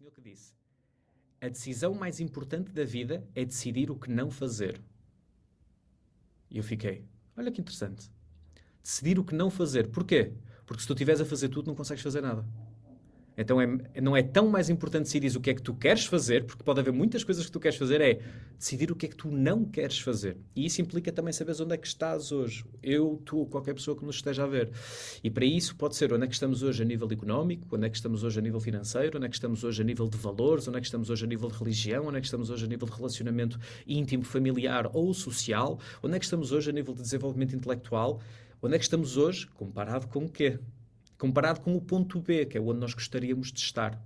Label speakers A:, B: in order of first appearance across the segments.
A: senhor que disse: a decisão mais importante da vida é decidir o que não fazer. E eu fiquei, olha que interessante. Decidir o que não fazer. Porquê? Porque se tu estiveres a fazer tudo, não consegues fazer nada. Então não é tão mais importante decidir o que é que tu queres fazer, porque pode haver muitas coisas que tu queres fazer, é decidir o que é que tu não queres fazer. E isso implica também saberes onde é que estás hoje. Eu, tu, qualquer pessoa que nos esteja a ver. E para isso pode ser onde é que estamos hoje a nível económico, onde é que estamos hoje a nível financeiro, onde é que estamos hoje a nível de valores, onde é que estamos hoje a nível de religião, onde é que estamos hoje a nível de relacionamento íntimo, familiar ou social, onde é que estamos hoje a nível de desenvolvimento intelectual, onde é que estamos hoje comparado com o quê? Comparado com o ponto B, que é onde nós gostaríamos de estar.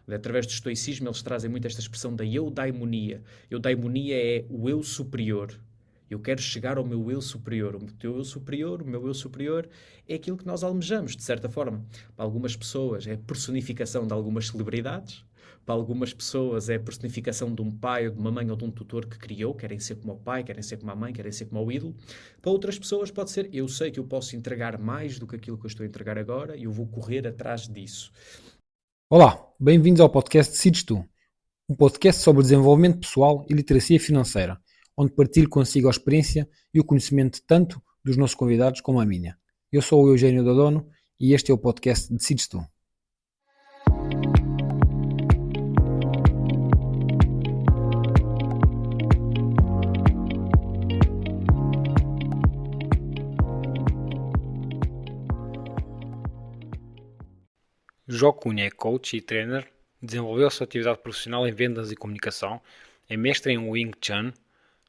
A: Através do estoicismo, eles trazem muito esta expressão da eudaimonia. Eudaimonia é o eu superior. Eu quero chegar ao meu eu superior. O teu eu superior, o meu eu superior, é aquilo que nós almejamos, de certa forma. Para algumas pessoas é a personificação de algumas celebridades. Para algumas pessoas é a personificação de um pai, ou de uma mãe, ou de um tutor que criou. Querem ser como o pai, querem ser como a mãe, querem ser como o ídolo. Para outras pessoas pode ser, eu sei que eu posso entregar mais do que aquilo que eu estou a entregar agora e eu vou correr atrás disso.
B: Olá, bem-vindos ao podcast Decides Tu, um podcast sobre desenvolvimento pessoal e literacia financeira, onde partilho consigo a experiência e o conhecimento tanto dos nossos convidados como a minha. Eu sou o Eugênio Dadono e este é o podcast Decides Tu. Jó Cunha é coach e trainer, desenvolveu a sua atividade profissional em vendas e comunicação, é mestre em Wing Chun,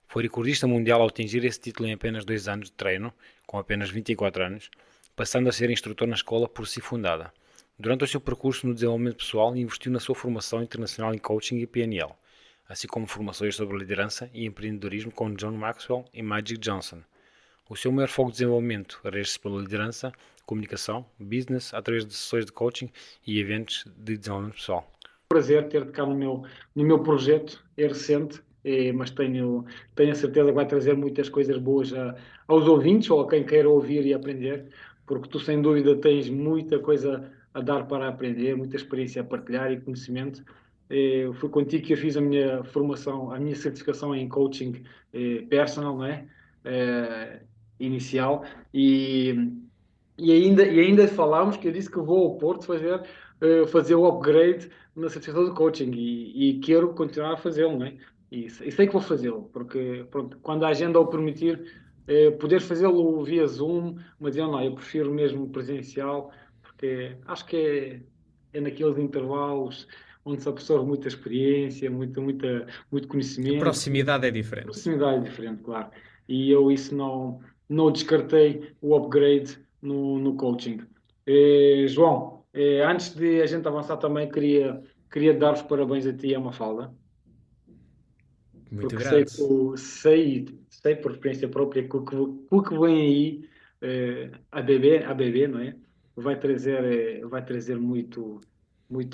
B: foi recordista mundial ao atingir esse título em apenas 2 anos de treino, com apenas 24 anos, passando a ser instrutor na escola por si fundada. Durante o seu percurso no desenvolvimento pessoal, investiu na sua formação internacional em coaching e PNL, assim como formações sobre liderança e empreendedorismo com John Maxwell e Magic Johnson. O seu maior foco de desenvolvimento rege-se pela liderança, comunicação, business, através de sessões de coaching e eventos de desenvolvimento pessoal.
C: Prazer ter-te cá no meu projeto, é recente, mas tenho a certeza que vai trazer muitas coisas boas aos ouvintes ou a quem queira ouvir e aprender, porque tu sem dúvida tens muita coisa a dar para aprender, muita experiência a partilhar e conhecimento. Foi contigo que eu fiz a minha formação, a minha certificação em coaching personal, não é? Inicial, e ainda falámos que eu disse que vou ao Porto fazer o upgrade na certificação de coaching e quero continuar a fazê-lo, não é? E sei que vou fazê-lo, porque pronto, quando a agenda o permitir, poder fazê-lo via Zoom, mas eu não, eu prefiro mesmo presencial, porque acho que é naqueles intervalos onde se absorve muita experiência, muito
A: A
C: conhecimento.
A: proximidade é diferente.
C: Proximidade é diferente, claro. E eu isso não descartei o upgrade no coaching. João, antes de a gente avançar também queria dar os parabéns a ti e a Mafalda,
A: Muito
C: porque
A: grato.
C: sei por experiência própria que o que vem aí, a bebê, não é? Vai trazer muito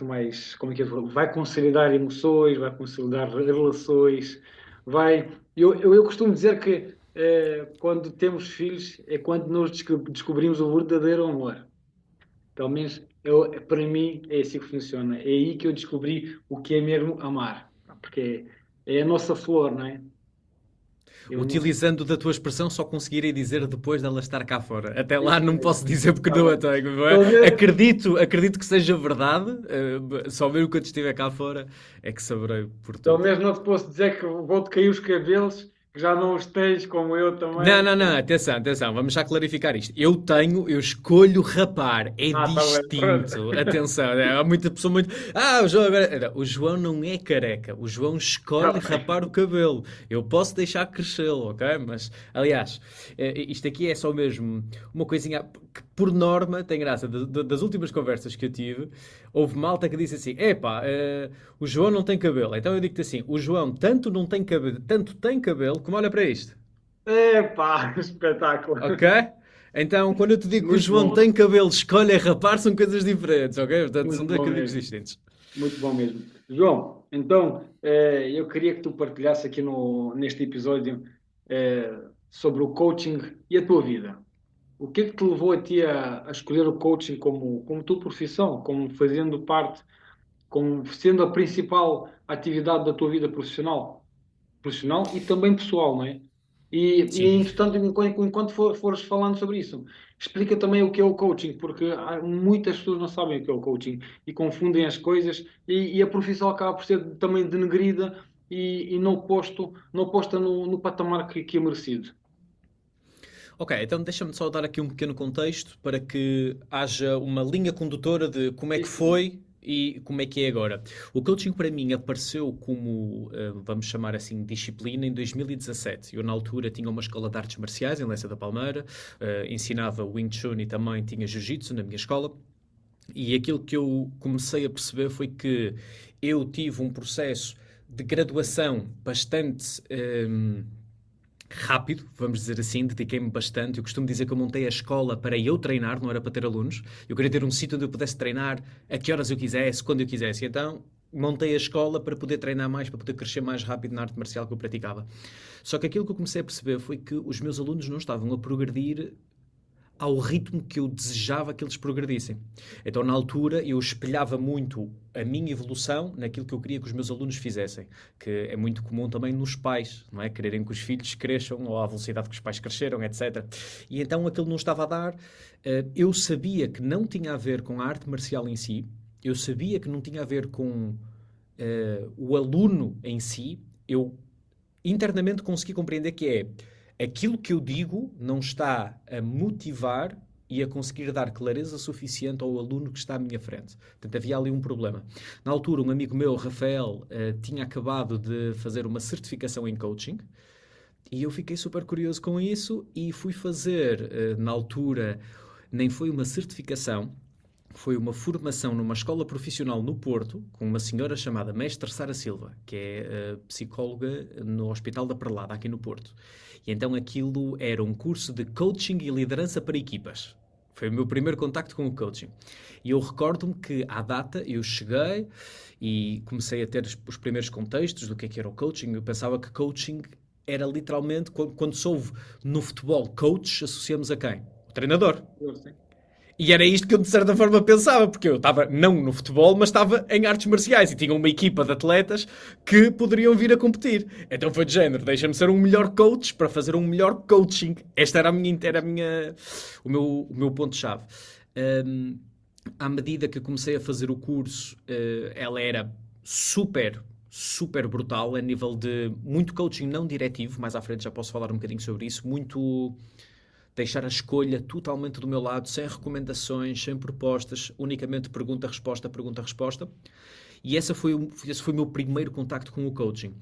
C: mais, como é que vai consolidar emoções, vai consolidar relações, eu costumo dizer que quando temos filhos é quando nós descobrimos o verdadeiro amor. Pelo menos para mim é assim que funciona. É aí que eu descobri o que é mesmo amar. Porque é a nossa flor, não é? Eu não sei.
A: Utilizando da tua expressão, só conseguirei dizer depois dela estar cá fora. Até lá
C: Isso
A: não
C: mesmo.
A: posso dizer porque
C: Tá
A: não a
C: bem.
A: tenho, não é?
C: Pelo menos-
A: Acredito que seja verdade. Só mesmo quando estiver cá fora é que saberei por
C: Pelo
A: tudo.
C: menos não te posso dizer que vou-te cair os cabelos, que já não os tens, como eu
A: Não,
C: também.
A: não, não, atenção, vamos já clarificar isto. Eu escolho rapar, é
C: Tá bem, pronto.
A: distinto. Atenção, há muita pessoa muito. O João agora. Não, o João não é careca, o João
C: Tá
A: escolhe
C: bem.
A: rapar o cabelo. Eu posso deixar crescê-lo, ok? Mas, aliás, isto aqui é só mesmo uma coisinha que, por norma, tem graça. Das últimas conversas que eu tive, houve malta que disse assim: epá, o João não tem cabelo. Então eu digo-te assim: o João tanto não tem cabelo, tanto tem cabelo, como olha para isto.
C: Epá, espetáculo.
A: Ok? Então, quando eu te digo que o
C: Muito
A: João
C: bom,
A: tem cabelo, escolhe é rapar, são coisas diferentes, ok? Portanto, são
C: muito
A: dois
C: bom
A: caminhos
C: mesmo.
A: distintos.
C: Muito bom mesmo. João, então, eu queria que tu partilhasse aqui neste episódio sobre o coaching e a tua vida. O que é que te levou a ti a escolher o coaching como tua profissão, como fazendo parte sendo a principal atividade da tua vida profissional e também pessoal, não é? E
A: Sim.
C: entretanto, enquanto fores falando sobre isso, explica também o que é o coaching, porque muitas pessoas não sabem o que é o coaching e confundem as coisas e a profissão acaba por ser também denegrida e não posta no patamar que é merecido.
A: Ok, então deixa-me só dar aqui um pequeno contexto para que haja uma linha condutora de como é
C: Sim,
A: que
C: sim.
A: foi e como é que é agora. O coaching para mim apareceu como, vamos chamar assim, disciplina em 2017. Eu na altura tinha uma escola de artes marciais em Lessa da Palmeira, ensinava Wing Chun e também tinha Jiu-Jitsu na minha escola. E aquilo que eu comecei a perceber foi que eu tive um processo de graduação bastante rápido, vamos dizer assim, dediquei-me bastante. Eu costumo dizer que eu montei a escola para eu treinar, não era para ter alunos. Eu queria ter um sítio onde eu pudesse treinar a que horas eu quisesse, quando eu quisesse. Então, montei a escola para poder treinar mais, para poder crescer mais rápido na arte marcial que eu praticava. Só que aquilo que eu comecei a perceber foi que os meus alunos não estavam a progredir ao ritmo que eu desejava que eles progredissem. Então, na altura, eu espelhava muito a minha evolução naquilo que eu queria que os meus alunos fizessem, que é muito comum também nos pais, não é? Quererem que os filhos cresçam ou à velocidade que os pais cresceram, etc. E então aquilo não estava a dar. Eu sabia que não tinha a ver com a arte marcial em si, eu sabia que não tinha a ver com o aluno em si, eu internamente consegui compreender que é aquilo que eu digo não está a motivar e a conseguir dar clareza suficiente ao aluno que está à minha frente. Portanto, havia ali um problema. Na altura, um amigo meu, Rafael, tinha acabado de fazer uma certificação em coaching e eu fiquei super curioso com isso e fui fazer, na altura, nem foi uma certificação, foi uma formação numa escola profissional no Porto, com uma senhora chamada Mestre Sara Silva, que é psicóloga no Hospital da Perlada, aqui no Porto. E então aquilo era um curso de coaching e liderança para equipas. Foi o meu primeiro contacto com o coaching. E eu recordo-me que, à data, eu cheguei e comecei a ter os primeiros contextos do que era o coaching. Eu pensava que coaching era literalmente, quando se ouve no futebol coach, associamos a quem? O treinador. E era isto que eu de certa forma pensava, porque eu estava não no futebol, mas estava em artes marciais e tinha uma equipa de atletas que poderiam vir a competir. Então foi de género, deixa-me ser um melhor coach para fazer um melhor coaching. Esta o meu ponto-chave. Um, À medida que eu comecei a fazer o curso, ela era super brutal, a nível de muito coaching não diretivo, mais à frente já posso falar um bocadinho sobre isso, muito deixar a escolha totalmente do meu lado, sem recomendações, sem propostas, unicamente pergunta-resposta, pergunta-resposta. E esse foi o meu primeiro contacto com o coaching.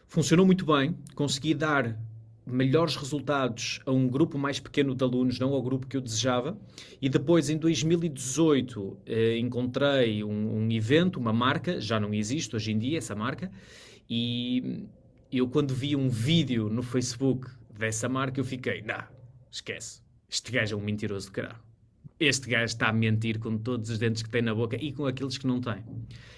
A: Funcionou muito bem, consegui dar melhores resultados a um grupo mais pequeno de alunos, não ao grupo que eu desejava. E depois, em 2018, encontrei um evento, uma marca, já não existe hoje em dia essa marca, e eu quando vi um vídeo no Facebook dessa marca, eu fiquei, não, esquece, este gajo é um mentiroso de caralho. Este gajo está a mentir com todos os dentes que tem na boca e com aqueles que não tem.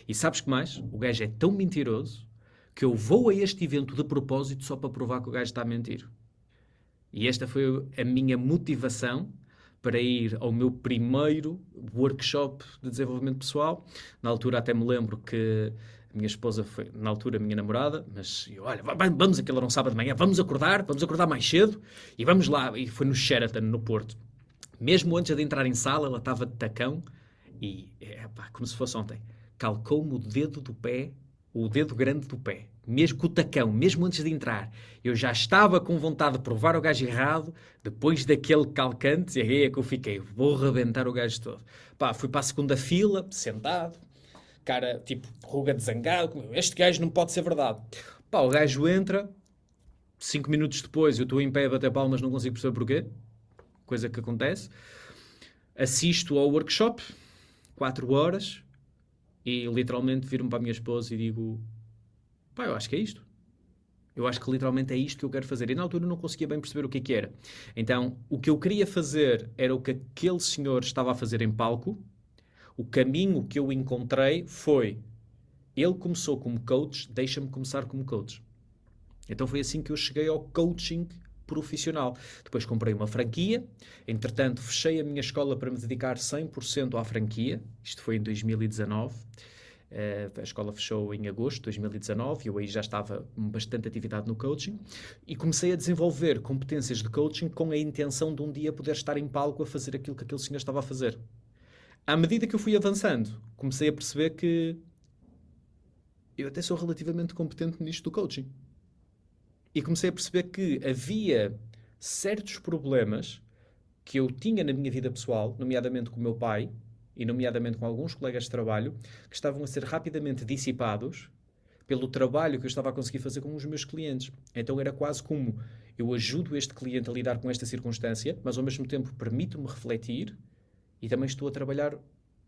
A: E sabes que mais? O gajo é tão mentiroso que eu vou a este evento de propósito só para provar que o gajo está a mentir. E esta foi a minha motivação para ir ao meu primeiro workshop de desenvolvimento pessoal. Na altura até me lembro que a minha esposa foi, na altura, a minha namorada, mas eu, olha, vamos, aquilo era um sábado de manhã, vamos acordar mais cedo e vamos lá. E foi no Sheraton, no Porto. Mesmo antes de entrar em sala, ela estava de tacão e, como se fosse ontem, calcou-me o dedo do pé, o dedo grande do pé, mesmo com o tacão, mesmo antes de entrar. Eu já estava com vontade de provar o gajo errado, depois daquele calcante, e aí é que eu fiquei, vou rebentar o gajo todo. Fui para a segunda fila, sentado, cara, tipo, ruga de zangado, este gajo não pode ser verdade. O gajo entra, 5 minutos depois, eu estou em pé a bater palmas, não consigo perceber porquê, coisa que acontece. Assisto ao workshop, 4 horas, e literalmente viro-me para a minha esposa e digo, eu acho que é isto. Eu acho que literalmente é isto que eu quero fazer. E na altura eu não conseguia bem perceber o que era. Então, o que eu queria fazer era o que aquele senhor estava a fazer em palco. O caminho que eu encontrei foi, ele começou como coach, deixa-me começar como coach. Então foi assim que eu cheguei ao coaching profissional. Depois comprei uma franquia, entretanto fechei a minha escola para me dedicar 100% à franquia, isto foi em 2019, A escola fechou em agosto de 2019, eu aí já estava com bastante atividade no coaching e comecei a desenvolver competências de coaching com a intenção de um dia poder estar em palco a fazer aquilo que aquele senhor estava a fazer. À medida que eu fui avançando, comecei a perceber que eu até sou relativamente competente nisto do coaching. E comecei a perceber que havia certos problemas que eu tinha na minha vida pessoal, nomeadamente com o meu pai e nomeadamente com alguns colegas de trabalho, que estavam a ser rapidamente dissipados pelo trabalho que eu estava a conseguir fazer com os meus clientes. Então era quase como eu ajudo este cliente a lidar com esta circunstância, mas ao mesmo tempo permito-me refletir e também estou a trabalhar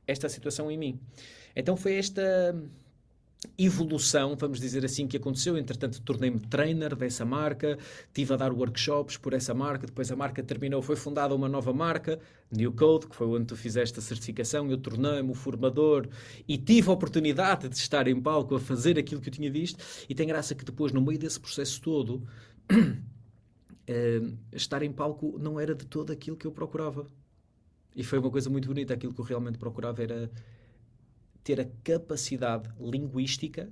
A: esta situação em mim. Então foi esta evolução, vamos dizer assim, que aconteceu. Entretanto, tornei-me trainer dessa marca, estive a dar workshops por essa marca, depois a marca terminou, foi fundada uma nova marca, New Code, que foi onde tu fizeste a certificação, eu tornei-me o formador e tive a oportunidade de estar em palco a fazer aquilo que eu tinha visto, e tem graça que depois, no meio desse processo todo, estar em palco não era de todo aquilo que eu procurava. E foi uma coisa muito bonita. Aquilo que eu realmente procurava era ter a capacidade linguística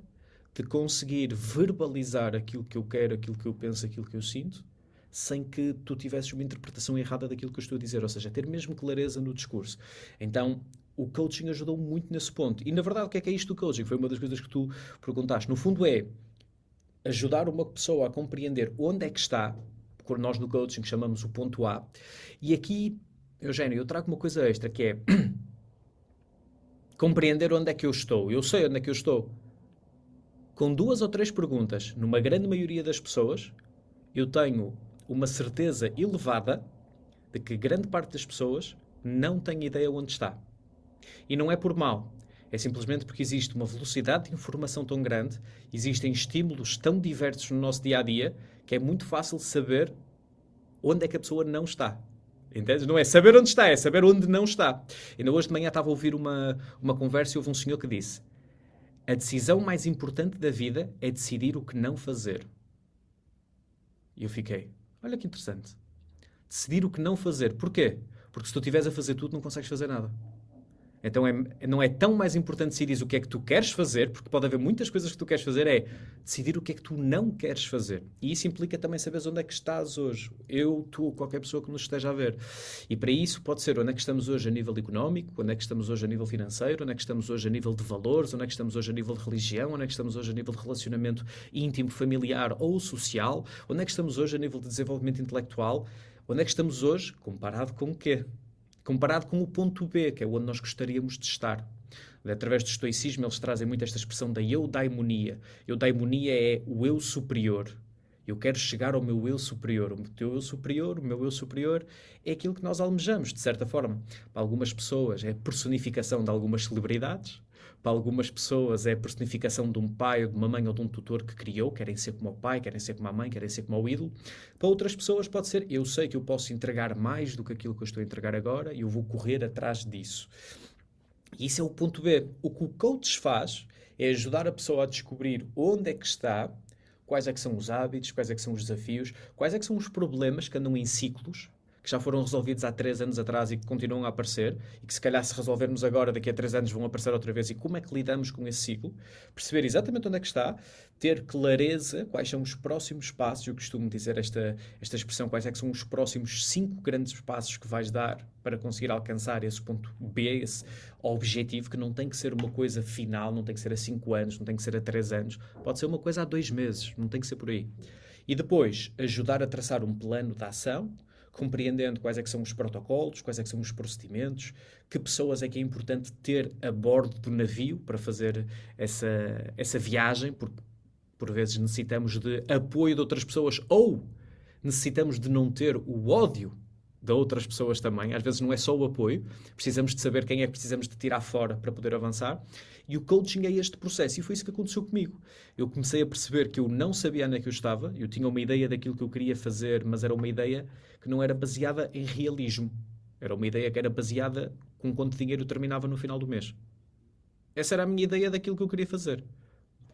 A: de conseguir verbalizar aquilo que eu quero, aquilo que eu penso, aquilo que eu sinto, sem que tu tivesses uma interpretação errada daquilo que eu estou a dizer. Ou seja, ter mesmo clareza no discurso. Então, o coaching ajudou muito nesse ponto. E, na verdade, o que é isto do coaching? Foi uma das coisas que tu perguntaste. No fundo, é ajudar uma pessoa a compreender onde é que está, porque nós no coaching chamamos o ponto A. E aqui, Eugénio, eu trago uma coisa extra, que é compreender onde é que eu estou. Eu sei onde é que eu estou. Com 2 ou 3 perguntas, numa grande maioria das pessoas, eu tenho uma certeza elevada de que grande parte das pessoas não tem ideia onde está. E não é por mal. É simplesmente porque existe uma velocidade de informação tão grande, existem estímulos tão diversos no nosso dia-a-dia, que é muito fácil saber onde é que a pessoa não está. Entendes? Não é saber onde está, é saber onde não está. Ainda hoje de manhã estava a ouvir uma conversa e houve um senhor que disse: a decisão mais importante da vida é decidir o que não fazer. E eu fiquei, olha que interessante. Decidir o que não fazer. Porquê? Porque se tu estiveres a fazer tudo, não consegues fazer nada. Então não é tão mais importante decidir o que é que tu queres fazer, porque pode haver muitas coisas que tu queres fazer, é decidir o que é que tu não queres fazer. E isso implica também saber onde é que estás hoje. Eu, tu, qualquer pessoa que nos esteja a ver. E para isso pode ser onde é que estamos hoje a nível económico, onde é que estamos hoje a nível financeiro, onde é que estamos hoje a nível de valores, onde é que estamos hoje a nível de religião, onde é que estamos hoje a nível de relacionamento íntimo, familiar ou social, onde é que estamos hoje a nível de desenvolvimento intelectual, onde é que estamos hoje comparado com o quê? Comparado com o ponto B, que é onde nós gostaríamos de estar. Através do estoicismo, eles trazem muito esta expressão da eudaimonia. Eudaimonia é o eu superior. Eu quero chegar ao meu eu superior. O teu eu superior, o meu eu superior, é aquilo que nós almejamos, de certa forma. Para algumas pessoas é a personificação de algumas celebridades. Para algumas pessoas é a personificação de um pai ou de uma mãe ou de um tutor que criou, querem ser como o pai, querem ser como a mãe, querem ser como o ídolo. Para outras pessoas pode ser, eu sei que eu posso entregar mais do que aquilo que eu estou a entregar agora e eu vou correr atrás disso. E isso é o ponto B. O que o coach faz é ajudar a pessoa a descobrir onde é que está, quais é que são os hábitos, quais é que são os desafios, quais é que são os problemas que andam em ciclos, que já foram resolvidos há 3 anos atrás e que continuam a aparecer, e que se calhar se resolvermos agora, daqui a 3 anos vão aparecer outra vez, e como é que lidamos com esse ciclo, perceber exatamente onde é que está, ter clareza quais são os próximos passos. Eu costumo dizer esta expressão, quais é que são os próximos 5 grandes passos que vais dar para conseguir alcançar esse ponto B, esse objetivo, que não tem que ser uma coisa final, não tem que ser a 5 anos, não tem que ser a 3 anos, pode ser uma coisa a 2 meses, não tem que ser por aí. E depois, ajudar a traçar um plano de ação, compreendendo quais é que são os protocolos, quais é que são os procedimentos, que pessoas é que é importante ter a bordo do navio para fazer essa viagem, porque por vezes necessitamos de apoio de outras pessoas ou necessitamos de não ter o ódio de outras pessoas também. Às vezes não é só o apoio, precisamos de saber quem é que precisamos de tirar fora para poder avançar. E o coaching é este processo, e foi isso que aconteceu comigo. Eu comecei a perceber que eu não sabia onde é que eu estava, eu tinha uma ideia daquilo que eu queria fazer, mas era uma ideia que não era baseada em realismo. Era uma ideia que era baseada com quanto dinheiro terminava no final do mês. Essa era a minha ideia daquilo que eu queria fazer.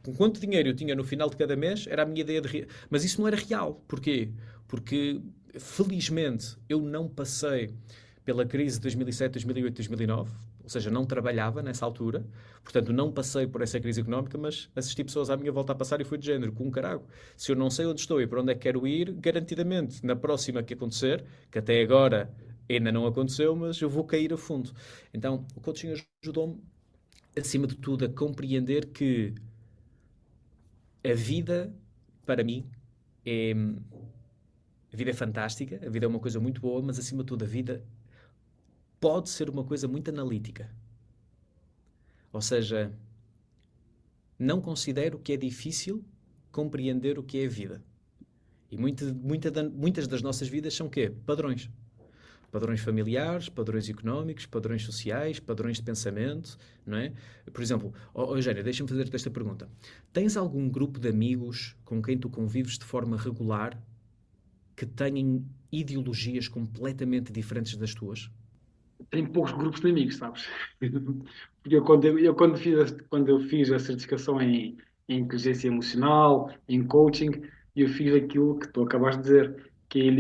A: Com quanto dinheiro eu tinha no final de cada mês, era a minha ideia de... Mas isso não era real. Porquê? Porque, felizmente, eu não passei pela crise de 2007, 2008, 2009. ou seja, não trabalhava nessa altura, portanto não passei por essa crise económica, mas assisti pessoas à minha volta a passar e foi de género, com um carago. Se eu não sei onde estou e para onde é que quero ir, garantidamente, na próxima que acontecer, que até agora ainda não aconteceu, mas eu vou cair a fundo. Então, o coaching ajudou-me, acima de tudo, a compreender que a vida, para mim, é... A vida é fantástica, a vida é uma coisa muito boa, mas acima de tudo, a vida pode ser uma coisa muito analítica. Ou seja, não considero que é difícil compreender o que é a vida. E muitas das nossas vidas são o quê? Padrões. Padrões familiares, padrões económicos, padrões sociais, padrões de pensamento, não é? Por exemplo, Eugénia, deixa-me fazer-te esta pergunta. Tens algum grupo de amigos com quem tu convives de forma regular que tenham ideologias completamente diferentes das tuas?
C: Tenho poucos grupos de amigos, sabes? Porque quando eu fiz a certificação em inteligência emocional, em coaching, eu fiz aquilo que tu acabaste de dizer, que é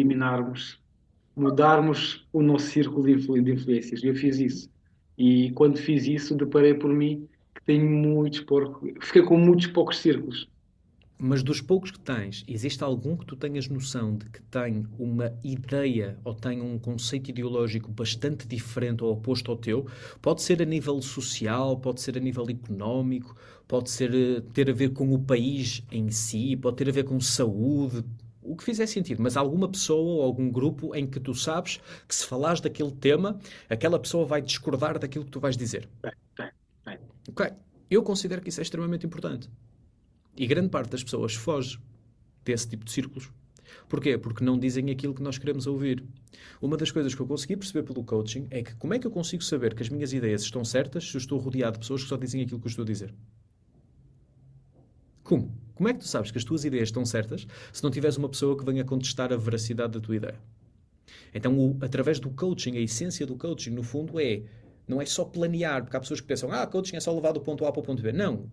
C: mudarmos o nosso círculo de influências. Eu fiz isso. E quando fiz isso, deparei por mim que tenho fiquei com muitos poucos círculos.
A: Mas dos poucos que tens, existe algum que tu tenhas noção de que tem uma ideia ou tem um conceito ideológico bastante diferente ou oposto ao teu? Pode ser a nível social, pode ser a nível económico, pode ser ter a ver com o país em si, pode ter a ver com saúde, o que fizer sentido. Mas alguma pessoa ou algum grupo em que tu sabes que se falares daquele tema, aquela pessoa vai discordar daquilo que tu vais dizer.
C: Tem, tem.
A: Ok? Eu considero que isso é extremamente importante. E grande parte das pessoas foge desse tipo de círculos. Porquê? Porque não dizem aquilo que nós queremos ouvir. Uma das coisas que eu consegui perceber pelo coaching é que como é que eu consigo saber que as minhas ideias estão certas se eu estou rodeado de pessoas que só dizem aquilo que eu estou a dizer? Como? Como é que tu sabes que as tuas ideias estão certas se não tiveres uma pessoa que venha contestar a veracidade da tua ideia? Então, através do coaching, a essência do coaching, no fundo, não é só planear, porque há pessoas que pensam, coaching é só levar do ponto A para o ponto B. Não.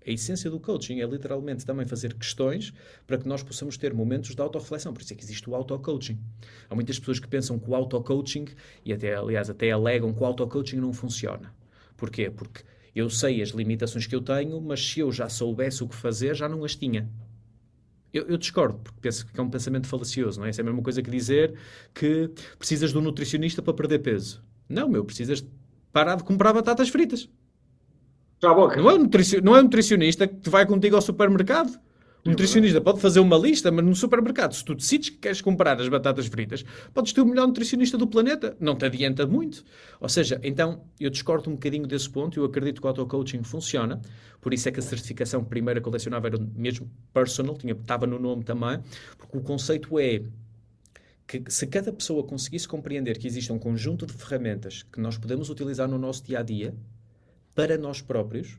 A: A essência do coaching é literalmente também fazer questões para que nós possamos ter momentos de autorreflexão. Por isso é que existe o auto-coaching. Há muitas pessoas que pensam que o auto-coaching, e até, aliás, até alegam que o auto-coaching não funciona. Porquê? Porque eu sei as limitações que eu tenho, mas se eu já soubesse o que fazer, já não as tinha. Eu discordo, porque penso que é um pensamento falacioso, não é? Isso é a mesma coisa que dizer que precisas de um nutricionista para perder peso. Não, precisas parar de comprar batatas fritas.
C: Já a boca.
A: Não é um nutricionista que vai contigo ao supermercado. O nutricionista pode fazer uma lista, mas no supermercado, se tu decides que queres comprar as batatas fritas, podes ter o melhor nutricionista do planeta. Não te adianta muito. Ou seja, então, eu discordo um bocadinho desse ponto. Eu acredito que o auto-coaching funciona. Por isso é que a certificação primeira que eu lecionava era mesmo personal, estava no nome também. Porque o conceito é que se cada pessoa conseguisse compreender que existe um conjunto de ferramentas que nós podemos utilizar no nosso dia-a-dia para nós próprios,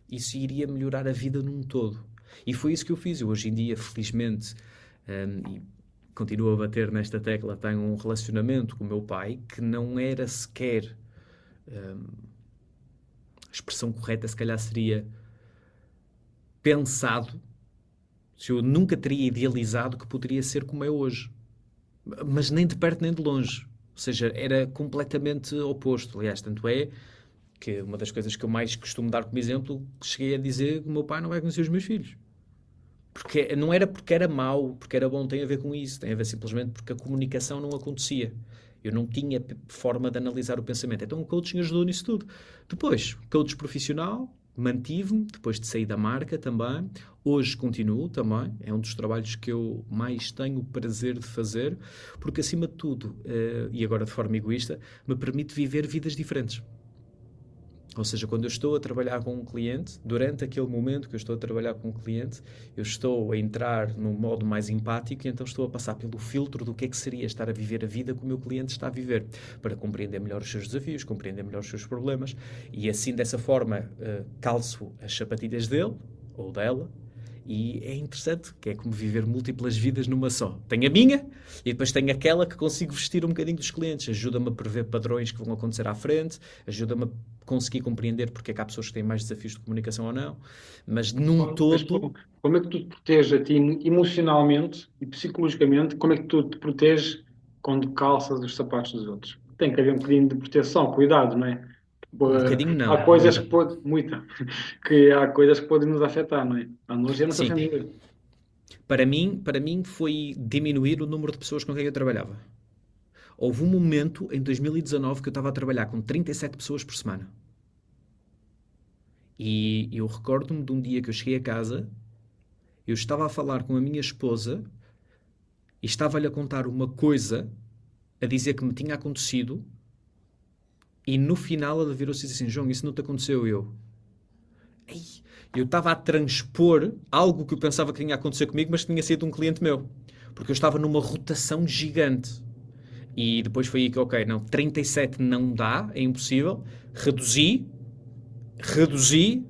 A: isso iria melhorar a vida num todo. E foi isso que eu fiz. Eu hoje em dia, felizmente, e continuo a bater nesta tecla, tenho um relacionamento com o meu pai que não era sequer... a expressão correta, se calhar, seria pensado. Se eu nunca teria idealizado que poderia ser como é hoje. Mas nem de perto nem de longe. Ou seja, era completamente oposto. Aliás, tanto é que uma das coisas que eu mais costumo dar como exemplo, cheguei a dizer que o meu pai não vai conhecer os meus filhos. Porque não era porque era mau, porque era bom, tem a ver com isso. Tem a ver simplesmente porque a comunicação não acontecia. Eu não tinha forma de analisar o pensamento. Então o coaching ajudou nisso tudo. Depois, coach profissional, mantive-me, depois de sair da marca também. Hoje continuo também. É um dos trabalhos que eu mais tenho o prazer de fazer, porque acima de tudo, e agora de forma egoísta, me permite viver vidas diferentes. Ou seja, quando eu estou a trabalhar com um cliente, durante aquele momento que eu estou a trabalhar com um cliente, eu estou a entrar num modo mais empático e então estou a passar pelo filtro do que é que seria estar a viver a vida que o meu cliente está a viver, para compreender melhor os seus desafios, compreender melhor os seus problemas e assim, dessa forma, calço as sapatilhas dele ou dela. E é interessante, que é como viver múltiplas vidas numa só. Tenho a minha e depois tenho aquela que consigo vestir um bocadinho dos clientes. Ajuda-me a prever padrões que vão acontecer à frente, ajuda-me a conseguir compreender porque é que há pessoas que têm mais desafios de comunicação ou não. Mas num todo...
C: Como é que tu te proteges a ti emocionalmente e psicologicamente? Como é que tu te proteges quando calças os sapatos dos outros? Tem que haver um bocadinho de proteção, cuidado, não é?
A: Um bocadinho
C: Há
A: não,
C: coisas
A: muita.
C: que pode, muita, que há coisas que podem nos afetar, não é? A nós e a nossa
A: Sim,
C: família.
A: para mim foi diminuir o número de pessoas com quem eu trabalhava. Houve um momento em 2019 que eu estava a trabalhar com 37 pessoas por semana. E eu recordo-me de um dia que eu cheguei a casa, eu estava a falar com a minha esposa e estava-lhe a contar uma coisa, a dizer que me tinha acontecido, e no final ela virou-se e disse assim: João, isso não te aconteceu. Ei, eu estava a transpor algo que eu pensava que tinha acontecido comigo, mas que tinha sido um cliente meu. Porque eu estava numa rotação gigante. E depois foi aí que, ok, não, 37 não dá, é impossível. Reduzi, reduzi,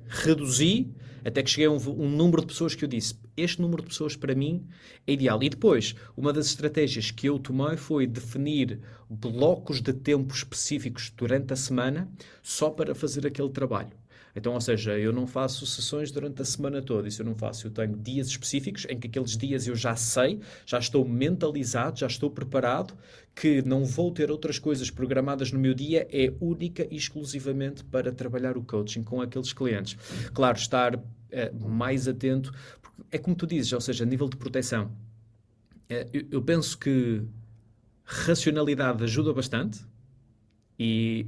A: reduzi, até que cheguei a um número de pessoas que eu disse: este número de pessoas para mim é ideal. E depois, uma das estratégias que eu tomei foi definir blocos de tempo específicos durante a semana só para fazer aquele trabalho. Então, ou seja, eu não faço sessões durante a semana toda, isso eu não faço. Eu tenho dias específicos em que aqueles dias eu já sei, já estou mentalizado, já estou preparado, que não vou ter outras coisas programadas no meu dia, é única e exclusivamente para trabalhar o coaching com aqueles clientes. Claro, estar mais atento, porque é como tu dizes, ou seja, a nível de proteção. Eu penso que racionalidade ajuda bastante e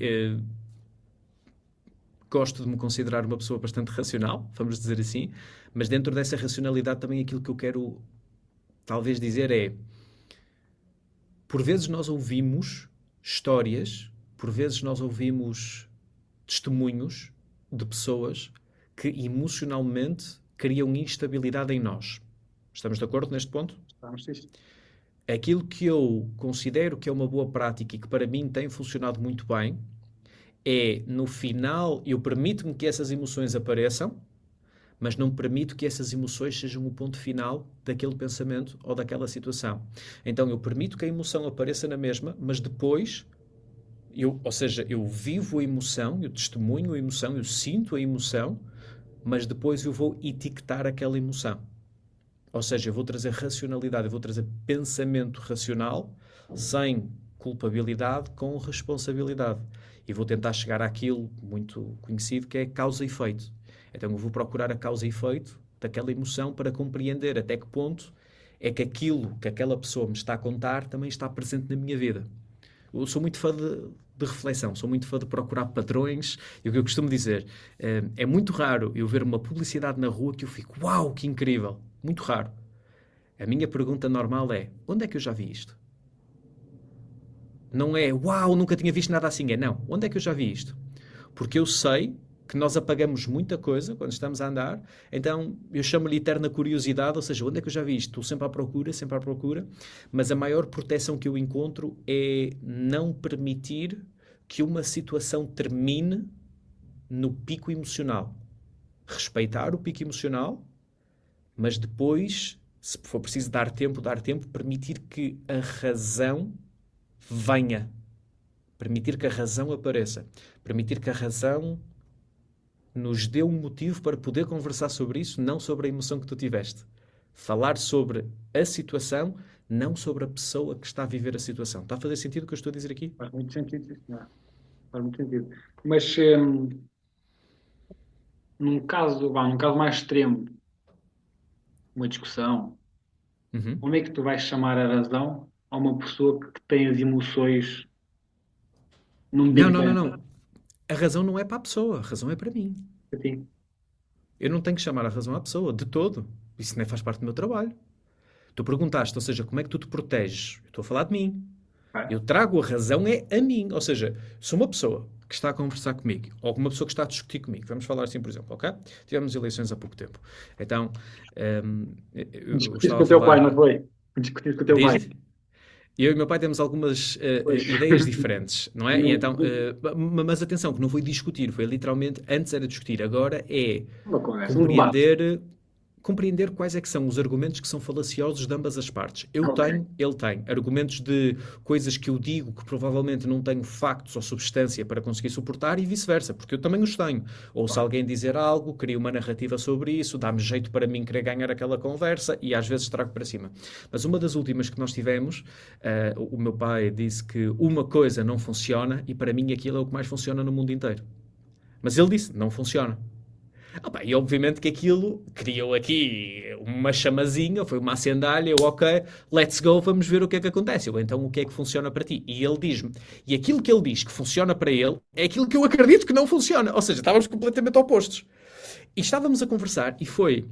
A: gosto de me considerar uma pessoa bastante racional, vamos dizer assim, mas dentro dessa racionalidade também aquilo que eu quero talvez dizer é, por vezes nós ouvimos histórias, por vezes nós ouvimos testemunhos de pessoas que emocionalmente criam instabilidade em nós. Estamos de acordo neste ponto?
C: Estamos sim.
A: Aquilo que eu considero que é uma boa prática e que para mim tem funcionado muito bem é, no final, eu permito-me que essas emoções apareçam, mas não permito que essas emoções sejam o ponto final daquele pensamento ou daquela situação. Então eu permito que a emoção apareça na mesma, mas depois, ou seja, eu vivo a emoção, eu testemunho a emoção, eu sinto a emoção, mas depois eu vou etiquetar aquela emoção. Ou seja, eu vou trazer racionalidade, eu vou trazer pensamento racional, sem culpabilidade, com responsabilidade. E vou tentar chegar àquilo muito conhecido que é causa e efeito. Então eu vou procurar a causa e efeito daquela emoção para compreender até que ponto é que aquilo que aquela pessoa me está a contar também está presente na minha vida. Eu sou muito fã de reflexão, sou muito fã de procurar padrões, e o que eu costumo dizer, é muito raro eu ver uma publicidade na rua que eu fico, uau, que incrível, muito raro. A minha pergunta normal é, onde é que eu já vi isto? Não é, uau, nunca tinha visto nada assim, é não, onde é que eu já vi isto? Porque eu sei que nós apagamos muita coisa quando estamos a andar, então eu chamo-lhe eterna curiosidade, ou seja, onde é que eu já vi isto? Estou sempre à procura, mas a maior proteção que eu encontro é não permitir que uma situação termine no pico emocional. Respeitar o pico emocional, mas depois, se for preciso dar tempo, permitir que a razão venha. Permitir que a razão apareça. Permitir que a razão nos dê um motivo para poder conversar sobre isso, não sobre a emoção que tu tiveste. Falar sobre a situação, não sobre a pessoa que está a viver a situação. Está a fazer sentido o que eu estou a dizer aqui?
C: Faz muito sentido, sim, senhor. Faz muito sentido. Mas num caso mais extremo, uma discussão,
A: Uhum.
C: como é que tu vais chamar a razão a uma pessoa que tem as emoções num
A: Não,
C: Big
A: não, não,
C: Bang?
A: não. A razão não é para a pessoa, a razão é para mim.
C: Assim,
A: Eu não tenho que chamar a razão à pessoa, de todo. Isso nem faz parte do meu trabalho. Tu perguntaste, ou seja, como é que tu te proteges? Eu estou a falar de mim.
C: vai.
A: Eu trago a razão é a mim. Ou seja, se uma pessoa que está a conversar comigo, ou uma pessoa que está a discutir comigo, vamos falar assim, por exemplo, ok? Tivemos eleições há pouco tempo. Então, eu
C: Discutiste
A: estava
C: com
A: a
C: o teu pai,
A: falar...
C: não foi? Discutiste com o teu pai.
A: Diz? Eu e o meu pai temos algumas
C: Pois.
A: ideias diferentes, não é? E então,
C: Não-
A: mas atenção, que não foi discutir, foi literalmente, antes era discutir, agora é
C: Uma conversa, um debate.
A: compreender, compreender quais é que são os argumentos que são falaciosos de ambas as partes. Eu
C: Ok.
A: tenho, ele tem. Argumentos de coisas que eu digo que provavelmente não tenho factos ou substância para conseguir suportar e vice-versa, porque eu também os tenho. Ou se alguém dizer algo, cria uma narrativa sobre isso, dá-me jeito para mim querer ganhar aquela conversa e às vezes trago para cima. Mas uma das últimas que nós tivemos, o meu pai disse que uma coisa não funciona e para mim aquilo é o que mais funciona no mundo inteiro. Mas ele disse, não funciona. E obviamente que aquilo criou aqui uma chamazinha, foi uma acendalha, eu, ok, let's go, vamos ver o que é que acontece. Eu, então, o que é que funciona para ti? E ele diz-me, e aquilo que ele diz que funciona para ele, é aquilo que eu acredito que não funciona. Ou seja, estávamos completamente opostos. E estávamos a conversar e foi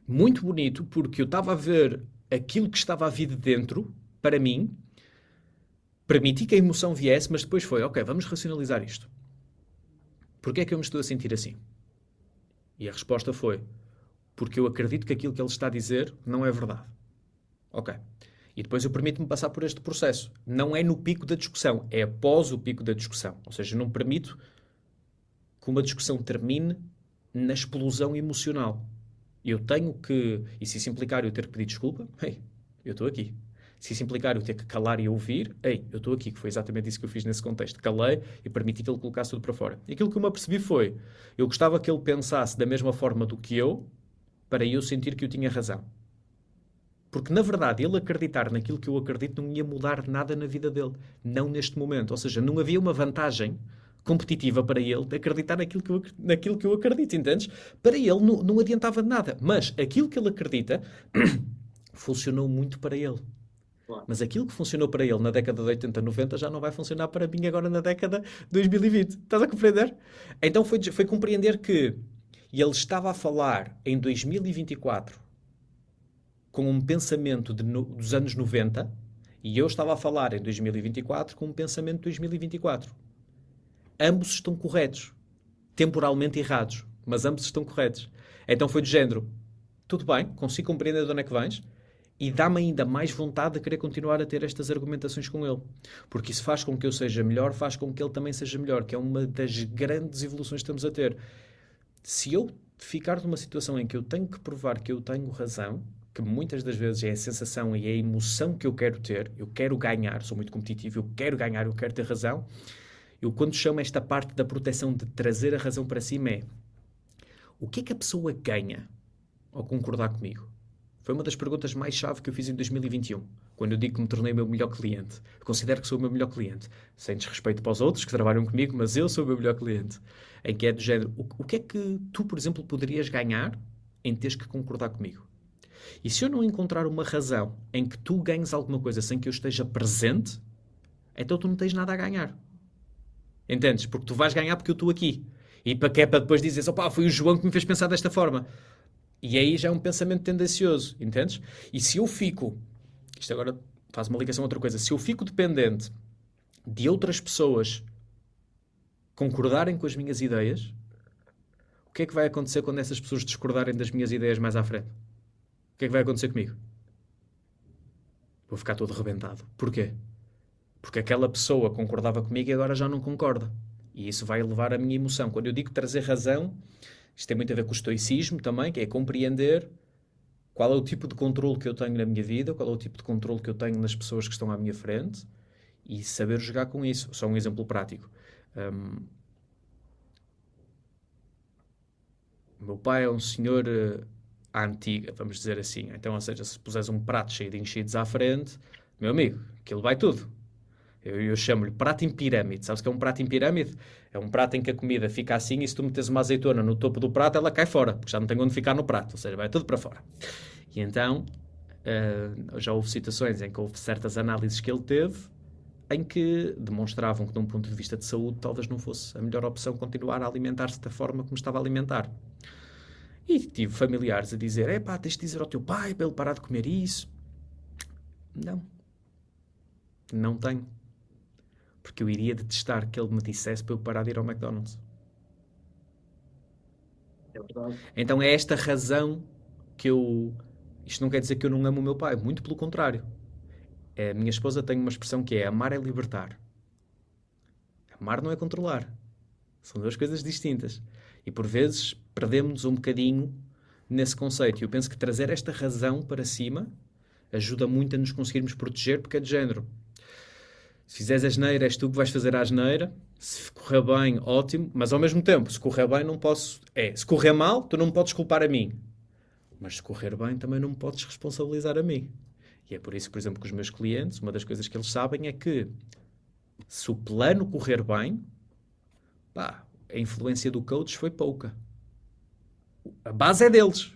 A: muito bonito porque eu estava a ver aquilo que estava a vir de dentro, para mim, permiti que a emoção viesse, mas depois foi, ok, vamos racionalizar isto. Porquê é que eu me estou a sentir assim? E a resposta foi, porque eu acredito que aquilo que ele está a dizer não é verdade. Ok. E depois eu permito-me passar por este processo. Não é no pico da discussão, é após o pico da discussão. Ou seja, não permito que uma discussão termine na explosão emocional. Eu tenho que, e se isso implicar eu ter que pedir desculpa, ei, eu estou aqui. Se isso implicar eu ter que calar e ouvir, ei, eu estou aqui, que foi exatamente isso que eu fiz nesse contexto. Calei e permiti que ele colocasse tudo para fora. E aquilo que eu me apercebi foi, eu gostava que ele pensasse da mesma forma do que eu, para eu sentir que eu tinha razão. Porque, na verdade, ele acreditar naquilo que eu acredito não ia mudar nada na vida dele. Não neste momento. Ou seja, não havia uma vantagem competitiva para ele de acreditar naquilo que eu acredito, entendes? Para ele não adiantava de nada. Mas aquilo que ele acredita funcionou muito para ele.
C: Claro.
A: Mas aquilo que funcionou para ele na década de 80, 90 já não vai funcionar para mim agora na década de 2020. Estás a compreender? Então foi compreender que ele estava a falar em 2024 com um pensamento dos anos 90 e eu estava a falar em 2024 com um pensamento de 2024. Ambos estão corretos. Temporalmente errados, mas ambos estão corretos. Então foi do género, tudo bem, consigo compreender de onde é que vens, e dá-me ainda mais vontade de querer continuar a ter estas argumentações com ele. Porque isso faz com que eu seja melhor, faz com que ele também seja melhor, que é uma das grandes evoluções que estamos a ter. Se eu ficar numa situação em que eu tenho que provar que eu tenho razão, que muitas das vezes é a sensação e a emoção que eu quero ter, eu quero ganhar, sou muito competitivo, eu quero ganhar, eu quero ter razão, eu quando chamo esta parte da proteção de trazer a razão para cima é o que é que a pessoa ganha ao concordar comigo? Foi uma das perguntas mais chave que eu fiz em 2021, quando eu digo que me tornei o meu melhor cliente. Eu considero que sou o meu melhor cliente. Sem desrespeito para os outros que trabalham comigo, mas eu sou o meu melhor cliente. Em que é do género, o que é que tu, por exemplo, poderias ganhar em teres que concordar comigo? E se eu não encontrar uma razão em que tu ganhes alguma coisa sem que eu esteja presente, então tu não tens nada a ganhar. Entendes? Porque tu vais ganhar porque eu estou aqui. E para que é para depois dizeres, opá, foi o João que me fez pensar desta forma. E aí já é um pensamento tendencioso, entendes? E se eu fico, isto agora faz uma ligação a outra coisa, se eu fico dependente de outras pessoas concordarem com as minhas ideias, o que é que vai acontecer quando essas pessoas discordarem das minhas ideias mais à frente? O que é que vai acontecer comigo? Vou ficar todo rebentado. Porquê? Porque aquela pessoa concordava comigo e agora já não concorda. E isso vai elevar a minha emoção. Quando eu digo trazer razão, isto tem muito a ver com o estoicismo também, que é compreender qual é o tipo de controle que eu tenho na minha vida, qual é o tipo de controle que eu tenho nas pessoas que estão à minha frente e saber jogar com isso. Só um exemplo prático. O meu pai é um senhor à antiga, vamos dizer assim. Então, ou seja, se puseres um prato cheio de enchidos à frente, meu amigo, aquilo vai tudo. Eu chamo-lhe prato em pirâmide. Sabes o que é um prato em pirâmide? É um prato em que a comida fica assim e se tu metes uma azeitona no topo do prato, ela cai fora, porque já não tem onde ficar no prato. Ou seja, vai tudo para fora. E então, já houve situações em que houve certas análises que ele teve em que demonstravam que, de um ponto de vista de saúde, talvez não fosse a melhor opção continuar a alimentar-se da forma como estava a alimentar. E tive familiares a dizer, epá, tens de dizer ao teu pai para ele parar de comer isso. Não. Não tenho. Porque eu iria detestar que ele me dissesse para eu parar de ir ao McDonald's.
C: É verdade.
A: Então é esta razão que eu... Isto não quer dizer que eu não amo o meu pai, muito pelo contrário. A minha esposa tem uma expressão que é amar é libertar. Amar não é controlar. São duas coisas distintas. E por vezes perdemos-nos um bocadinho nesse conceito. E eu penso que trazer esta razão para cima ajuda muito a nos conseguirmos proteger, porque é de género. Se fizeres asneira, és tu que vais fazer a asneira. Se correr bem, ótimo. Mas ao mesmo tempo, se correr bem, não posso... se correr mal, tu não me podes culpar a mim. Mas se correr bem, também não me podes responsabilizar a mim. E é por isso, por exemplo, que os meus clientes, uma das coisas que eles sabem é que se o plano correr bem, pá, a influência do coach foi pouca. A base é deles.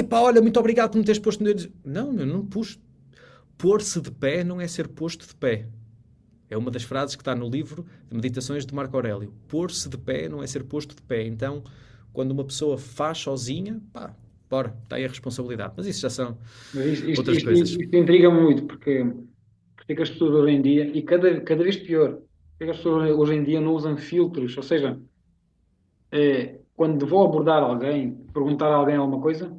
A: Pá, olha, muito obrigado por me teres posto... Não, eu não pus. Pôr-se de pé não é ser posto de pé. É uma das frases que está no livro de Meditações de Marco Aurélio. Pôr-se de pé não é ser posto de pé. Então, quando uma pessoa faz sozinha, pá, bora, está aí a responsabilidade. Mas isso já são
C: Mas
A: outras coisas.
C: isto intriga-me muito, porque é que as pessoas hoje em dia, e cada vez pior, porque é que as pessoas hoje em dia não usam filtros? Ou seja, quando vou abordar alguém, perguntar a alguém alguma coisa,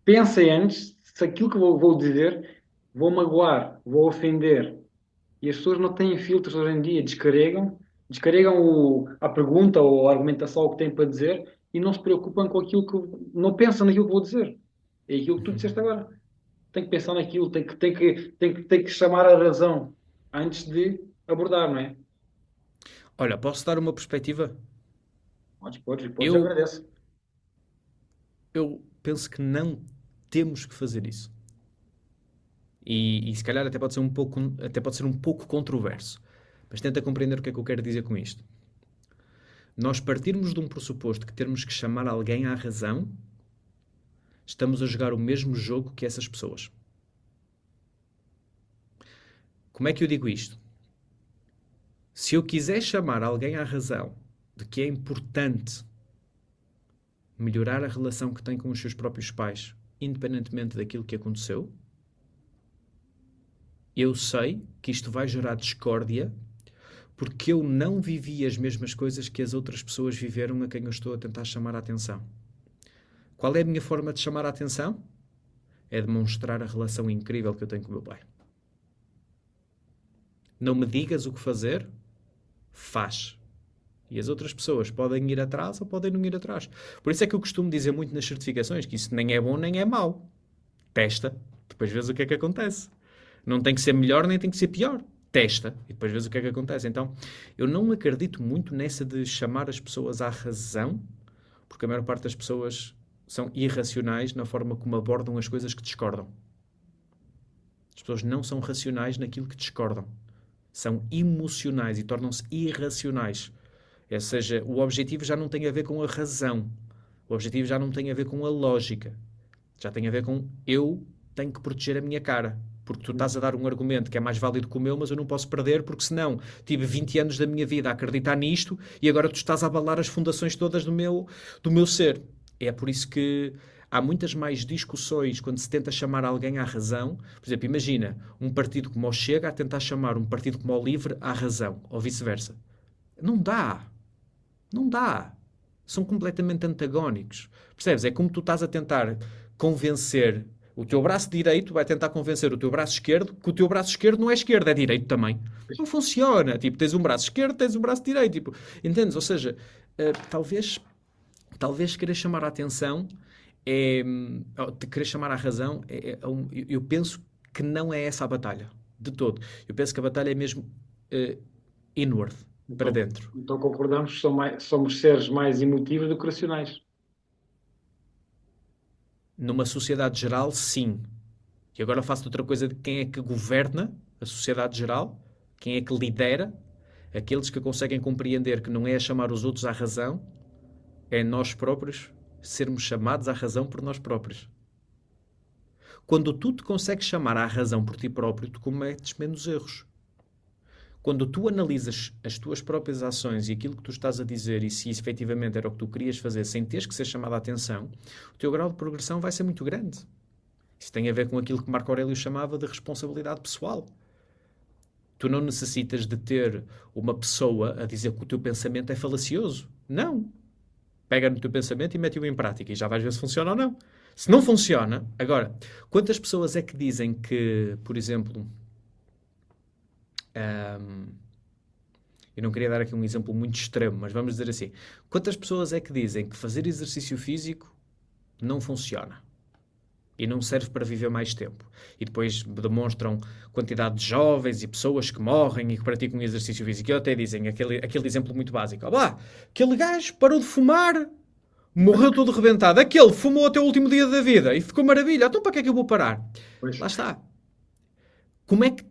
C: pensem antes se aquilo que vou dizer vou magoar, vou ofender. E as pessoas não têm filtros hoje em dia, descarregam a pergunta ou a argumentação o que têm para dizer e não se preocupam com aquilo que, não pensam naquilo que vou dizer. É aquilo que tu disseste agora. Tem que pensar naquilo, tem que chamar a razão antes de abordar, não é?
A: Olha, posso dar uma perspectiva?
C: Podes,
A: Eu,
C: agradeço.
A: eu penso que não temos que fazer isso. E se calhar até pode ser um pouco controverso. Mas tenta compreender o que é que eu quero dizer com isto. Nós partirmos de um pressuposto que termos que chamar alguém à razão, estamos a jogar o mesmo jogo que essas pessoas. Como é que eu digo isto? Se eu quiser chamar alguém à razão de que é importante melhorar a relação que tem com os seus próprios pais, independentemente daquilo que aconteceu, eu sei que isto vai gerar discórdia porque eu não vivi as mesmas coisas que as outras pessoas viveram a quem eu estou a tentar chamar a atenção. Qual é a minha forma de chamar a atenção? É demonstrar a relação incrível que eu tenho com o meu pai. Não me digas o que fazer, faz. E as outras pessoas podem ir atrás ou podem não ir atrás. Por isso é que eu costumo dizer muito nas certificações que isso nem é bom nem é mau. Testa, depois vês o que é que acontece. Não tem que ser melhor nem tem que ser pior. Testa e depois vês o que é que acontece. Então, eu não acredito muito nessa de chamar as pessoas à razão, porque a maior parte das pessoas são irracionais na forma como abordam as coisas que discordam. As pessoas não são racionais naquilo que discordam. São emocionais e tornam-se irracionais. Ou seja, o objetivo já não tem a ver com a razão. O objetivo já não tem a ver com a lógica. Já tem a ver com eu tenho que proteger a minha cara. Porque tu estás a dar um argumento que é mais válido que o meu, mas eu não posso perder, porque senão tive 20 anos da minha vida a acreditar nisto e agora tu estás a abalar as fundações todas do meu ser. É por isso que há muitas mais discussões quando se tenta chamar alguém à razão. Por exemplo, imagina um partido como o Chega a tentar chamar um partido como o Livre à razão, ou vice-versa. Não dá. Não dá. São completamente antagónicos. Percebes? É como tu estás a tentar convencer o teu braço direito, vai tentar convencer o teu braço esquerdo que o teu braço esquerdo não é esquerdo, é direito também. Não funciona. Tipo, tens um braço esquerdo, tens um braço direito. Tipo, entendes? Ou seja, talvez querer chamar a atenção querer chamar a razão eu penso que não é essa a batalha. De todo. Eu penso que a batalha é mesmo inward, para dentro.
C: Então concordamos que somos seres mais emotivos do que racionais.
A: Numa sociedade geral, sim. E agora faço outra coisa de quem é que governa a sociedade geral, quem é que lidera, aqueles que conseguem compreender que não é a chamar os outros à razão, é nós próprios sermos chamados à razão por nós próprios. Quando tu te consegues chamar à razão por ti próprio, tu cometes menos erros. Quando tu analisas as tuas próprias ações e aquilo que tu estás a dizer e se isso efetivamente era o que tu querias fazer sem teres que ser chamado a atenção, o teu grau de progressão vai ser muito grande. Isso tem a ver com aquilo que Marco Aurélio chamava de responsabilidade pessoal. Tu não necessitas de ter uma pessoa a dizer que o teu pensamento é falacioso. Não. Pega no teu pensamento e mete-o em prática e já vais ver se funciona ou não. Se não funciona... Agora, quantas pessoas é que dizem que, por exemplo... eu não queria dar aqui um exemplo muito extremo, mas vamos dizer assim. Quantas pessoas é que dizem que fazer exercício físico não funciona. E não serve para viver mais tempo. E depois demonstram quantidade de jovens e pessoas que morrem e que praticam exercício físico. E até dizem aquele exemplo muito básico. Aquele gajo parou de fumar, morreu todo rebentado. Aquele fumou até o último dia da vida e ficou maravilha. Então para que é que eu vou parar?
C: Pois.
A: Lá está. Como é que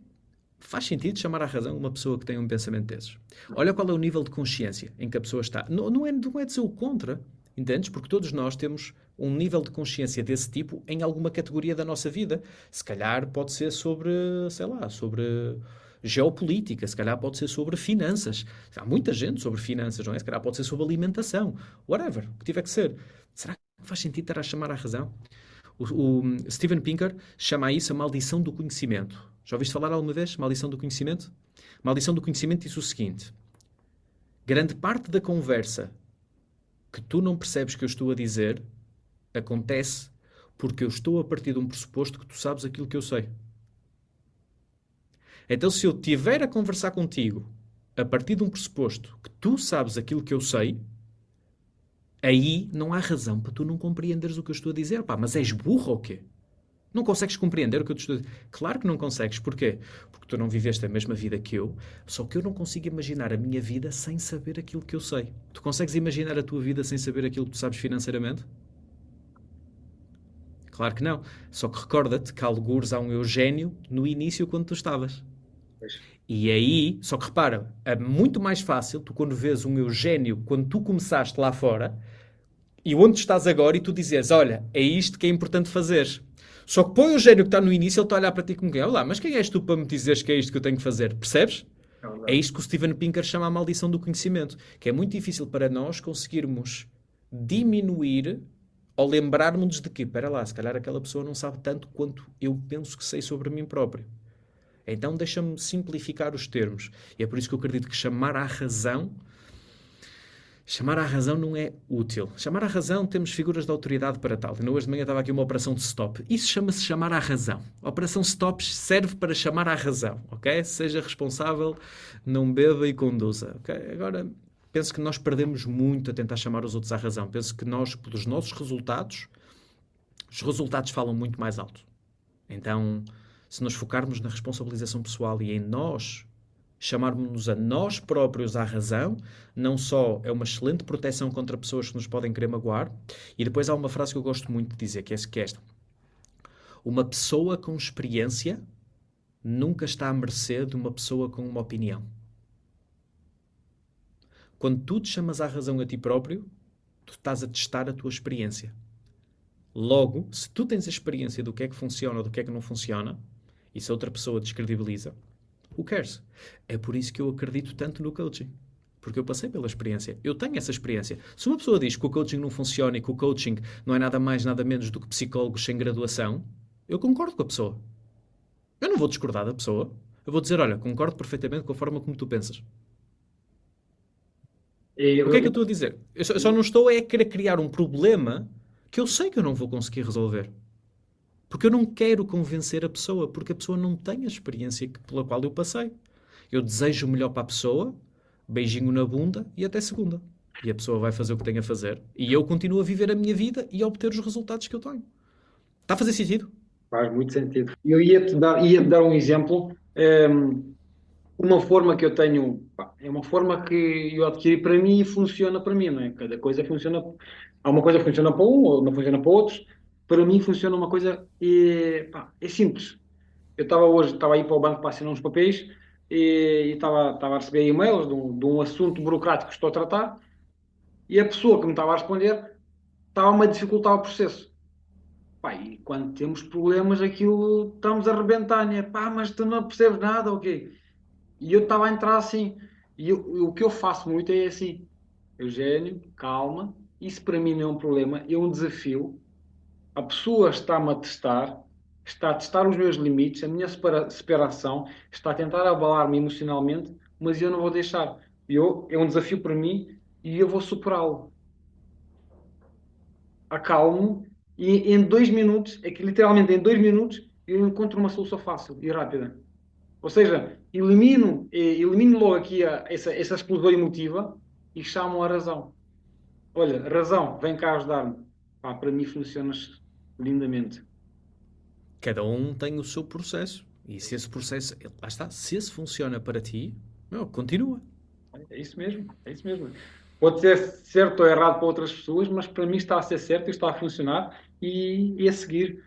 A: faz sentido chamar à razão uma pessoa que tem um pensamento desses? Olha qual é o nível de consciência em que a pessoa está. Não é dizer o contra, entendes? Porque todos nós temos um nível de consciência desse tipo em alguma categoria da nossa vida. Se calhar pode ser sobre, sei lá, sobre geopolítica, se calhar pode ser sobre finanças. Há muita gente sobre finanças, não é? Se calhar pode ser sobre alimentação, whatever, o que tiver que ser. Será que faz sentido estar a chamar à razão? O Steven Pinker chama a isso a maldição do conhecimento. Já ouviste falar alguma vez? Maldição do conhecimento? Maldição do conhecimento diz o seguinte: grande parte da conversa que tu não percebes que eu estou a dizer acontece porque eu estou a partir de um pressuposto que tu sabes aquilo que eu sei. Então, se eu estiver a conversar contigo a partir de um pressuposto que tu sabes aquilo que eu sei, aí não há razão para tu não compreenderes o que eu estou a dizer. Pá, mas és burro ou quê? Não consegues compreender o que eu te estou a dizer? Claro que não consegues. Porquê? Porque tu não viveste a mesma vida que eu, só que eu não consigo imaginar a minha vida sem saber aquilo que eu sei. Tu consegues imaginar a tua vida sem saber aquilo que tu sabes financeiramente? Claro que não. Só que recorda-te que algures há um Eugénio no início quando tu estavas.
C: Pois.
A: E aí, só que repara, é muito mais fácil tu quando vês um Eugénio, quando tu começaste lá fora, e onde tu estás agora, e tu dizes, olha, é isto que é importante fazeres. Só que põe o Eugénio que está no início, ele está a olhar para ti como quem, olá, mas quem és tu para me dizeres que é isto que eu tenho que fazer? Percebes?
C: É
A: É
C: verdade.
A: isto que o Steven Pinker chama a maldição do conhecimento, que é muito difícil para nós conseguirmos diminuir ou lembrarmos de que, espera lá, se calhar aquela pessoa não sabe tanto quanto eu penso que sei sobre mim próprio. Então deixa-me simplificar os termos. E é por isso que eu acredito que chamar à razão não é útil. Chamar à razão, temos figuras de autoridade para tal. Ainda hoje de manhã estava aqui uma operação de stop. Isso chama-se chamar à razão. A operação stop serve para chamar à razão, ok? Seja responsável, não beba e conduza, ok? Agora, penso que nós perdemos muito a tentar chamar os outros à razão. Penso que nós, pelos nossos resultados, os resultados falam muito mais alto. Então, se nos focarmos na responsabilização pessoal e em nós chamarmos-nos a nós próprios à razão, não só é uma excelente proteção contra pessoas que nos podem querer magoar, e depois há uma frase que eu gosto muito de dizer, que é esta: uma pessoa com experiência nunca está à mercê de uma pessoa com uma opinião. Quando tu te chamas à razão a ti próprio, tu estás a testar a tua experiência. Logo, se tu tens a experiência do que é que funciona ou do que é que não funciona, e se a outra pessoa descredibiliza, who cares? É por isso que eu acredito tanto no coaching. Porque eu passei pela experiência. Eu tenho essa experiência. Se uma pessoa diz que o coaching não funciona e que o coaching não é nada mais, nada menos do que psicólogos sem graduação, eu concordo com a pessoa. Eu não vou discordar da pessoa. Eu vou dizer, olha, concordo perfeitamente com a forma como tu pensas.
C: E
A: O que é que eu estou a dizer? Eu só não estou a querer criar um problema que eu sei que eu não vou conseguir resolver. Porque eu não quero convencer a pessoa, porque a pessoa não tem a experiência pela qual eu passei. Eu desejo o melhor para a pessoa, beijinho na bunda e até segunda. E a pessoa vai fazer o que tem a fazer. E eu continuo a viver a minha vida e a obter os resultados que eu tenho. Está a fazer sentido?
C: faz muito sentido. Eu ia-te dar um exemplo. Uma forma que eu tenho, pá, é uma forma que eu adquiri para mim e funciona para mim, não é? Cada coisa funciona, há uma coisa que funciona para um, ou não funciona para outros. Para mim funciona uma coisa e, pá, é simples. Eu estava aí para o banco para assinar uns papéis e estava a receber e-mails de um assunto burocrático que estou a tratar e a pessoa que me estava a responder estava-me a dificultar o processo. Pá, e quando temos problemas, aquilo estamos a arrebentar, né? Pá, mas tu não percebes nada, ok? E eu estava a entrar assim. O que eu faço muito é assim: Eugénio, calma, isso para mim não é um problema, é um desafio. A pessoa está-me a testar, está a testar os meus limites, a minha superação, está a tentar abalar-me emocionalmente, mas eu não vou deixar. É um desafio para mim e eu vou superá-lo. Acalmo e em 2 minutos, é que literalmente em 2 minutos, eu encontro uma solução fácil e rápida. Ou seja, elimino logo aqui essa explosão emotiva e chamo a razão. Olha, razão, vem cá ajudar-me. pá, para mim funcionas lindamente.
A: Cada um tem o seu processo. E se esse processo, lá está, se esse funciona para ti, continua.
C: É isso mesmo, é isso mesmo. Pode ser certo ou errado para outras pessoas, mas para mim está a ser certo e está a funcionar e a seguir.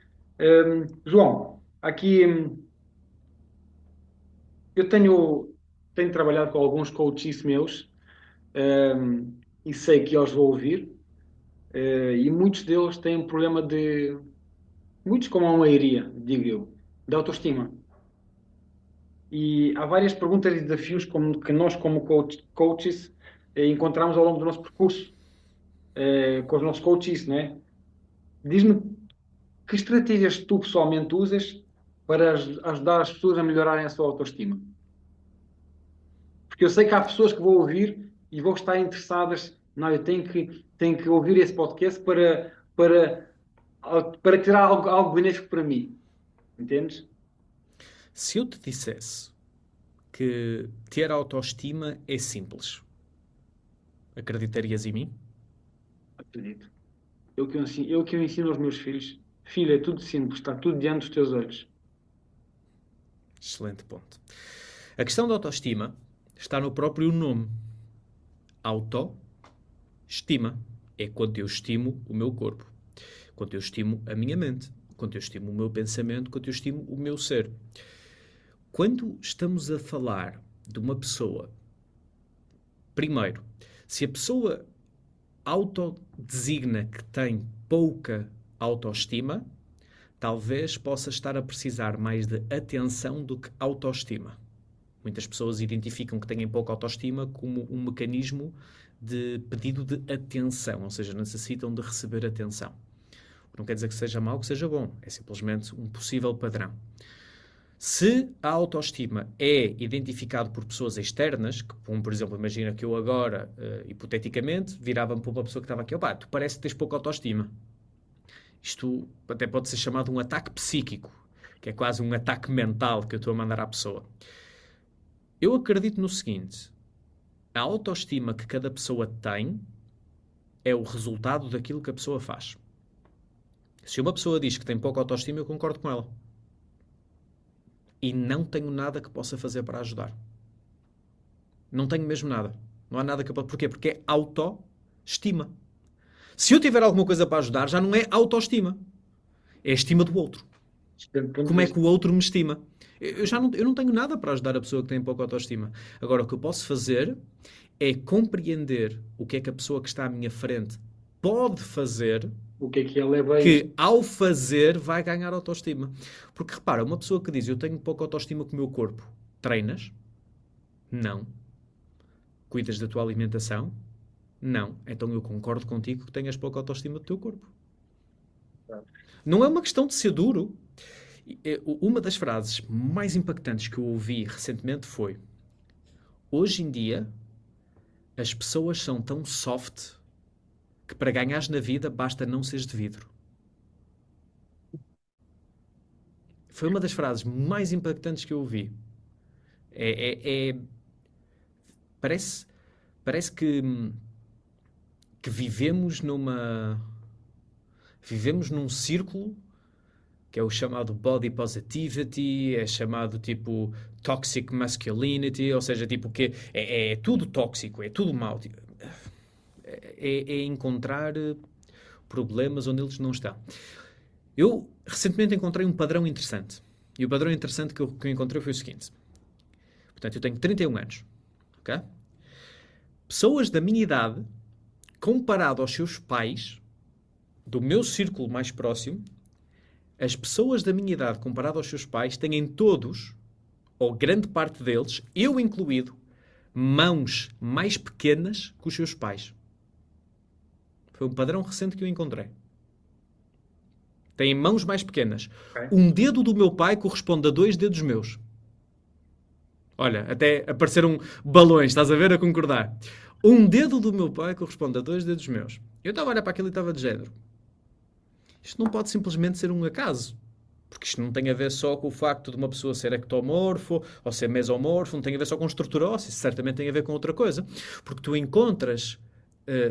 C: João, aqui eu tenho trabalhado com alguns coaches meus, e sei que os vou ouvir, e muitos deles têm um problema muitos como a maioria, digo eu, de autoestima. E há várias perguntas e desafios que nós, como coaches, encontramos ao longo do nosso percurso, com os nossos coaches, não é? Diz-me que estratégias tu pessoalmente usas para ajudar as pessoas a melhorarem a sua autoestima? Porque eu sei que há pessoas que vão ouvir e vão estar interessadas. Não, eu tenho que ouvir esse podcast para tirar algo benéfico para mim. Entendes?
A: Se eu te dissesse que ter autoestima é simples, acreditarias em mim?
C: Acredito. Eu que eu ensino aos meus filhos. Filho, é tudo simples, está tudo diante dos teus olhos.
A: Excelente ponto. A questão da autoestima está no próprio nome. Autoestima é quando eu estimo o meu corpo, quando eu estimo a minha mente, quando eu estimo o meu pensamento, quando eu estimo o meu ser. Quando estamos a falar de uma pessoa, primeiro, se a pessoa autodesigna que tem pouca autoestima, talvez possa estar a precisar mais de atenção do que autoestima. Muitas pessoas identificam que têm pouca autoestima como um mecanismo de pedido de atenção, ou seja, necessitam de receber atenção. Não quer dizer que seja mau, que seja bom. É simplesmente um possível padrão. Se a autoestima é identificado por pessoas externas, como por exemplo, imagina que eu agora, hipoteticamente, virava-me para uma pessoa que estava aqui, opá, tu parece que tens pouca autoestima. Isto até pode ser chamado um ataque psíquico, que é quase um ataque mental que eu estou a mandar à pessoa. Eu acredito no seguinte, a autoestima que cada pessoa tem é o resultado daquilo que a pessoa faz. Se uma pessoa diz que tem pouca autoestima, eu concordo com ela. E não tenho nada que possa fazer para ajudar. Não tenho mesmo nada. Não há nada que eu possa... Porquê? Porque é autoestima. Se eu tiver alguma coisa para ajudar, já não é autoestima. É a estima do outro. Como é que o outro me estima? Eu não tenho nada para ajudar a pessoa que tem pouca autoestima. Agora, o que eu posso fazer é compreender o que é que a pessoa que está à minha frente pode fazer,
C: O que é que ele leva a
A: que
C: isto?
A: ao fazer vai ganhar autoestima. Porque repara, uma pessoa que diz eu tenho pouca autoestima com o meu corpo, treinas? Não. Cuidas da tua alimentação? Não. Então eu concordo contigo que tenhas pouca autoestima do teu corpo. Não é uma questão de ser duro. Uma das frases mais impactantes que eu ouvi recentemente foi: hoje em dia as pessoas são tão soft que para ganhares na vida basta não seres de vidro. Foi uma das frases mais impactantes que eu ouvi. Parece que vivemos num círculo que é o chamado body positivity, é chamado tipo toxic masculinity, ou seja, tipo que é tudo tóxico, é tudo mau. É encontrar problemas onde eles não estão. Eu recentemente encontrei um padrão interessante. E o padrão interessante que eu encontrei foi o seguinte. Portanto, eu tenho 31 anos. Ok? Pessoas da minha idade, comparado aos seus pais, do meu círculo mais próximo, as pessoas da minha idade, comparado aos seus pais, têm todos, ou grande parte deles, eu incluído, mãos mais pequenas que os seus pais. Foi um padrão recente que eu encontrei. Têm mãos mais pequenas.
C: Ok.
A: Um dedo do meu pai corresponde a 2 dedos meus. Olha, até apareceram balões, estás a ver, a concordar. Um dedo do meu pai corresponde a 2 dedos meus. Eu estava a olhar para aquilo e estava de género. Isto não pode simplesmente ser um acaso. Porque isto não tem a ver só com o facto de uma pessoa ser ectomorfo ou ser mesomorfo, não tem a ver só com estrutura óssea, isso certamente tem a ver com outra coisa. Porque tu encontras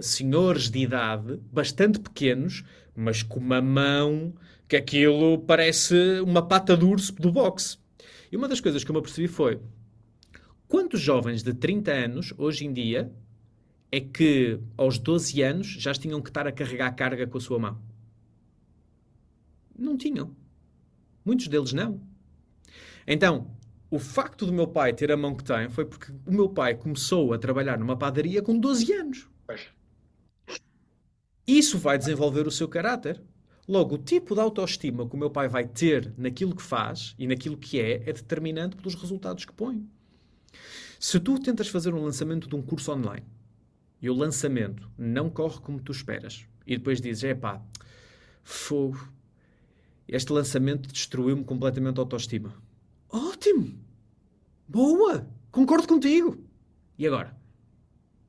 A: senhores de idade bastante pequenos, mas com uma mão que aquilo parece uma pata de urso do boxe. E uma das coisas que eu me apercebi foi quantos jovens de 30 anos, hoje em dia, é que aos 12 anos já tinham que estar a carregar carga com a sua mão? Não tinham. Muitos deles não. Então, o facto do meu pai ter a mão que tem foi porque o meu pai começou a trabalhar numa padaria com 12 anos.
C: Pois.
A: Isso vai desenvolver o seu caráter. Logo, o tipo de autoestima que o meu pai vai ter naquilo que faz e naquilo que é determinante pelos resultados que põe. Se tu tentas fazer um lançamento de um curso online e o lançamento não corre como tu esperas e depois dizes, epá, fogo, este lançamento destruiu-me completamente a autoestima. Ótimo! Boa! Concordo contigo! E agora?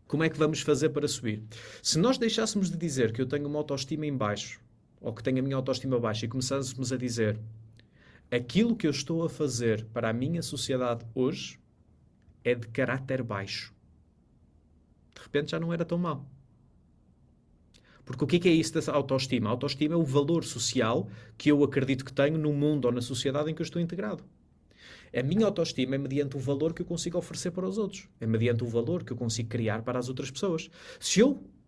A: Como é que vamos fazer para subir? Se nós deixássemos de dizer que eu tenho uma autoestima em baixo, ou que tenho a minha autoestima baixa, e começássemos a dizer aquilo que eu estou a fazer para a minha sociedade hoje é de caráter baixo. De repente já não era tão mau. Porque o que é isso da autoestima? A autoestima é o valor social que eu acredito que tenho no mundo ou na sociedade em que eu estou integrado. A minha autoestima é mediante o valor que eu consigo oferecer para os outros. É mediante o valor que eu consigo criar para as outras pessoas. Se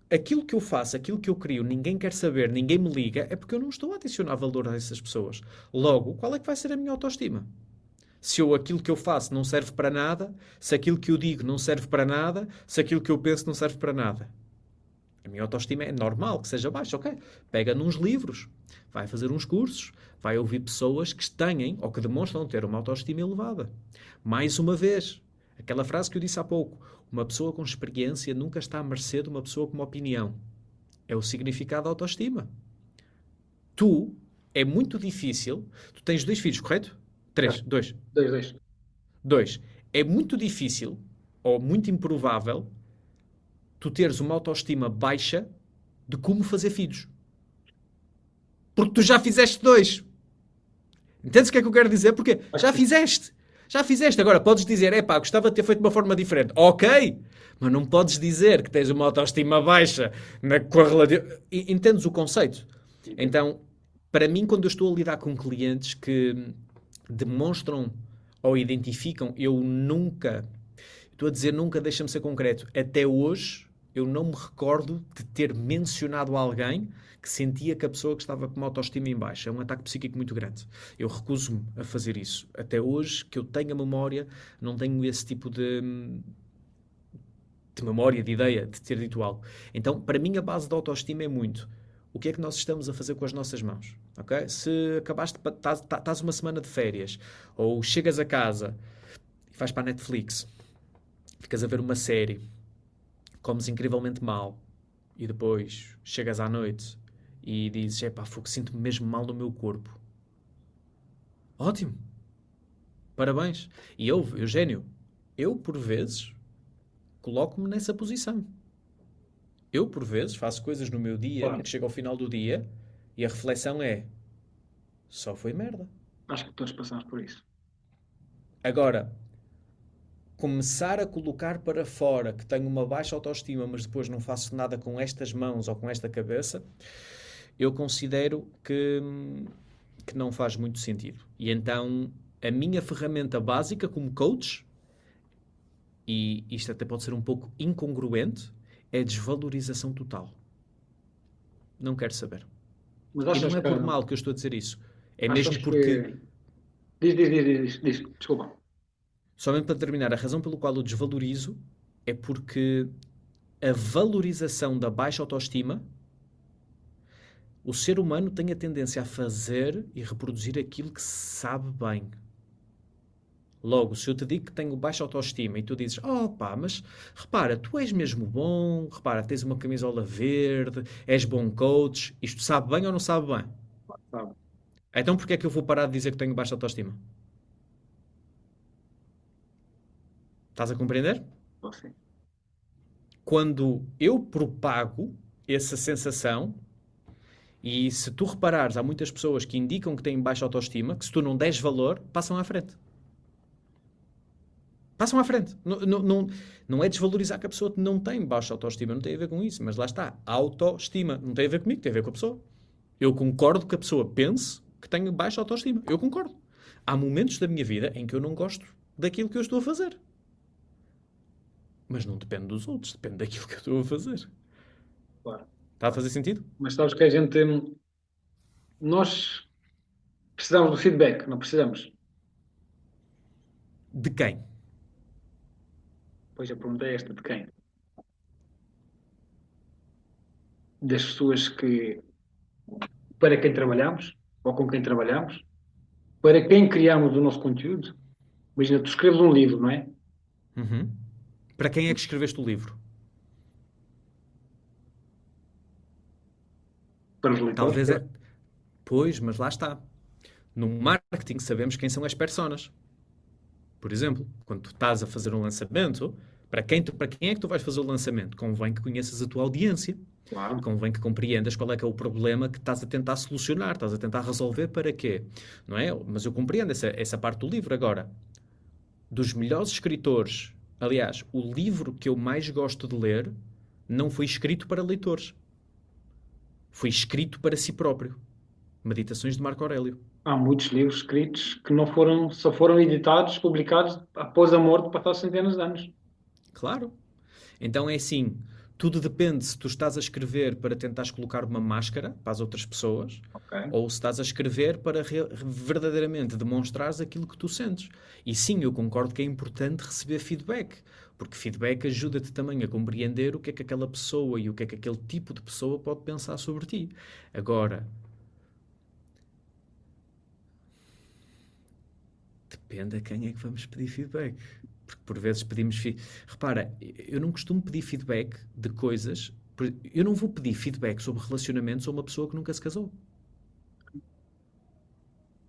A: aquilo que eu faço, aquilo que eu crio, ninguém quer saber, ninguém me liga, é porque eu não estou a adicionar valor a essas pessoas. Logo, qual é que vai ser a minha autoestima? Se aquilo que eu faço não serve para nada, se aquilo que eu digo não serve para nada, se aquilo que eu penso não serve para nada. A minha autoestima é normal que seja baixa, ok? Pega nos livros, vai fazer uns cursos, vai ouvir pessoas que têm ou que demonstram ter uma autoestima elevada. Mais uma vez, aquela frase que eu disse há pouco, uma pessoa com experiência nunca está à mercê de uma pessoa com uma opinião. É o significado da autoestima. É muito difícil, tu tens 2 filhos, correto? 3, 2.
C: 2.
A: 2. É muito difícil, ou muito improvável, tu teres uma autoestima baixa de como fazer filhos. Porque tu já fizeste 2. Entendes o que é que eu quero dizer? Porque já fizeste. Já fizeste. Agora, podes dizer, gostava de ter feito de uma forma diferente. Ok. Mas não podes dizer que tens uma autoestima baixa com a relativa... Entendes o conceito? Então, para mim, quando eu estou a lidar com clientes que demonstram ou identificam, eu nunca... Estou a dizer nunca, deixa-me ser concreto. Até hoje, eu não me recordo de ter mencionado a alguém que sentia que a pessoa que estava com uma autoestima em baixo. É um ataque psíquico muito grande. Eu recuso-me a fazer isso. Até hoje, que eu tenho a memória, não tenho esse tipo de memória, de ideia, de ter dito algo. Então, para mim, a base da autoestima é muito o que é que nós estamos a fazer com as nossas mãos. Okay? Se acabaste, estás uma semana de férias, ou chegas a casa e vais para a Netflix, ficas a ver uma série, comes incrivelmente mal, e depois chegas à noite e dizes, sinto-me mesmo mal no meu corpo. Ótimo. Parabéns. E Eugénio, eu por vezes coloco-me nessa posição. Eu por vezes faço coisas no meu dia em que chego ao final do dia e a reflexão é só foi merda.
C: Acho que todos passamos por isso.
A: Agora, começar a colocar para fora que tenho uma baixa autoestima, mas depois não faço nada com estas mãos ou com esta cabeça, eu considero que não faz muito sentido. E então, a minha ferramenta básica como coach, e isto até pode ser um pouco incongruente, é desvalorização total. Não quero saber.
C: Mas
A: e não é por mal que eu estou a dizer isso. É mesmo porque...
C: Diz. Desculpa.
A: Somente para terminar, a razão pelo qual eu desvalorizo é porque a valorização da baixa autoestima, o ser humano tem a tendência a fazer e reproduzir aquilo que sabe bem. Logo, se eu te digo que tenho baixa autoestima e tu dizes, mas repara, tu és mesmo bom, repara, tens uma camisola verde, és bom coach, isto sabe bem ou não sabe bem?
C: Sabe.
A: Então porquê é que eu vou parar de dizer que tenho baixa autoestima? Estás a compreender?
C: Sim.
A: Quando eu propago essa sensação, e se tu reparares, há muitas pessoas que indicam que têm baixa autoestima, que se tu não des valor, passam à frente. Passam à frente. Não é desvalorizar que a pessoa não tem baixa autoestima, não tem a ver com isso, mas lá está, autoestima, não tem a ver comigo, tem a ver com a pessoa. Eu concordo que a pessoa pense que tem baixa autoestima. Eu concordo. Há momentos da minha vida em que eu não gosto daquilo que eu estou a fazer. Mas não depende dos outros, depende daquilo que eu estou a fazer.
C: Claro.
A: Está a fazer sentido?
C: Mas sabes que a gente, nós precisamos do feedback, não precisamos?
A: De quem?
C: Pois a pergunta é esta, de quem? Das pessoas que, para quem trabalhamos, ou com quem trabalhamos, para quem criamos o nosso conteúdo. Imagina, tu escreves um livro, não é?
A: Uhum. Para quem é que escreveste o livro?
C: Para os leitores,
A: Talvez é.
C: certo?
A: Pois, mas lá está. No marketing sabemos quem são as personas. Por exemplo, quando tu estás a fazer um lançamento, para quem é que tu vais fazer o lançamento? Convém que conheças a tua audiência.
C: Claro.
A: Convém que compreendas qual é que é o problema que estás a tentar solucionar, estás a tentar resolver para quê? Não é? Mas eu compreendo essa parte do livro. Agora, dos melhores escritores, aliás, o livro que eu mais gosto de ler não foi escrito para leitores. Foi escrito para si próprio. Meditações de Marco Aurélio.
C: Há muitos livros escritos que não foram, só foram editados, publicados após a morte, passados centenas de anos.
A: Claro. Então é assim, tudo depende se tu estás a escrever para tentares colocar uma máscara para as outras pessoas
C: Ok.
A: ou se estás a escrever para verdadeiramente demonstrares aquilo que tu sentes. E sim, eu concordo que é importante receber feedback, porque feedback ajuda-te também a compreender o que é que aquela pessoa e o que é que aquele tipo de pessoa pode pensar sobre ti. Agora, depende a quem é que vamos pedir feedback. Porque por vezes pedimos feedback. Repara, eu não costumo pedir feedback de coisas. Eu não vou pedir feedback sobre relacionamentos a uma pessoa que nunca se casou.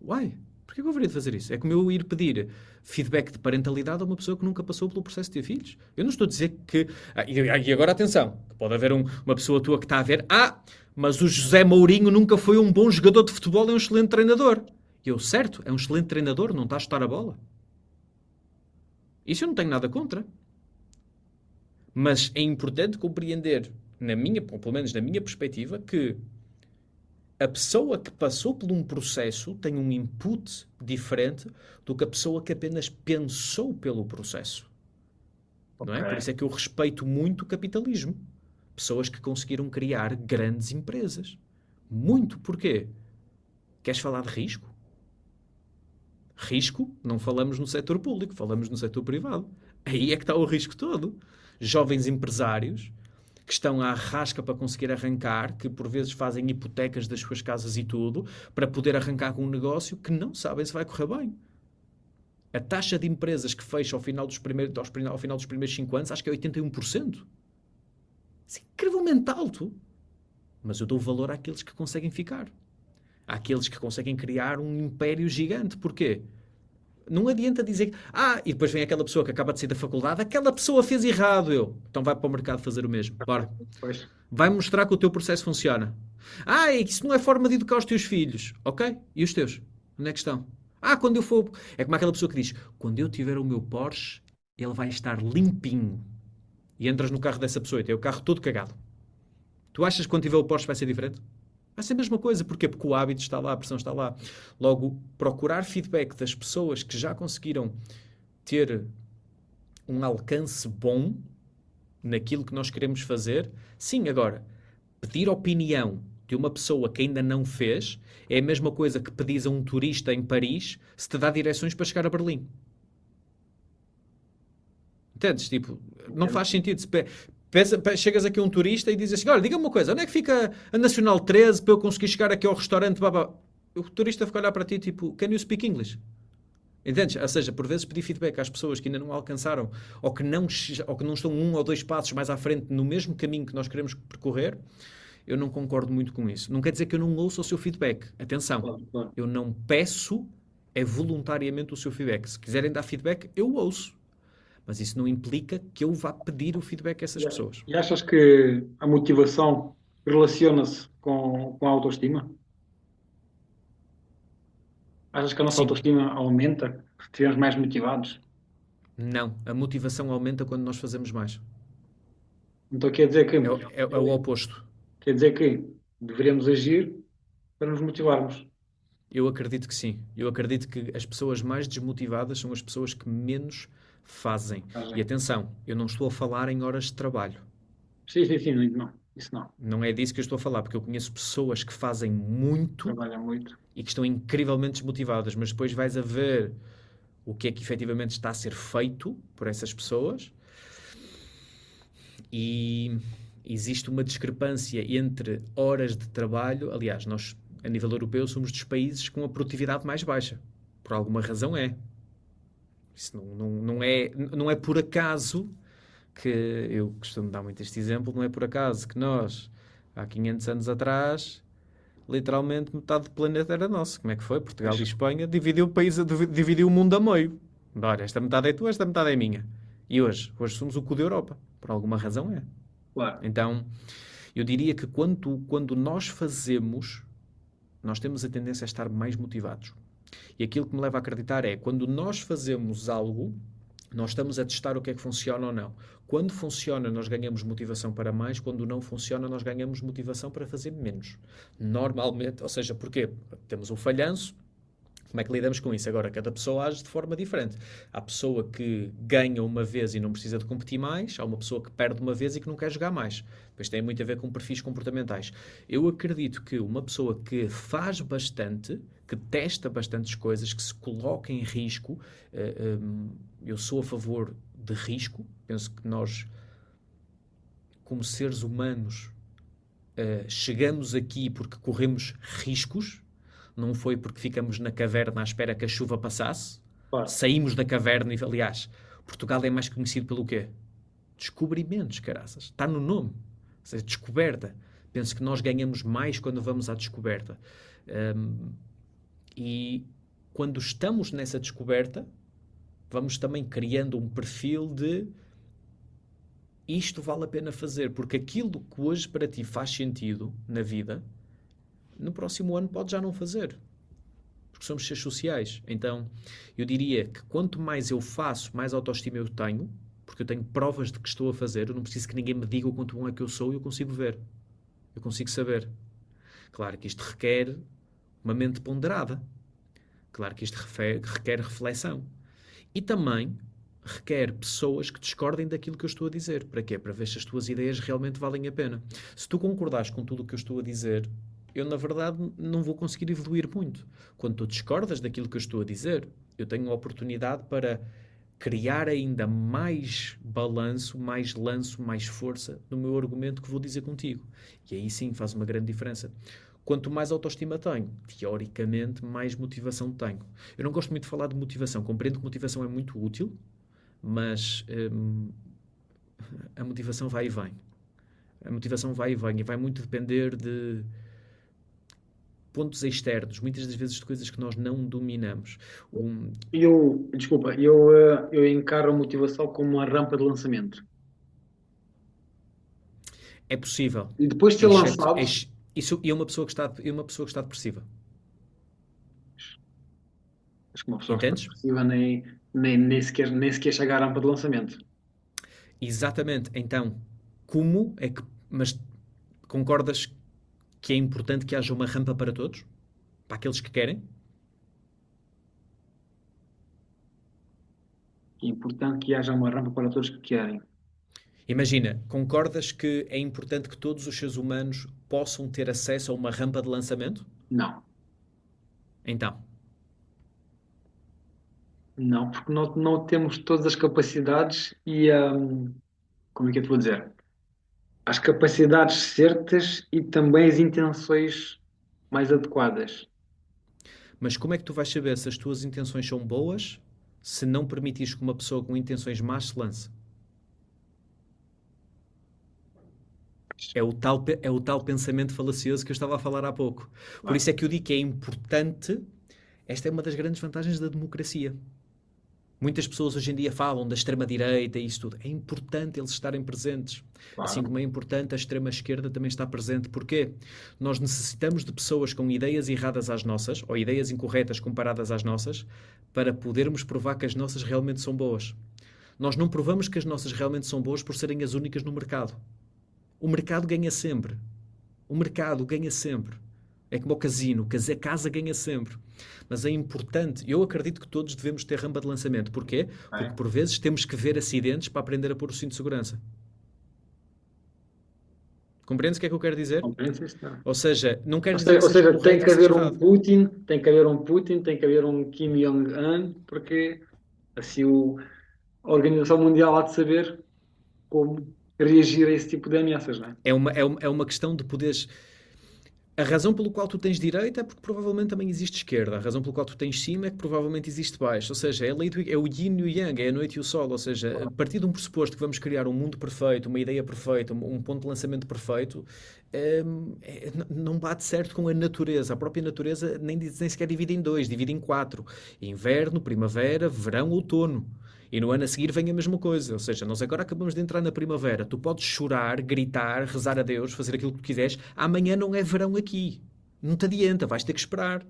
A: Why? Porquê que eu haveria de fazer isso? É como eu ir pedir feedback de parentalidade a uma pessoa que nunca passou pelo processo de ter filhos. Eu não estou a dizer que. E agora atenção, que pode haver uma pessoa tua que está a ver. Mas o José Mourinho nunca foi um bom jogador de futebol, é um excelente treinador. E eu, certo, é um excelente treinador, não está a chutar a bola. Isso eu não tenho nada contra. Mas é importante compreender, pelo menos na minha perspectiva, que a pessoa que passou por um processo tem um input diferente do que a pessoa que apenas pensou pelo processo. Não é? Por isso é que eu respeito muito o capitalismo. Pessoas que conseguiram criar grandes empresas. Muito. Porquê? Queres falar de risco? Risco, não falamos no setor público, falamos no setor privado. Aí é que está o risco todo. Jovens empresários que estão à rasca para conseguir arrancar, que por vezes fazem hipotecas das suas casas e tudo, para poder arrancar com um negócio que não sabem se vai correr bem. A taxa de empresas que fecha ao final dos primeiros 5 anos, acho que é 81%. Isso é incrivelmente alto. Mas eu dou valor àqueles que conseguem ficar. Àqueles que conseguem criar um império gigante. Porquê? Não adianta dizer que... e depois vem aquela pessoa que acaba de sair da faculdade. Aquela pessoa fez errado, Então vai para o mercado fazer o mesmo. Bora.
C: Pois.
A: Vai mostrar que o teu processo funciona. Isso não é forma de educar os teus filhos. Ok? E os teus? Onde é que estão? Quando eu for... É como aquela pessoa que diz, quando eu tiver o meu Porsche, ele vai estar limpinho. E entras no carro dessa pessoa e tem o carro todo cagado. Tu achas que quando tiver o Porsche vai ser diferente? Vai ser a mesma coisa. Porquê? Porque o hábito está lá, a pressão está lá. Logo, procurar feedback das pessoas que já conseguiram ter um alcance bom naquilo que nós queremos fazer. Sim, agora, pedir opinião de uma pessoa que ainda não fez é a mesma coisa que pedis a um turista em Paris se te dá direções para chegar a Berlim. Entendes? Tipo, não faz sentido. Chegas aqui a um turista e dizes assim, olha, diga-me uma coisa, onde é que fica a Nacional 13 para eu conseguir chegar aqui ao restaurante? O turista fica a olhar para ti, tipo, can you speak English? Entendes? Ou seja, por vezes pedir feedback às pessoas que ainda não alcançaram ou que não estão 1 ou 2 passos mais à frente no mesmo caminho que nós queremos percorrer, eu não concordo muito com isso. Não quer dizer que eu não ouça o seu feedback. Atenção,
C: Claro.
A: eu não peço voluntariamente o seu feedback. Se quiserem dar feedback, eu ouço. Mas isso não implica que eu vá pedir o feedback a essas pessoas.
C: E achas que a motivação relaciona-se com a autoestima? Achas que a nossa
A: Sim.
C: autoestima aumenta se estivermos mais motivados?
A: Não. A motivação aumenta quando nós fazemos mais.
C: Então quer dizer que,
A: É o oposto.
C: quer dizer que deveremos agir para nos motivarmos.
A: Eu acredito que sim. Eu acredito que as pessoas mais desmotivadas são as pessoas que menos fazem. E
C: Fazem.
A: atenção, eu não estou a falar em horas de trabalho.
C: Sim, sim, sim, não, isso não.
A: Não é disso que eu estou a falar, porque eu conheço pessoas que fazem muito
C: Trabalha muito.
A: e que estão incrivelmente desmotivadas, mas depois vais a ver o que é que efetivamente está a ser feito por essas pessoas e existe uma discrepância entre horas de trabalho. Aliás, nós, a nível europeu, somos dos países com a produtividade mais baixa. Por alguma razão é. Isso não é por acaso que, eu costumo dar muito este exemplo, não é por acaso que nós, há 500 anos atrás, literalmente metade do planeta era nosso. Como é que foi? Portugal e
C: Mas,
A: Espanha dividiu o país, dividiu o mundo a meio. Olha, esta metade é tua, esta metade é minha. E hoje somos o cu da Europa. Por alguma razão é.
C: claro,
A: Então, eu diria que quando nós fazemos, nós temos a tendência a estar mais motivados. E aquilo que me leva a acreditar é, quando nós fazemos algo, nós estamos a testar o que é que funciona ou não. Quando funciona, nós ganhamos motivação para mais. Quando não funciona, nós ganhamos motivação para fazer menos. Normalmente, ou seja, porquê? Temos um falhanço. Como é que lidamos com isso? Agora, cada pessoa age de forma diferente. Há pessoa que ganha uma vez e não precisa de competir mais. Há uma pessoa que perde uma vez e que não quer jogar mais. Depois tem muito a ver com perfis comportamentais. Eu acredito que uma pessoa que faz bastante, que testa bastantes coisas, que se coloca em risco, eu sou a favor de risco. Penso que nós, como seres humanos, chegamos aqui porque corremos riscos. Não foi porque ficamos na caverna à espera que a chuva passasse.
C: claro.
A: Saímos da caverna e, aliás, Portugal é mais conhecido pelo quê? Descobrimentos, caraças. Está no nome. Ou seja, descoberta. Penso que nós ganhamos mais quando vamos à descoberta. E quando estamos nessa descoberta, vamos também criando um perfil de isto vale a pena fazer, porque aquilo que hoje para ti faz sentido na vida, no próximo ano pode já não fazer. Porque somos seres sociais. Então, eu diria que quanto mais eu faço, mais autoestima eu tenho, porque eu tenho provas de que estou a fazer, eu não preciso que ninguém me diga o quanto bom é que eu sou e eu consigo ver. Eu consigo saber. Claro que isto requer uma mente ponderada. Claro que isto requer reflexão. E também requer pessoas que discordem daquilo que eu estou a dizer. Para quê? Para ver se as tuas ideias realmente valem a pena. Se tu concordares com tudo o que eu estou a dizer, eu, na verdade, não vou conseguir evoluir muito. Quando tu discordas daquilo que eu estou a dizer, eu tenho a oportunidade para criar ainda mais balanço, mais lanço, mais força no meu argumento que vou dizer contigo. E aí sim faz uma grande diferença. Quanto mais autoestima tenho, teoricamente, mais motivação tenho. Eu não gosto muito de falar de motivação. Compreendo que motivação é muito útil, mas a motivação vai e vem. A motivação vai e vem e vai muito depender de pontos externos, muitas das vezes de coisas que nós não dominamos.
C: Desculpa, eu encaro a motivação como uma rampa de lançamento.
A: É possível.
C: E depois de ser lançado,
A: Isso é uma pessoa que está depressiva.
C: acho que uma pessoa que está
A: Entendes?
C: depressiva nem sequer chega à rampa de lançamento.
A: Exatamente. Então, como é que... Mas concordas que é importante que haja uma rampa para todos? Para aqueles que querem?
C: É importante que haja uma rampa para todos que querem.
A: Imagina, concordas que é importante que todos os seres humanos possam ter acesso a uma rampa de lançamento?
C: Não,
A: Então,
C: não, porque não temos todas as capacidades e, como é que eu te vou dizer? As capacidades certas e também as intenções mais adequadas.
A: mas como é que tu vais saber se as tuas intenções são boas se não permitires que uma pessoa com intenções más se lance? É o tal pensamento falacioso que eu estava a falar há pouco. Por
C: Claro.
A: isso é que eu digo que é importante. Esta é uma das grandes vantagens da democracia. Muitas pessoas hoje em dia falam da extrema-direita e isso tudo. É importante eles estarem presentes. Assim
C: Claro.
A: como é importante a extrema-esquerda também estar presente. Porquê? Nós necessitamos de pessoas com ideias erradas às nossas, ou ideias incorretas comparadas às nossas, para podermos provar que as nossas realmente são boas. Nós não provamos que as nossas realmente são boas por serem as únicas no mercado. O mercado ganha sempre. O mercado ganha sempre. É como o casino, a casa ganha sempre. Mas é importante, eu acredito que todos devemos ter rampa de lançamento. Porquê? Porque por vezes temos que ver acidentes para aprender a pôr o cinto de segurança. Compreendes o que é que eu quero dizer?
C: Compreende isso? Não.
A: Ou seja, não quero
C: Ou
A: dizer que
C: seja,
A: seja
C: tem
A: correto
C: que
A: ou seja
C: haver um
A: errado.
C: Putin, tem que haver um Putin, tem que haver um Kim Jong-un, porque assim a Organização Mundial há de saber como reagir a esse tipo de ameaças, não é?
A: É uma questão de poderes. A razão pelo qual tu tens direita é porque provavelmente também existe esquerda. A razão pelo qual tu tens cima é que provavelmente existe baixo. Ou seja, é o yin e o yang, é a noite e o sol. Ou seja, a partir de um pressuposto que vamos criar um mundo perfeito, uma ideia perfeita, um ponto de lançamento perfeito, não bate certo com a natureza. A própria natureza nem sequer divide em dois, divide em quatro. Inverno, primavera, verão, outono. E no ano a seguir vem a mesma coisa. Ou seja, nós agora acabamos de entrar na primavera. Tu podes chorar, gritar, rezar a Deus, fazer aquilo que tu quiseres. Amanhã não é verão aqui. Não te adianta, vais ter que esperar.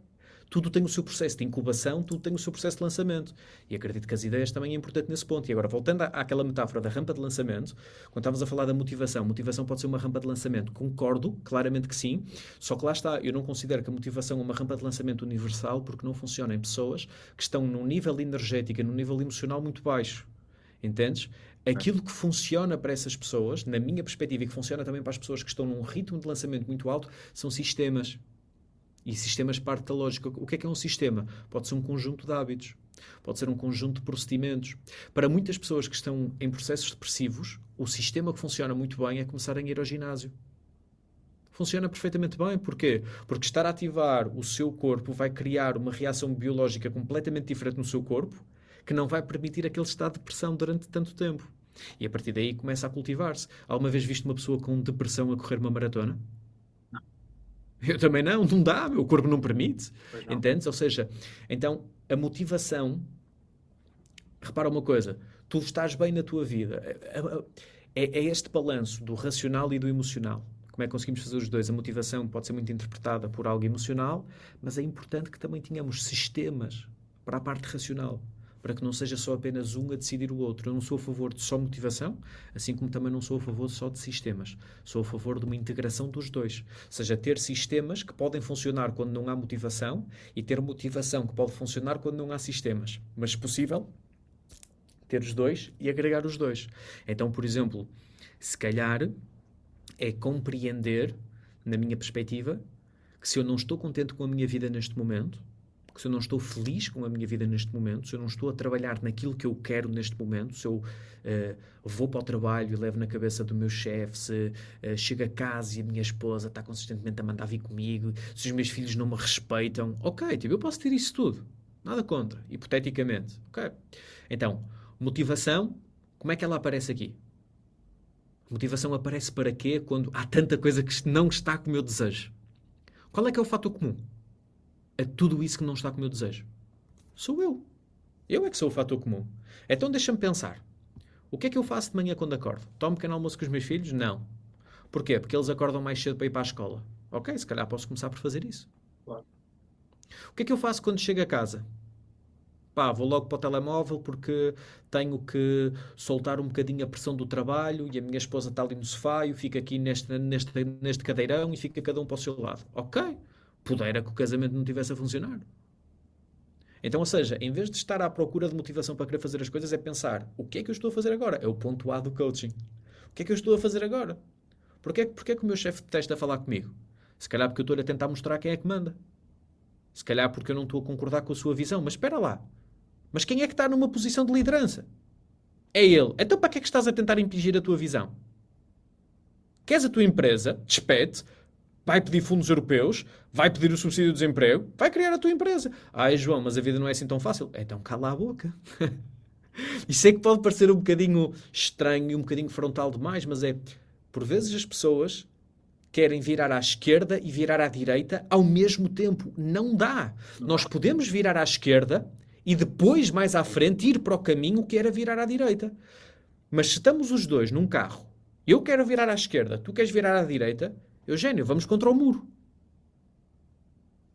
A: Tudo tem o seu processo de incubação, tudo tem o seu processo de lançamento. E acredito que as ideias também é importante nesse ponto. E agora, voltando àquela metáfora da rampa de lançamento, quando estávamos a falar da motivação pode ser uma rampa de lançamento. Concordo, claramente que sim. Só que lá está, eu não considero que a motivação é uma rampa de lançamento universal porque não funciona em pessoas que estão num nível energético e num nível emocional muito baixo. Entendes? Aquilo que funciona para essas pessoas, na minha perspectiva, e que funciona também para as pessoas que estão num ritmo de lançamento muito alto, são sistemas. E sistemas parte da lógica. O que é um sistema? Pode ser um conjunto de hábitos. Pode ser um conjunto de procedimentos. Para muitas pessoas que estão em processos depressivos, o sistema que funciona muito bem é começarem a ir ao ginásio. Funciona perfeitamente bem. Porquê? Porque estar a ativar o seu corpo vai criar uma reação biológica completamente diferente no seu corpo, que não vai permitir aquele estado de depressão durante tanto tempo. E a partir daí começa a cultivar-se. Alguma vez viste uma pessoa com depressão a correr uma maratona? Eu também não dá, meu corpo não permite. Entendes? Ou seja, então a motivação, repara uma coisa, tu estás bem na tua vida. É este balanço do racional e do emocional. Como é que conseguimos fazer os dois? A motivação pode ser muito interpretada por algo emocional, mas é importante que também tenhamos sistemas para a parte racional, para que não seja só apenas um a decidir o outro. Eu não sou a favor de só motivação, assim como também não sou a favor só de sistemas. Sou a favor de uma integração dos dois. Ou seja, ter sistemas que podem funcionar quando não há motivação e ter motivação que pode funcionar quando não há sistemas. Mas, se possível, ter os dois e agregar os dois. Então, por exemplo, se calhar é compreender, na minha perspectiva, que se eu não estou contente com a minha vida neste momento, que se eu não estou feliz com a minha vida neste momento, se eu não estou a trabalhar naquilo que eu quero neste momento, se eu vou para o trabalho e levo na cabeça do meu chefe, se chego a casa e a minha esposa está consistentemente a mandar vir comigo, se os meus filhos não me respeitam, ok, tipo, eu posso ter isso tudo. Nada contra, hipoteticamente. Ok. Então, motivação, como é que ela aparece aqui? Motivação aparece para quê quando há tanta coisa que não está como eu desejo? Qual é que é o fator comum a tudo isso que não está como eu desejo? Sou eu. Eu é que sou o fator comum. Então deixa-me pensar. O que é que eu faço de manhã quando acordo? Tomo pequeno almoço com os meus filhos? Não. Porquê? Porque eles acordam mais cedo para ir para a escola. Ok, se calhar posso começar por fazer isso.
C: Claro.
A: O que é que eu faço quando chego a casa? Pá, vou logo para o telemóvel porque tenho que soltar um bocadinho a pressão do trabalho e a minha esposa está ali no sofá e eu fico aqui neste cadeirão e fica cada um para o seu lado. Ok. Pudera que o casamento não tivesse a funcionar. Então, ou seja, em vez de estar à procura de motivação para querer fazer as coisas, é pensar, o que é que eu estou a fazer agora? É o ponto A do coaching. O que é que eu estou a fazer agora? Porquê que o meu chefe detesta falar comigo? Se calhar porque eu estou-lhe a tentar mostrar quem é que manda. Se calhar porque eu não estou a concordar com a sua visão. Mas espera lá. Mas quem é que está numa posição de liderança? É ele. Então para que é que estás a tentar impingir a tua visão? Queres a tua empresa? Despede, vai pedir fundos europeus, vai pedir o subsídio de desemprego, vai criar a tua empresa. Ai, João, mas a vida não é assim tão fácil. Então cala a boca. Isso é que pode parecer um bocadinho estranho e um bocadinho frontal demais, mas é, por vezes as pessoas querem virar à esquerda e virar à direita ao mesmo tempo. Não dá. Nós podemos virar à esquerda e depois, mais à frente, ir para o caminho que era virar à direita. Mas se estamos os dois num carro, eu quero virar à esquerda, tu queres virar à direita, Eugénio, vamos contra o muro.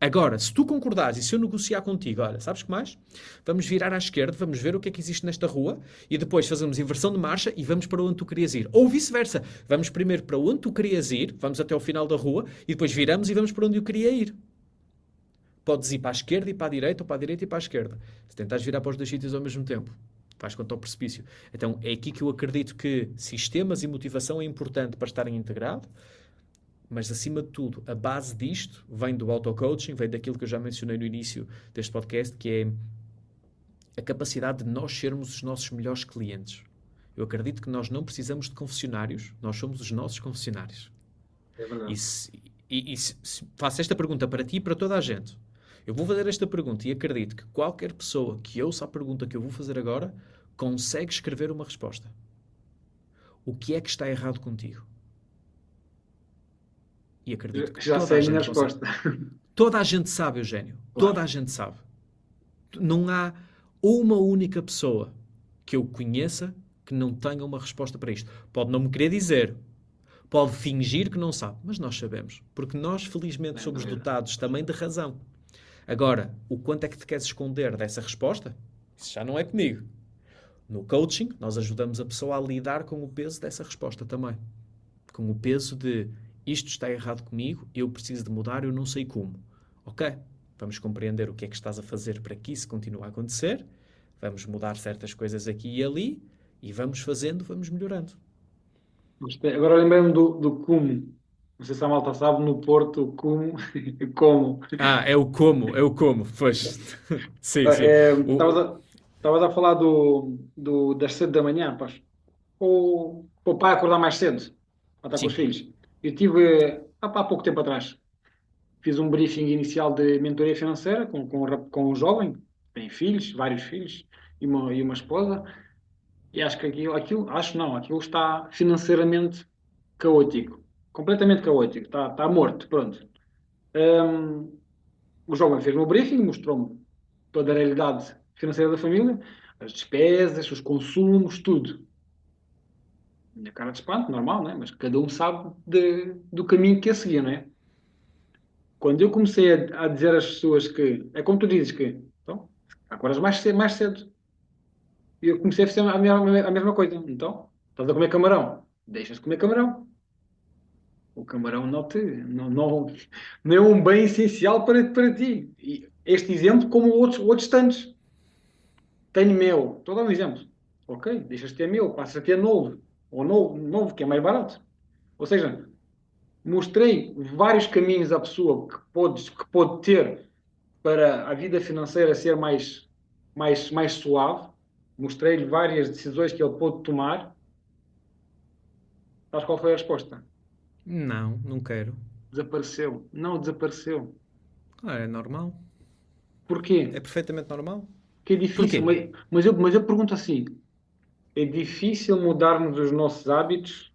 A: Agora, se tu concordares e se eu negociar contigo, olha, sabes que mais? Vamos virar à esquerda, vamos ver o que é que existe nesta rua e depois fazemos inversão de marcha e vamos para onde tu querias ir. Ou vice-versa, vamos primeiro para onde tu querias ir, vamos até ao final da rua e depois viramos e vamos para onde eu queria ir. Podes ir para a esquerda e para a direita ou para a direita e para a esquerda. Se tentares virar para os dois sítios ao mesmo tempo, vais contra o precipício. Então é aqui que eu acredito que sistemas e motivação é importante para estarem integrados. Mas, acima de tudo, a base disto vem do auto-coaching, vem daquilo que eu já mencionei no início deste podcast, que é a capacidade de nós sermos os nossos melhores clientes. Eu acredito que nós não precisamos de confessionários, nós somos os nossos confessionários.
C: É verdade.
A: Se faço esta pergunta para ti e para toda a gente, eu vou fazer esta pergunta e acredito que qualquer pessoa que ouça a pergunta que eu vou fazer agora consegue escrever uma resposta. O que é que está errado contigo? E acredito que
C: Já
A: toda
C: sei
A: a
C: a minha
A: gente consegue.
C: resposta.
A: Toda a gente sabe, Eugénio.
C: Claro.
A: Toda a gente sabe. Não há uma única pessoa que eu conheça que não tenha uma resposta para isto. Pode não me querer dizer, pode fingir que não sabe, mas nós sabemos. Porque nós, felizmente, somos dotados também de razão. Agora, o quanto é que te queres esconder dessa resposta? Isso já não é comigo. No coaching, nós ajudamos a pessoa a lidar com o peso dessa resposta também. Com o peso de isto está errado comigo, eu preciso de mudar, eu não sei como. Ok, vamos compreender o que é que estás a fazer para que isso continue a acontecer, vamos mudar certas coisas aqui e ali, e vamos fazendo, vamos melhorando.
C: Agora lembrei-me do como. Não sei se a malta sabe, no Porto, o como. Como.
A: É o como, pois. Sim, sim.
C: Estavas a falar das 7 da manhã, pá. O pai acordar mais cedo para estar com os
A: Sim.
C: filhos. Eu tive, há pouco tempo atrás, fiz um briefing inicial de mentoria financeira com um jovem, tem filhos, vários filhos, e uma esposa, e acho que aquilo está financeiramente caótico, completamente caótico, está morto, pronto. Hum, o jovem fez-me o briefing, mostrou-me toda a realidade financeira da família, as despesas, os consumos, tudo. Minha cara de espanto, normal, né? Mas cada um sabe do caminho que a seguir, não é? Quando eu comecei a dizer às pessoas que, é como tu dizes que, então, acordas mais cedo. E eu comecei a fazer a mesma coisa. Então, estás a comer camarão? Deixas de comer camarão. O camarão não é um bem essencial para ti. E este exemplo, como outros tantos. Tenho mel. Estou a dar um exemplo. Ok, deixas de ter mel, passas a ter novo. Ou novo, que é mais barato. Ou seja, mostrei vários caminhos à pessoa que pode ter para a vida financeira ser mais suave. Mostrei-lhe várias decisões que ele pode tomar. Sabes qual foi a resposta?
A: Não, não quero.
C: Desapareceu. Não desapareceu.
A: É normal. É
C: Porquê?
A: perfeitamente normal.
C: Que é difícil.
A: Porquê?
C: Mas eu pergunto assim: é difícil mudarmos os nossos hábitos,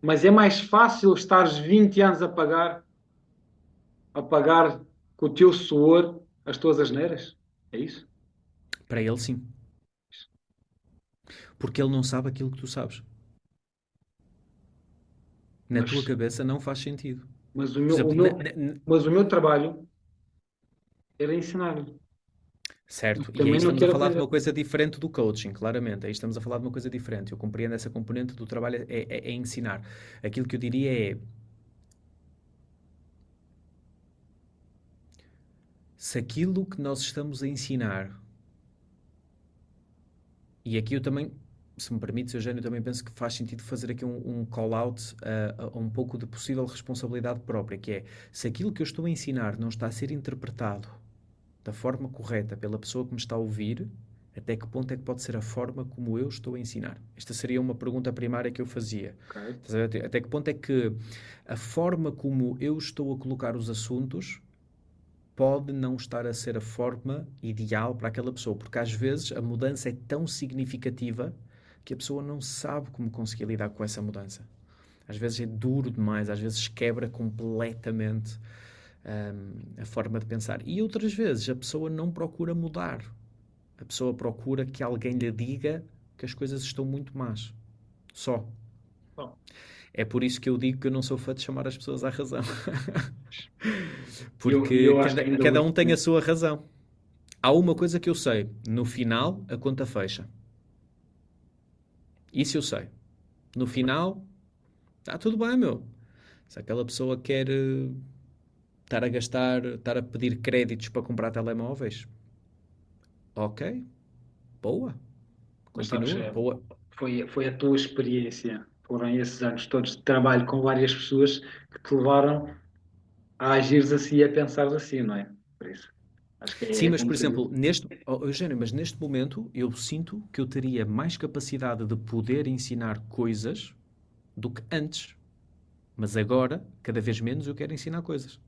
C: mas é mais fácil estares 20 anos a pagar com o teu suor as tuas asneiras? É isso?
A: Para ele, sim. Porque ele não sabe aquilo que tu sabes. Na tua
C: Mas,
A: cabeça não faz sentido.
C: mas, o
A: Por
C: meu, o
A: exemplo,
C: meu, mas o meu trabalho era ensinar-lhe. E
A: certo, e aí
C: também não
A: estamos a
C: quero
A: falar de uma
C: aprender.
A: coisa diferente do coaching, claramente. Aí estamos a falar de uma coisa diferente. Eu compreendo essa componente do trabalho é ensinar. Aquilo que eu diria é: se aquilo que nós estamos a ensinar, e aqui eu também, se me permites, Eugênio, eu também penso que faz sentido fazer aqui um call-out a um pouco de possível responsabilidade própria, que é, se aquilo que eu estou a ensinar não está a ser interpretado da forma correta pela pessoa que me está a ouvir, até que ponto é que pode ser a forma como eu estou a ensinar? Esta seria uma pergunta primária que eu fazia.
C: Ok.
A: Até que ponto é que a forma como eu estou a colocar os assuntos pode não estar a ser a forma ideal para aquela pessoa, porque às vezes a mudança é tão significativa que a pessoa não sabe como conseguir lidar com essa mudança. Às vezes é duro demais, às vezes quebra completamente a forma de pensar. E outras vezes a pessoa não procura mudar. A pessoa procura que alguém lhe diga que as coisas estão muito más. Só.
C: Bom,
A: É por isso que eu digo que eu não sou fã de chamar as pessoas à razão.
C: E eu,
A: Porque
C: eu acho que
A: cada,
C: ainda
A: cada
C: hoje.
A: um tem a sua razão. Há uma coisa que eu sei: no final, a conta fecha. Isso eu sei. No final, está tudo bem, meu. Se aquela pessoa quer estar a gastar, estar a pedir créditos para comprar telemóveis, ok, boa,
C: Mas sabes,
A: continua, boa.
C: foi a tua experiência, foram esses anos todos de trabalho com várias pessoas que te levaram a agires assim e a pensar assim, não é? Por isso, acho que
A: Sim,
C: é
A: mas
C: como
A: por
C: tu
A: exemplo,
C: dizes.
A: Eugênio, mas neste momento eu sinto que eu teria mais capacidade de poder ensinar coisas do que antes. Mas agora, cada vez menos, eu quero ensinar coisas.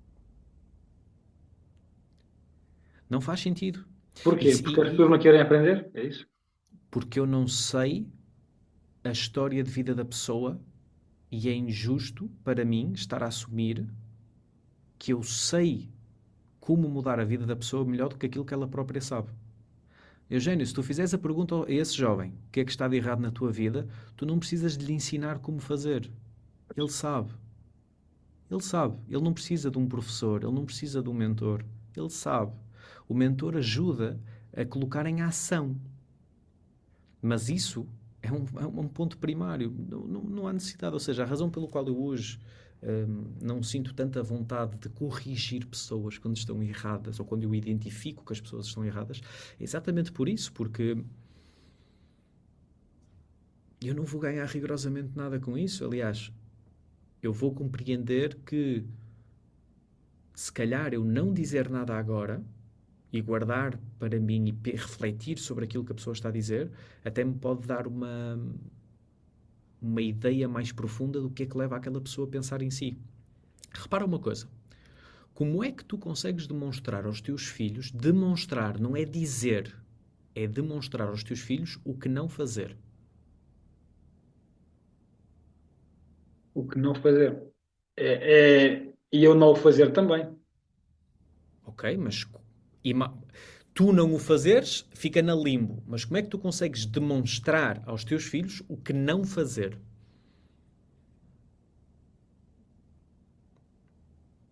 A: Não faz sentido.
C: Porquê? Porque as pessoas
A: E
C: não querem aprender? É isso?
A: porque eu não sei a história de vida da pessoa e é injusto para mim estar a assumir que eu sei como mudar a vida da pessoa melhor do que aquilo que ela própria sabe. Eugênio, se tu fizeres a pergunta a esse jovem o que é que está de errado na tua vida, tu não precisas de lhe ensinar como fazer. Ele sabe. Ele sabe. Ele não precisa de um professor, ele não precisa de um mentor. Ele sabe. O mentor ajuda a colocar em ação. Mas isso é um ponto primário. Não há necessidade. Ou seja, a razão pelo qual eu hoje não sinto tanta vontade de corrigir pessoas quando estão erradas ou quando eu identifico que as pessoas estão erradas é exatamente por isso. Porque eu não vou ganhar rigorosamente nada com isso. Aliás, eu vou compreender que se calhar eu não dizer nada agora e guardar para mim e refletir sobre aquilo que a pessoa está a dizer, até me pode dar uma ideia mais profunda do que é que leva aquela pessoa a pensar em si. Repara uma coisa. Como é que tu consegues demonstrar aos teus filhos, demonstrar, não é dizer, é demonstrar aos teus filhos o que não fazer?
C: O que não fazer. E eu não o fazer também.
A: Ok, mas tu não o fazeres, fica na limbo. Mas como é que tu consegues demonstrar aos teus filhos o que não fazer?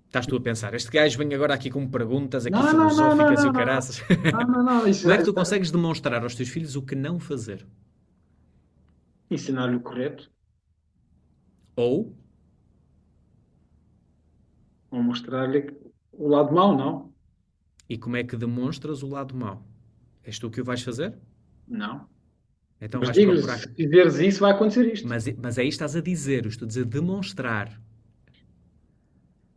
A: Estás tu a pensar, este gajo vem agora aqui com perguntas aqui
C: Não, não, não, não,
A: filosóficas e
C: não,
A: o
C: não, não.
A: caraças.
C: Não, não, não.
A: Como é que tu consegues demonstrar aos teus filhos o que não fazer?
C: Ensinar-lhe o correto
A: Ou,
C: ou mostrar-lhe o lado mau, não?
A: e como é que demonstras o lado mau? És tu que o vais fazer?
C: Não.
A: Então
C: Mas
A: vais
C: digo-lhe,
A: procurar.
C: se fizeres isso, vai acontecer isto.
A: Mas aí estás a dizer, eu estou a dizer demonstrar.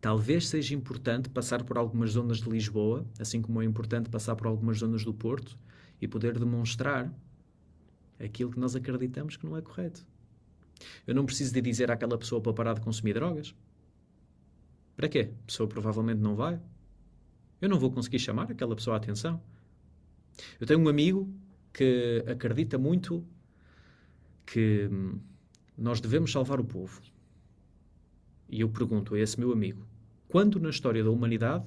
A: Talvez seja importante passar por algumas zonas de Lisboa, assim como é importante passar por algumas zonas do Porto e poder demonstrar aquilo que nós acreditamos que não é correto. Eu não preciso de dizer àquela pessoa para parar de consumir drogas. Para quê? A pessoa provavelmente não vai. Eu não vou conseguir chamar aquela pessoa a atenção. Eu tenho um amigo que acredita muito que nós devemos salvar o povo. E eu pergunto a esse meu amigo, quando na história da humanidade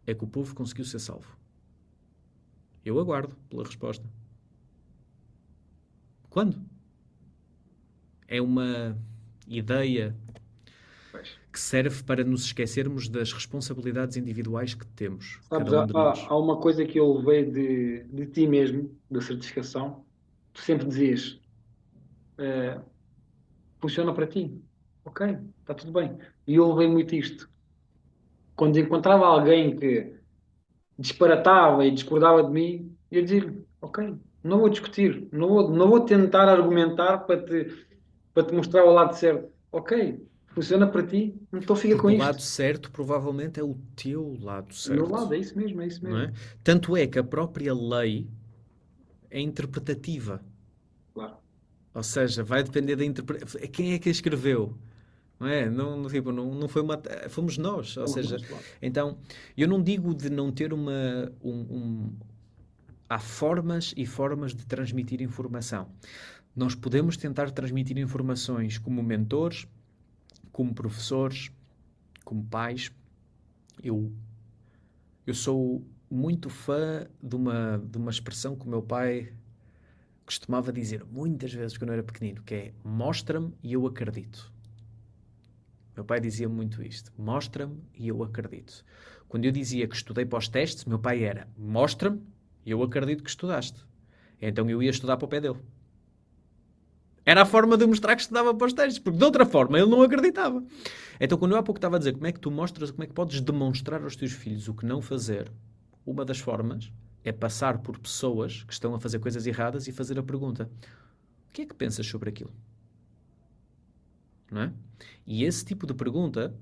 A: é que o povo conseguiu ser salvo? Eu aguardo pela resposta. Quando? É uma ideia
C: Pois.
A: que serve para nos esquecermos das responsabilidades individuais que temos,
C: Sabes,
A: cada um de nós.
C: há uma coisa que eu levei de ti mesmo, da certificação. Tu sempre dizias, eh, funciona para ti. Ok, está tudo bem. E eu levei muito isto. Quando encontrava alguém que disparatava e discordava de mim, eu dizia-lhe, ok, não vou discutir, não vou tentar argumentar para te mostrar o lado certo. Ok, funciona para ti, então fica com
A: Porque o lado
C: isto.
A: certo provavelmente é o teu lado
C: O meu
A: certo,
C: lado, é isso mesmo, é isso
A: não é?
C: mesmo.
A: Tanto é que a própria lei é interpretativa.
C: Claro.
A: Ou seja, vai depender da interpretação. Quem é que a escreveu? Não é? Tipo, não foi uma. Fomos nós. Ou
C: Somos
A: seja,
C: nós, claro.
A: então, eu não digo de não ter há formas e formas de transmitir informação. Nós podemos tentar transmitir informações como mentores, como professores, como pais. Eu, eu sou muito fã de uma expressão que o meu pai costumava dizer muitas vezes quando eu era pequenino, que é mostra-me e eu acredito. Meu pai dizia muito isto. Mostra-me e eu acredito. Quando eu dizia que estudei para os testes, meu pai era: mostra-me e eu acredito que estudaste. Então eu ia estudar para o pé dele. Era a forma de mostrar que estudava para os testes, porque de outra forma ele não acreditava. Então, quando eu há pouco estava a dizer como é que tu mostras, como é que podes demonstrar aos teus filhos o que não fazer, uma das formas é passar por pessoas que estão a fazer coisas erradas e fazer a pergunta: o que é que pensas sobre aquilo? Não é? E esse tipo de pergunta,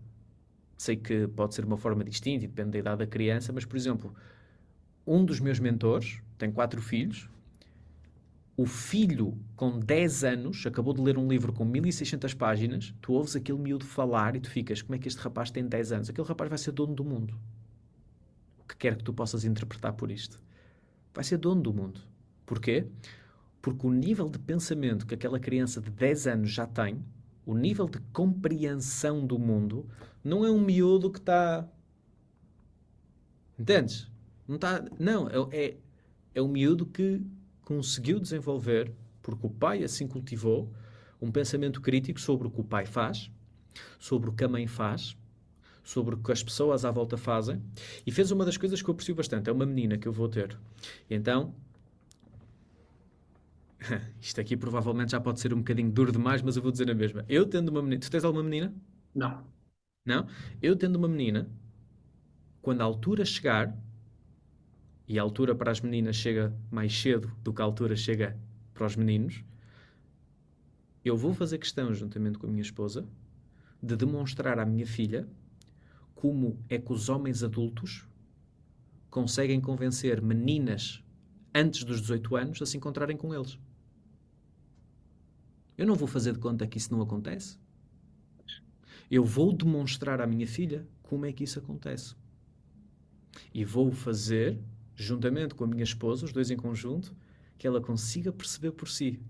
A: sei que pode ser uma forma distinta e depende da idade da criança, mas, por exemplo, um dos meus mentores tem 4 filhos. O filho, com 10 anos, acabou de ler um livro com 1600 páginas, tu ouves aquele miúdo falar e tu ficas: como é que este rapaz tem 10 anos? Aquele rapaz vai ser dono do mundo. O que quer que tu possas interpretar por isto? Vai ser dono do mundo. Porquê? Porque o nível de pensamento que aquela criança de 10 anos já tem, o nível de compreensão do mundo, não é um miúdo que está... Entendes? Não está... Não, é um miúdo que conseguiu desenvolver, porque o pai assim cultivou, um pensamento crítico sobre o que o pai faz, sobre o que a mãe faz, sobre o que as pessoas à volta fazem, e fez uma das coisas que eu aprecio bastante. É uma menina que eu vou ter. E então, isto aqui provavelmente já pode ser um bocadinho duro demais, mas eu vou dizer na mesma. Eu tendo uma menina... Tu tens alguma menina?
C: Não.
A: Não? Eu tendo uma menina, quando a altura chegar, e a altura para as meninas chega mais cedo do que a altura chega para os meninos, eu vou fazer questão, juntamente com a minha esposa, de demonstrar à minha filha como é que os homens adultos conseguem convencer meninas antes dos 18 anos a se encontrarem com eles. Eu não vou fazer de conta que isso não acontece. Eu vou demonstrar à minha filha como é que isso acontece. E vou fazer, juntamente com a minha esposa, os dois em conjunto, que ela consiga perceber por si.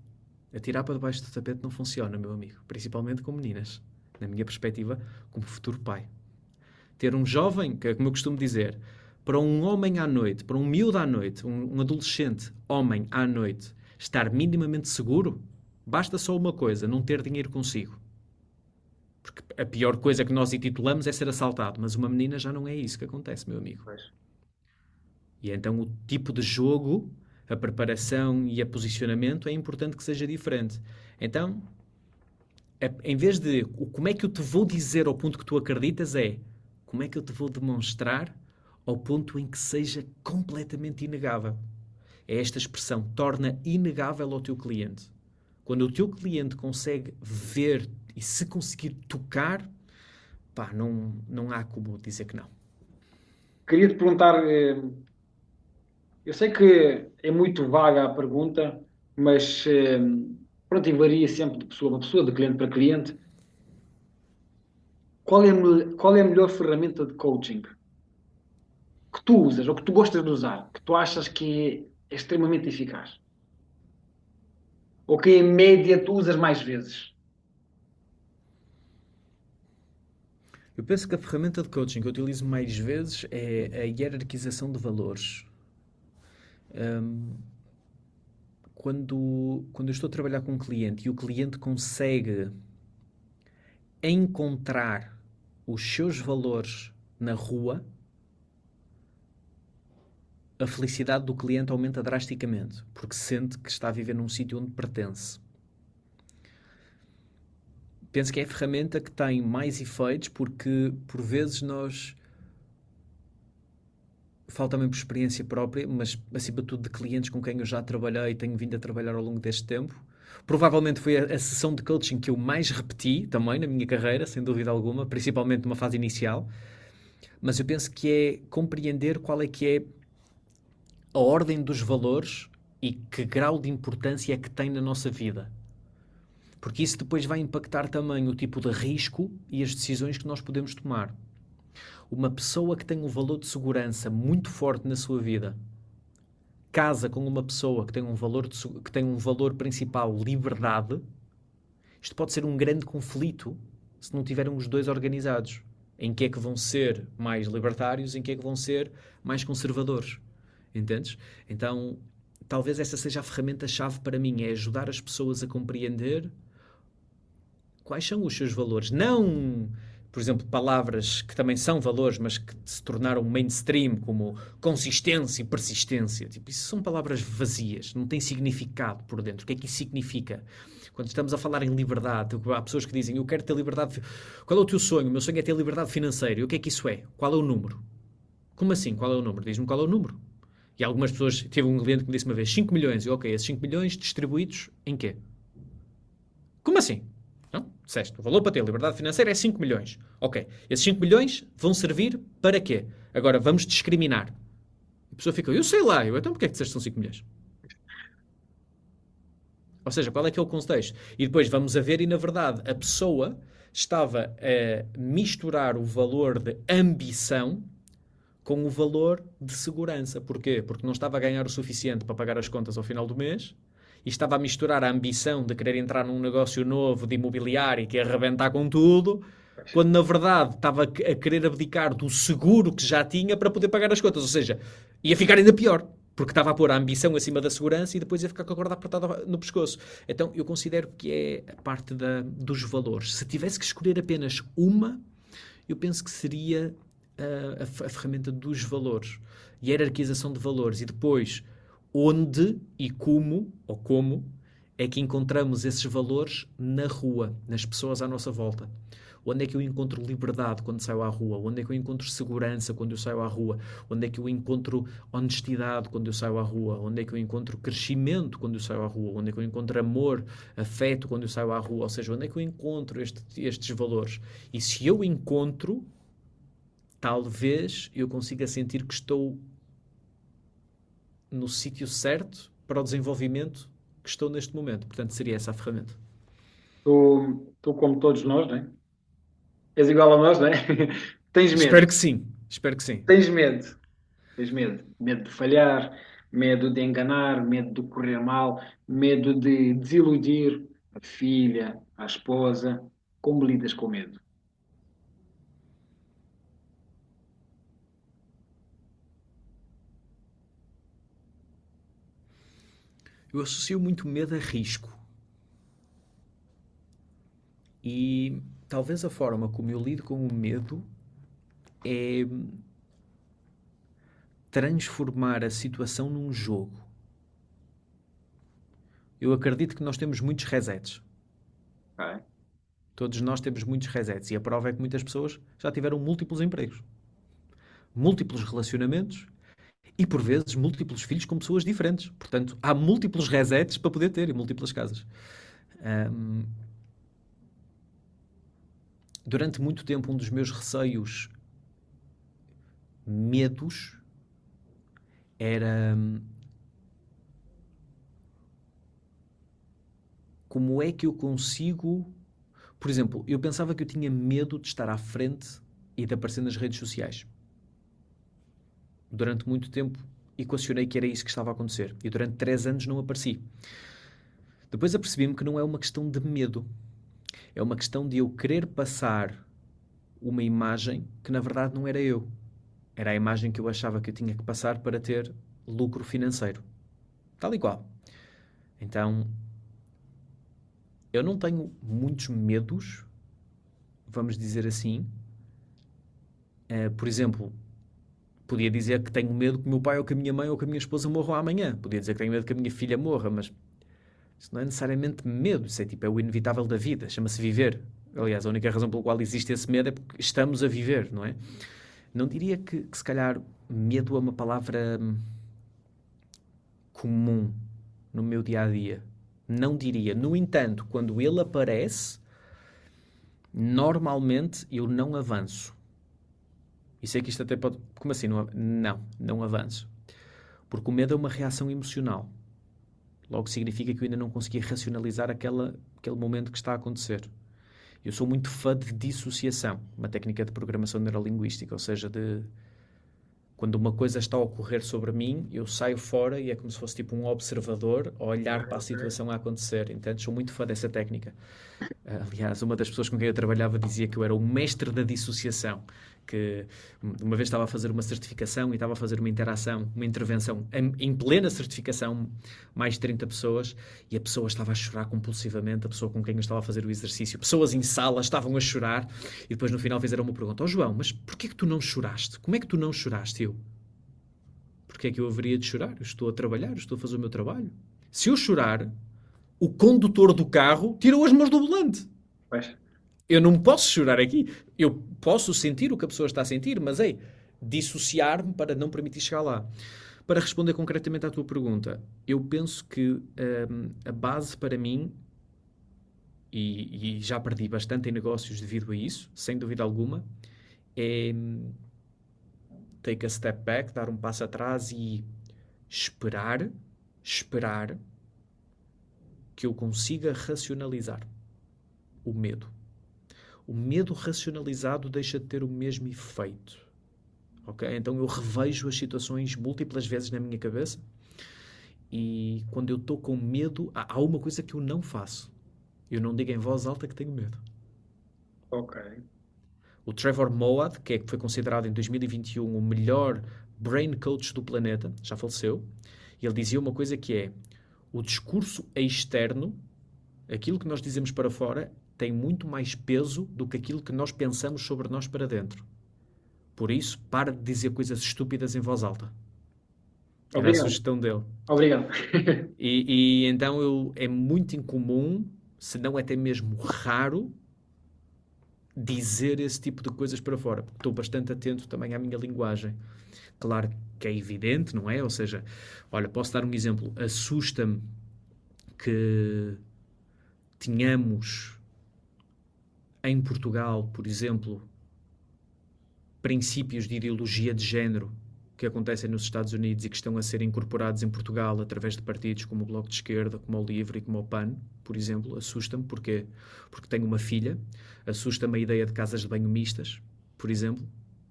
A: Atirar para debaixo do tapete não funciona, meu amigo. Principalmente com meninas. Na minha perspectiva, como futuro pai. Ter um jovem, que é como eu costumo dizer, para um homem à noite, para um miúdo à noite, um adolescente homem à noite, estar minimamente seguro, basta só uma coisa: não ter dinheiro consigo. Porque a pior coisa que nós intitulamos é ser assaltado. Mas uma menina já não é isso que acontece, meu amigo.
C: Pois.
A: E então o tipo de jogo, a preparação e o posicionamento é importante que seja diferente. Então, em vez de como é que eu te vou dizer ao ponto que tu acreditas, é como é que eu te vou demonstrar ao ponto em que seja completamente inegável. É esta expressão: torna inegável ao teu cliente. Quando o teu cliente consegue ver e se conseguir tocar, pá, não há como dizer que não.
C: Queria te perguntar, eu sei que é muito vaga a pergunta, mas pronto, e varia sempre de pessoa para pessoa, de cliente para cliente. Qual é a melhor ferramenta de coaching que tu usas ou que tu gostas de usar, que tu achas que é extremamente eficaz? Ou que em média tu usas mais vezes?
A: Eu penso que a ferramenta de coaching que eu utilizo mais vezes é a hierarquização de valores. Hum, quando eu estou a trabalhar com um cliente e o cliente consegue encontrar os seus valores na rua, a felicidade do cliente aumenta drasticamente, porque sente que está a viver num sítio onde pertence. Penso que é a ferramenta que tem mais efeitos, porque por vezes nós... Falta-me por experiência própria, mas acima de tudo de clientes com quem eu já trabalhei e tenho vindo a trabalhar ao longo deste tempo. Provavelmente foi a sessão de coaching que eu mais repeti também na minha carreira, sem dúvida alguma, principalmente numa fase inicial. Mas eu penso que é compreender qual é que é a ordem dos valores e que grau de importância é que tem na nossa vida. Porque isso depois vai impactar também o tipo de risco e as decisões que nós podemos tomar. Uma pessoa que tem um valor de segurança muito forte na sua vida casa com uma pessoa que tem que tem um valor principal, liberdade, isto pode ser um grande conflito se não tiverem os dois organizados. Em que é que vão ser mais libertários, em que é que vão ser mais conservadores. Entendes? Então, talvez essa seja a ferramenta-chave para mim, é ajudar as pessoas a compreender quais são os seus valores. Não por exemplo, palavras que também são valores, mas que se tornaram mainstream, como consistência e persistência. Tipo, isso são palavras vazias, não têm significado por dentro. O que é que isso significa? Quando estamos a falar em liberdade, há pessoas que dizem, eu quero ter liberdade. Qual é o teu sonho? O meu sonho é ter liberdade financeira. E o que é que isso é? Qual é o número? Como assim? Qual é o número? Diz-me qual é o número. E algumas pessoas, teve um cliente que me disse uma vez, 5 milhões. E ok, esses 5 milhões distribuídos em quê? Como assim? Não? Disseste, o valor para ter liberdade financeira é 5 milhões. Ok, esses 5 milhões vão servir para quê? Agora, vamos discriminar. A pessoa fica, eu sei lá, então porquê é que disseste que são 5 milhões? Ou seja, qual é que é o contexto? E depois vamos a ver e, na verdade, a pessoa estava a misturar o valor de ambição com o valor de segurança. Porquê? Porque não estava a ganhar o suficiente para pagar as contas ao final do mês e estava a misturar a ambição de querer entrar num negócio novo de imobiliário que ia arrebentar com tudo, quando na verdade estava a querer abdicar do seguro que já tinha para poder pagar as contas. Ou seja, ia ficar ainda pior, porque estava a pôr a ambição acima da segurança e depois ia ficar com a corda apertada no pescoço. Então eu considero que é a parte dos valores. Se tivesse que escolher apenas uma, eu penso que seria a ferramenta dos valores, hierarquização de valores, e depois onde e como, ou como, é que encontramos esses valores na rua, nas pessoas à nossa volta. Onde é que eu encontro liberdade quando saio à rua? Onde é que eu encontro segurança quando eu saio à rua? Onde é que eu encontro honestidade quando eu saio à rua? Onde é que eu encontro crescimento quando eu saio à rua? Onde é que eu encontro amor, afeto quando eu saio à rua? Ou seja, onde é que eu encontro estes valores? E se eu encontro, talvez eu consiga sentir que estou no sítio certo para o desenvolvimento que estou neste momento. Portanto, seria essa a ferramenta.
C: Tu, como todos nós, né? És igual a nós, né? Tens
A: Espero
C: medo.
A: que sim. Espero que sim.
C: Tens medo. Tens medo. Medo de falhar, medo de enganar, medo de correr mal, medo de desiludir a filha, a esposa. Como lidas com o medo?
A: Eu associo muito medo a risco. E talvez a forma como eu lido com o medo é transformar a situação num jogo. Eu acredito que nós temos muitos resets.
C: Ok?
A: Todos nós temos muitos resets. E a prova é que muitas pessoas já tiveram múltiplos empregos, múltiplos relacionamentos e, por vezes, múltiplos filhos com pessoas diferentes. Portanto, há múltiplos resets para poder ter em múltiplas casas. Durante muito tempo, um dos meus receios, medos, era como é que eu consigo... Por exemplo, eu pensava que eu tinha medo de estar à frente e de aparecer nas redes sociais. Durante muito tempo, equacionei que era isso que estava a acontecer. E durante 3 anos não apareci. Depois apercebi-me que não é uma questão de medo. É uma questão de eu querer passar uma imagem que na verdade não era eu. Era a imagem que eu achava que eu tinha que passar para ter lucro financeiro. Tal e qual. Então, eu não tenho muitos medos, vamos dizer assim. Por exemplo, podia dizer que tenho medo que o meu pai ou que a minha mãe ou que a minha esposa morram amanhã. Podia dizer que tenho medo que a minha filha morra, mas isso não é necessariamente medo. Isso é tipo, é o inevitável da vida. Chama-se viver. Aliás, a única razão pela qual existe esse medo é porque estamos a viver, não é? Não diria que se calhar medo é uma palavra comum no meu dia-a-dia. Não diria. No entanto, quando ele aparece, normalmente eu não avanço. E sei que isto até pode... Como assim? Não avanço. Porque o medo é uma reação emocional. Logo significa que eu ainda não consegui racionalizar aquele momento que está a acontecer. Eu sou muito fã de dissociação, uma técnica de programação neurolinguística, ou seja, quando uma coisa está a ocorrer sobre mim, eu saio fora e é como se fosse tipo um observador a olhar para a situação a acontecer. Entende? Sou muito fã dessa técnica. Aliás, uma das pessoas com quem eu trabalhava dizia que eu era o mestre da dissociação. que uma vez estava a fazer uma certificação e estava a fazer uma interação, uma intervenção em plena certificação, mais de 30 pessoas, e a pessoa estava a chorar compulsivamente, a pessoa com quem eu estava a fazer o exercício. Pessoas em sala estavam a chorar e depois no final fizeram uma pergunta: João, mas porquê que tu não choraste? Como é que tu não choraste? Eu: porque é que eu haveria de chorar? Eu estou a trabalhar, eu estou a fazer o meu trabalho. Se eu chorar, o condutor do carro tirou as mãos do volante.
C: Pois.
A: Eu não posso chorar aqui. Eu posso sentir o que a pessoa está a sentir, mas dissociar-me para não permitir chegar lá. Para responder concretamente à tua pergunta, eu penso que a base para mim, e já perdi bastante em negócios devido a isso, sem dúvida alguma, é take a step back, dar um passo atrás e esperar que eu consiga racionalizar o medo. O medo racionalizado deixa de ter o mesmo efeito. Okay? Então eu revejo as situações múltiplas vezes na minha cabeça e quando eu estou com medo, há uma coisa que eu não faço. Eu não digo em voz alta que tenho medo.
C: Ok.
A: O Trevor Moawad, que foi considerado em 2021 o melhor brain coach do planeta, já faleceu, e ele dizia uma coisa que é: o discurso externo, aquilo que nós dizemos para fora, tem muito mais peso do que aquilo que nós pensamos sobre nós para dentro. Por isso, para de dizer coisas estúpidas em voz alta. Era a
C: Obrigado.
A: sugestão dele.
C: Obrigado.
A: E então é muito incomum, se não até mesmo raro, dizer esse tipo de coisas para fora. Porque estou bastante atento também à minha linguagem. Claro que é evidente, não é? Ou seja, olha, posso dar um exemplo. Assusta-me que tenhamos em Portugal, por exemplo, princípios de ideologia de género que acontecem nos Estados Unidos e que estão a ser incorporados em Portugal através de partidos como o Bloco de Esquerda, como o LIVRE e como o PAN, por exemplo. Assusta-me. Porquê? Porque tenho uma filha. Assusta-me a ideia de casas de banho mistas, por exemplo,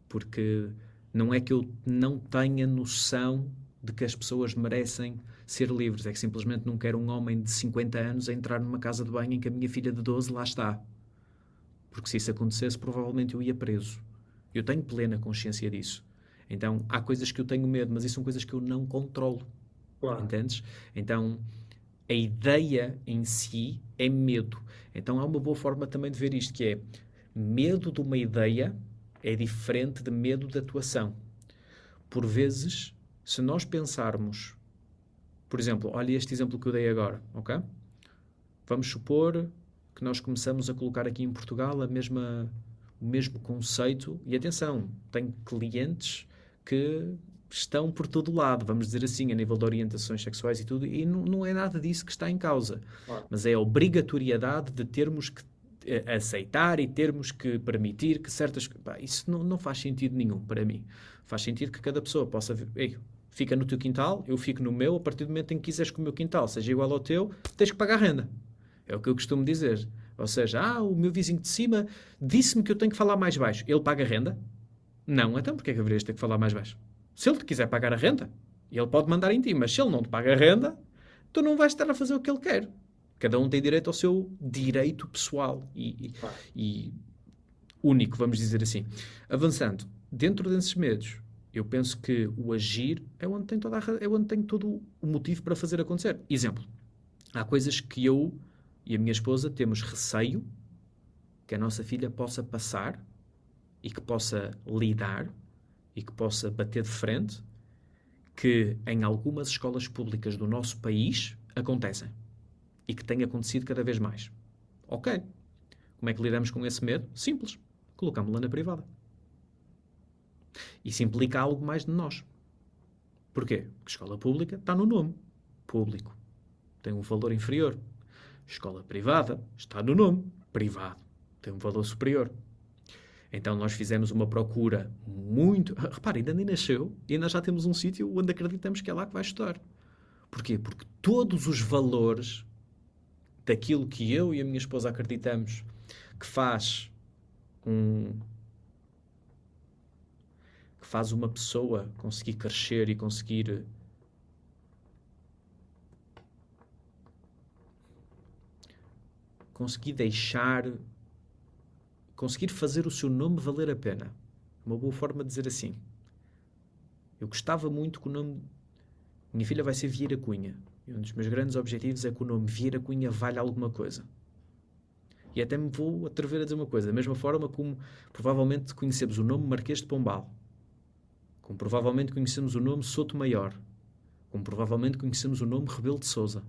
A: porque não é que eu não tenha noção de que as pessoas merecem ser livres, é que simplesmente não quero um homem de 50 anos a entrar numa casa de banho em que a minha filha de 12 lá está. Porque se isso acontecesse, provavelmente eu ia preso. Eu tenho plena consciência disso. Então, há coisas que eu tenho medo, mas isso são coisas que eu não controlo.
C: Claro.
A: Entendes? Então, a ideia em si é medo. Então, há uma boa forma também de ver isto, que é: medo de uma ideia é diferente de medo de atuação. Por vezes, se nós pensarmos, por exemplo, olha este exemplo que eu dei agora, ok? Vamos supor que nós começamos a colocar aqui em Portugal o mesmo conceito, e atenção, tenho clientes que estão por todo lado, vamos dizer assim, a nível de orientações sexuais e tudo, e não é nada disso que está em causa.
C: Claro.
A: Mas é a obrigatoriedade de termos que aceitar e termos que permitir que certas... isso não faz sentido nenhum para mim. Faz sentido que cada pessoa possa... fica no teu quintal, eu fico no meu, a partir do momento em que quiseres que o meu quintal seja igual ao teu, tens que pagar renda. É o que eu costumo dizer. Ou seja, o meu vizinho de cima disse-me que eu tenho que falar mais baixo. Ele paga renda? Não, então porquê é que haverias de ter que falar mais baixo? Se ele te quiser pagar a renda, ele pode mandar em ti, mas se ele não te paga a renda, tu não vais estar a fazer o que ele quer. Cada um tem direito ao seu direito pessoal e único, vamos dizer assim. Avançando, dentro desses medos, eu penso que o agir é onde tem todo o motivo para fazer acontecer. Exemplo, há coisas que eu e a minha esposa temos receio que a nossa filha possa passar e que possa lidar e que possa bater de frente, que em algumas escolas públicas do nosso país acontecem e que tem acontecido cada vez mais. Ok. Como é que lidamos com esse medo? Simples. Colocámos-la na privada. Isso implica algo mais de nós. Porquê? Porque escola pública está no nome. Público. Tem um valor inferior. Escola privada está no nome. Privado. Tem um valor superior. Então nós fizemos uma procura muito... Repara, ainda nem nasceu e ainda já temos um sítio onde acreditamos que é lá que vai estudar. Porquê? Porque todos os valores daquilo que eu e a minha esposa acreditamos que faz uma pessoa conseguir crescer e conseguir conseguir fazer o seu nome valer a pena. Uma boa forma de dizer assim. Eu gostava muito que o nome... Minha filha vai ser Vieira Cunha. E um dos meus grandes objetivos é que o nome Vieira Cunha valha alguma coisa. E até me vou atrever a dizer uma coisa. Da mesma forma como provavelmente conhecemos o nome Marquês de Pombal. Como provavelmente conhecemos o nome Souto Maior. Como provavelmente conhecemos o nome Rebelo de Sousa.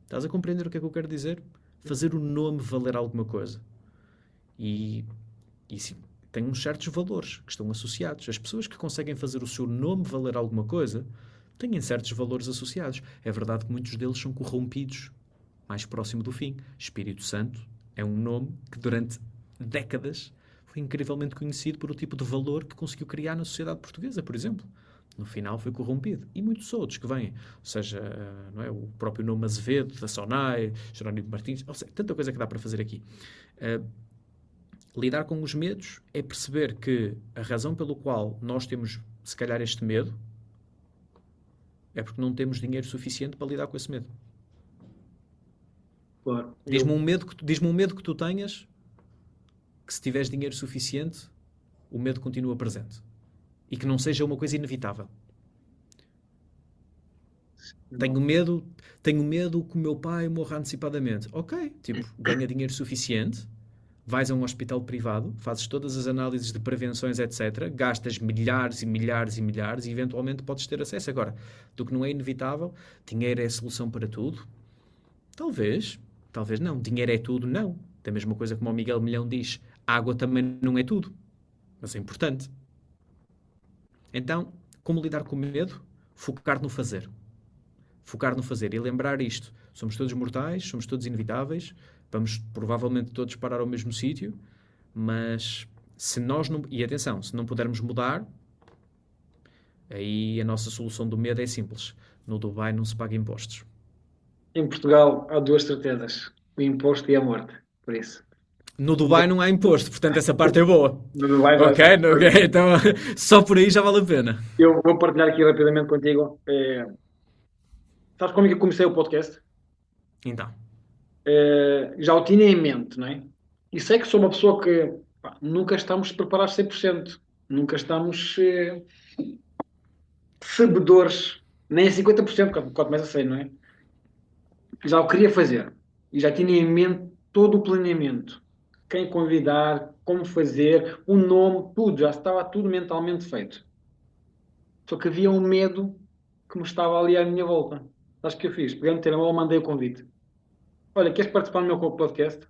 A: Estás a compreender o que é que eu quero dizer? Fazer o nome valer alguma coisa. E sim, tem uns certos valores que estão associados. As pessoas que conseguem fazer o seu nome valer alguma coisa têm certos valores associados. É verdade que muitos deles são corrompidos mais próximo do fim. Espírito Santo é um nome que durante décadas foi incrivelmente conhecido por o tipo de valor que conseguiu criar na sociedade portuguesa, por exemplo. No final foi corrompido. E muitos outros que vêm. Ou seja, não é? O próprio nome Azevedo, da Sonai, Jerónimo Martins. Ou seja, tanta coisa que dá para fazer aqui. Lidar com os medos é perceber que a razão pelo qual nós temos, se calhar, este medo é porque não temos dinheiro suficiente para lidar com esse medo.
C: Claro.
A: Diz-me um medo que tu tenhas que se tiveres dinheiro suficiente, o medo continua presente. E que não seja uma coisa inevitável. Tenho medo que o meu pai morra antecipadamente. Ok, tipo, ganha dinheiro suficiente, vais a um hospital privado, fazes todas as análises de prevenções, etc. Gastas milhares e milhares e milhares e eventualmente podes ter acesso. Agora, do que não é inevitável, dinheiro é a solução para tudo? Talvez não. Dinheiro é tudo? Não. Da mesma coisa como o Miguel Milhão diz, água também não é tudo. Mas é importante. Então, como lidar com o medo? Focar no fazer. Focar no fazer e lembrar isto. Somos todos mortais, somos todos inevitáveis, vamos provavelmente todos parar ao mesmo sítio, mas se nós não... E atenção, se não pudermos mudar, aí a nossa solução do medo é simples. No Dubai não se paga impostos.
C: Em Portugal há duas certezas: o imposto e a morte. Por isso.
A: No Dubai não há imposto, portanto essa parte é boa.
C: No Dubai já
A: Ok, então só por aí já vale a pena.
C: Eu vou partilhar aqui rapidamente contigo. Sabes como é que eu comecei o podcast?
A: Então,
C: Já o tinha em mente, não é? E sei que sou uma pessoa que nunca estamos preparados 100%. Nunca estamos sabedores, nem a 50%, quando começa a ser, não é? Já o queria fazer. E já tinha em mente todo o planeamento. Quem convidar, como fazer, o nome, tudo. Já estava tudo mentalmente feito. Só que havia um medo que me estava ali à minha volta. Acho que eu fiz. Peguei no telemóvel, mandei o convite. Olha, queres participar do meu podcast?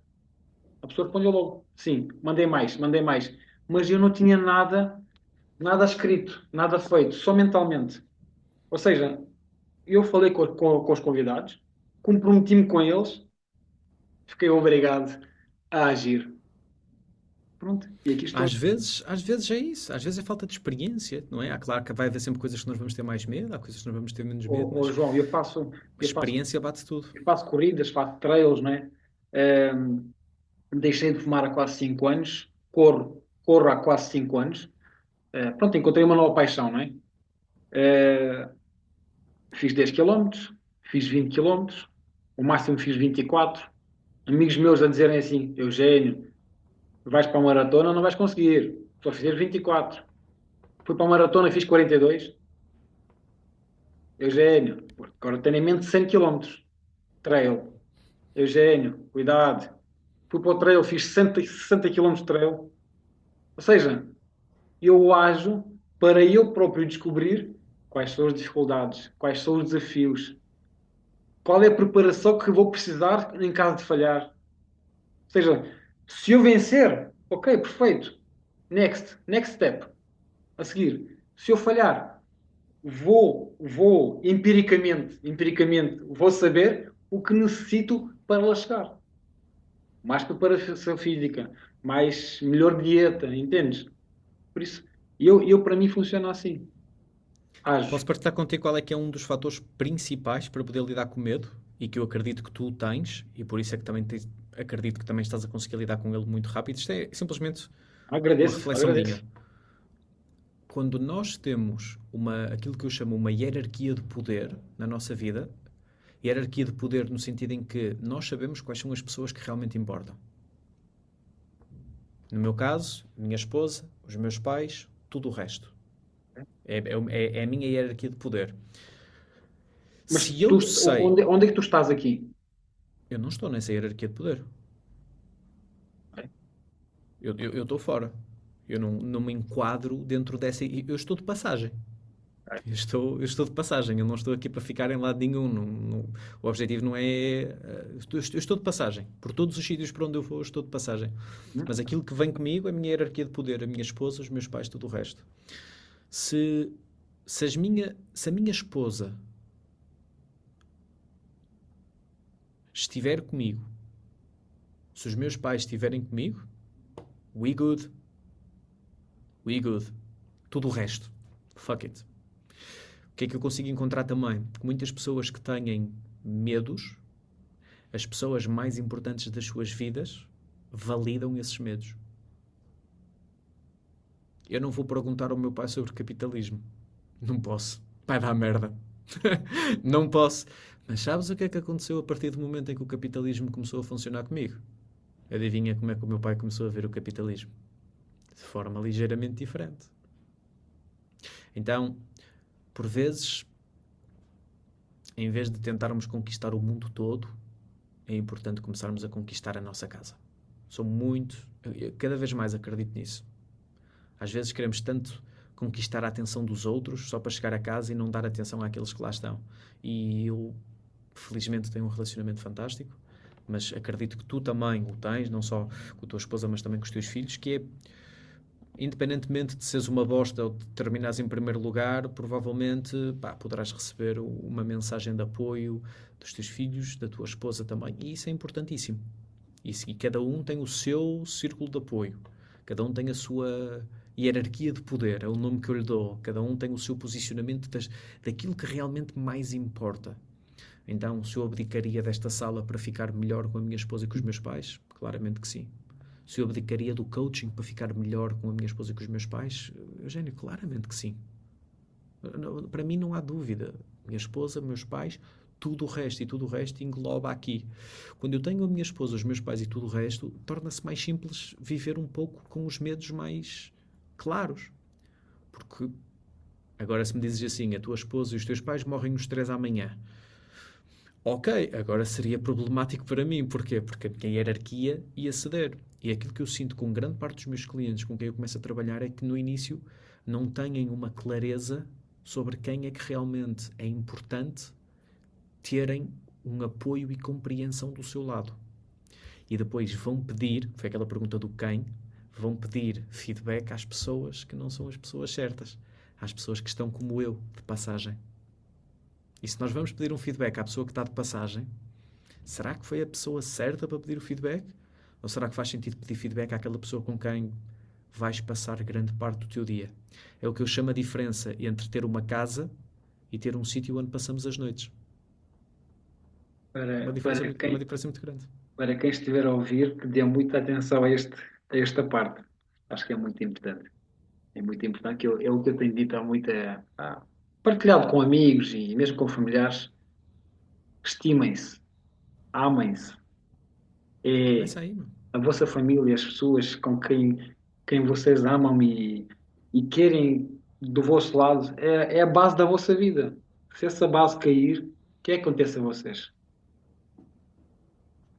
C: A pessoa respondeu logo. Sim, mandei mais, mandei mais. Mas eu não tinha nada escrito, nada feito, só mentalmente. Ou seja, eu falei com os convidados, comprometi-me com eles, fiquei obrigado a agir. Pronto, e aqui estou.
A: às vezes é isso. Às vezes é falta de experiência, não é? Há claro que vai haver sempre coisas que nós vamos ter mais medo, há coisas que nós vamos ter menos medo, mas
C: João,
A: a experiência bate tudo.
C: eu faço corridas, faço trails, não é? Deixei de fumar há quase 5 anos, corro há quase 5 anos. Pronto, encontrei uma nova paixão, não é? Fiz 10 km, fiz 20 km, o máximo fiz 24. Amigos meus a dizerem assim: Eugênio, vais para a maratona, não vais conseguir, só fizeres 24. Fui para a maratona, fiz 42. Eugênio, agora tenho em mente 100 km, trail. Eugênio, cuidado. Fui para o trail, fiz 60 km de trail. Ou seja, eu ajo para eu próprio descobrir quais são as dificuldades, quais são os desafios, qual é a preparação que vou precisar em caso de falhar. Ou seja, se eu vencer, ok, perfeito. Next step. A seguir, se eu falhar, vou empiricamente, vou saber o que necessito para lá chegar. Mais preparação física, mais melhor dieta, entendes? Por isso, eu para mim funciona assim. Ajo.
A: Posso partilhar contigo qual é que é um dos fatores principais para poder lidar com o medo e que eu acredito que tu tens e por isso é que também acredito que também estás a conseguir lidar com ele muito rápido. Isto é simplesmente uma reflexão minha. Quando nós temos aquilo que eu chamo uma hierarquia de poder na nossa vida, hierarquia de poder no sentido em que nós sabemos quais são as pessoas que realmente importam. No meu caso, minha esposa, os meus pais, tudo o resto. É a minha hierarquia de poder.
C: Mas
A: Se eu sei...
C: onde é que tu estás aqui?
A: Eu não estou nessa hierarquia de poder.
C: Ok.
A: Eu estou fora. Eu não me enquadro dentro dessa... Eu estou de passagem. Eu estou de passagem. Eu não estou aqui para ficar em lado nenhum. O objetivo não é... eu estou de passagem. Por todos os sítios para onde eu vou, eu estou de passagem. Mas aquilo que vem comigo é a minha hierarquia de poder. A minha esposa, os meus pais, tudo o resto. Se a minha esposa estiver comigo, se os meus pais estiverem comigo, we good. Tudo o resto, fuck it. O que é que eu consigo encontrar também? Que muitas pessoas que têm medos, as pessoas mais importantes das suas vidas, validam esses medos. Eu não vou perguntar ao meu pai sobre capitalismo. Não posso. Vai dar merda. Não posso. Mas sabes o que é que aconteceu a partir do momento em que o capitalismo começou a funcionar comigo? Adivinha como é que o meu pai começou a ver o capitalismo? De forma ligeiramente diferente. Então, por vezes, em vez de tentarmos conquistar o mundo todo, é importante começarmos a conquistar a nossa casa. Eu cada vez mais acredito nisso. Às vezes queremos tanto conquistar a atenção dos outros só para chegar a casa e não dar atenção àqueles que lá estão. E eu, felizmente, tenho um relacionamento fantástico, mas acredito que tu também o tens, não só com a tua esposa, mas também com os teus filhos, que é, independentemente de seres uma bosta ou de terminares em primeiro lugar, provavelmente poderás receber uma mensagem de apoio dos teus filhos, da tua esposa também. E isso é importantíssimo. E cada um tem o seu círculo de apoio. Cada um tem a sua hierarquia de poder, é o nome que eu lhe dou. Cada um tem o seu posicionamento daquilo que realmente mais importa. Então, se eu abdicaria desta sala para ficar melhor com a minha esposa e com os meus pais, claramente que sim. Se eu abdicaria do coaching para ficar melhor com a minha esposa e com os meus pais, Eugénio, claramente que sim. Para mim não há dúvida. Minha esposa, meus pais, tudo o resto. E tudo o resto engloba aqui. Quando eu tenho a minha esposa, os meus pais e tudo o resto, torna-se mais simples viver um pouco com os medos mais claros. Porque, agora se me dizes assim, a tua esposa e os teus pais morrem os 3 amanhã. Ok, agora seria problemático para mim. Porquê? Porque a minha hierarquia ia ceder. E aquilo que eu sinto com grande parte dos meus clientes com quem eu começo a trabalhar é que no início não têm uma clareza sobre quem é que realmente é importante terem um apoio e compreensão do seu lado. E depois vão pedir, foi aquela pergunta do quem, vão pedir feedback às pessoas que não são as pessoas certas. Às pessoas que estão como eu, de passagem. E se nós vamos pedir um feedback à pessoa que está de passagem, será que foi a pessoa certa para pedir o feedback? Ou será que faz sentido pedir feedback àquela pessoa com quem vais passar grande parte do teu dia? É o que eu chamo a diferença entre ter uma casa e ter um sítio onde passamos as noites. Uma diferença muito grande.
C: Para quem estiver a ouvir, que dê muita atenção a esta parte. Acho que é muito importante. É muito importante, que é o que eu tenho dito há muito, partilhado com amigos e mesmo com familiares. Estimem-se, amem-se. É
A: Começa aí, mano.
C: a vossa família, as pessoas com quem vocês amam e querem do vosso lado, é a base da vossa vida. Se essa base cair, o que é que acontece a vocês?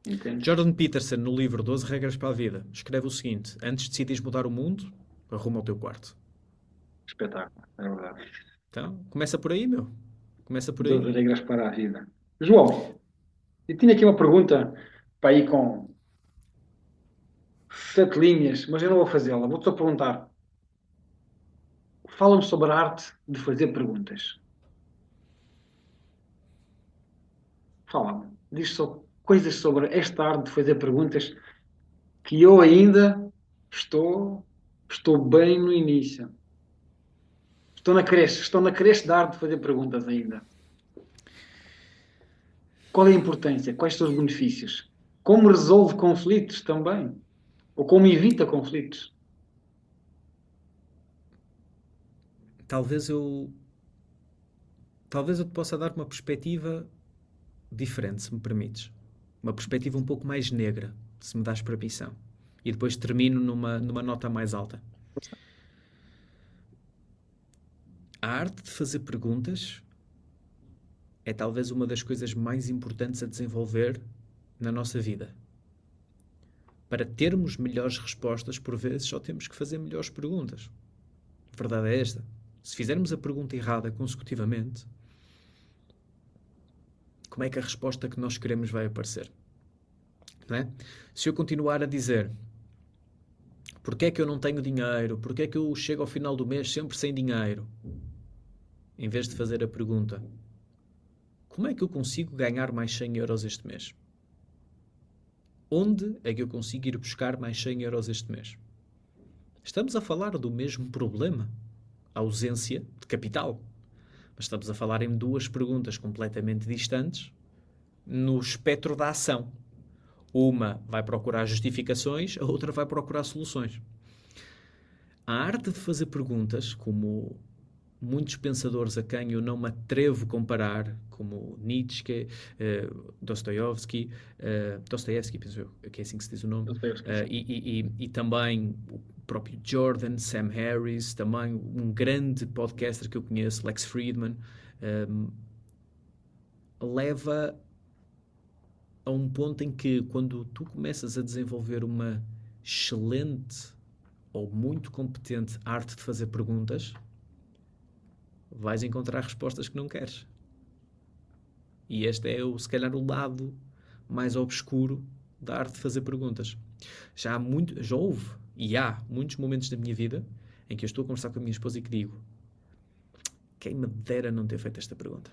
C: Entendes?
A: Jordan Peterson, no livro 12 Regras para a Vida, escreve o seguinte: antes de decidir mudar o mundo, arruma o teu quarto.
C: Espetáculo, é verdade.
A: Então, começa por aí, meu. Começa por
C: 12
A: aí.
C: regras para a vida. João, eu tinha aqui uma pergunta para ir com 7 linhas, mas eu não vou fazê-la. Vou-te só perguntar. Fala-me sobre a arte de fazer perguntas. Fala-me. Diz só coisas sobre esta arte de fazer perguntas que eu ainda estou bem no início. Estou na creche da arte de fazer perguntas ainda. Qual é a importância? Quais são os benefícios? Como resolve conflitos também? Ou como evita conflitos?
A: Talvez eu te possa dar uma perspectiva diferente, se me permites. Uma perspectiva um pouco mais negra, se me dás permissão. E depois termino numa nota mais alta. A arte de fazer perguntas é talvez uma das coisas mais importantes a desenvolver na nossa vida. Para termos melhores respostas, por vezes, só temos que fazer melhores perguntas. A verdade é esta. Se fizermos a pergunta errada consecutivamente, como é que a resposta que nós queremos vai aparecer? Não é? Se eu continuar a dizer porque é que eu não tenho dinheiro, porque é que eu chego ao final do mês sempre sem dinheiro, em vez de fazer a pergunta como é que eu consigo ganhar mais 100 euros este mês? Onde é que eu consigo ir buscar mais 100 euros este mês? Estamos a falar do mesmo problema, a ausência de capital. Mas estamos a falar em duas perguntas completamente distantes no espectro da ação. Uma vai procurar justificações, a outra vai procurar soluções. A arte de fazer perguntas, como muitos pensadores a quem eu não me atrevo a comparar, como Nietzsche, Dostoiévski, penso eu, que é assim que se diz o nome, e também o próprio Jordan, Sam Harris, também um grande podcaster que eu conheço, Lex Fridman, leva a um ponto em que, quando tu começas a desenvolver uma excelente ou muito competente arte de fazer perguntas, vais encontrar respostas que não queres. E este é, se calhar, o lado mais obscuro da arte de fazer perguntas. Já houve e há muitos momentos da minha vida em que eu estou a conversar com a minha esposa e que digo: quem me dera não ter feito esta pergunta.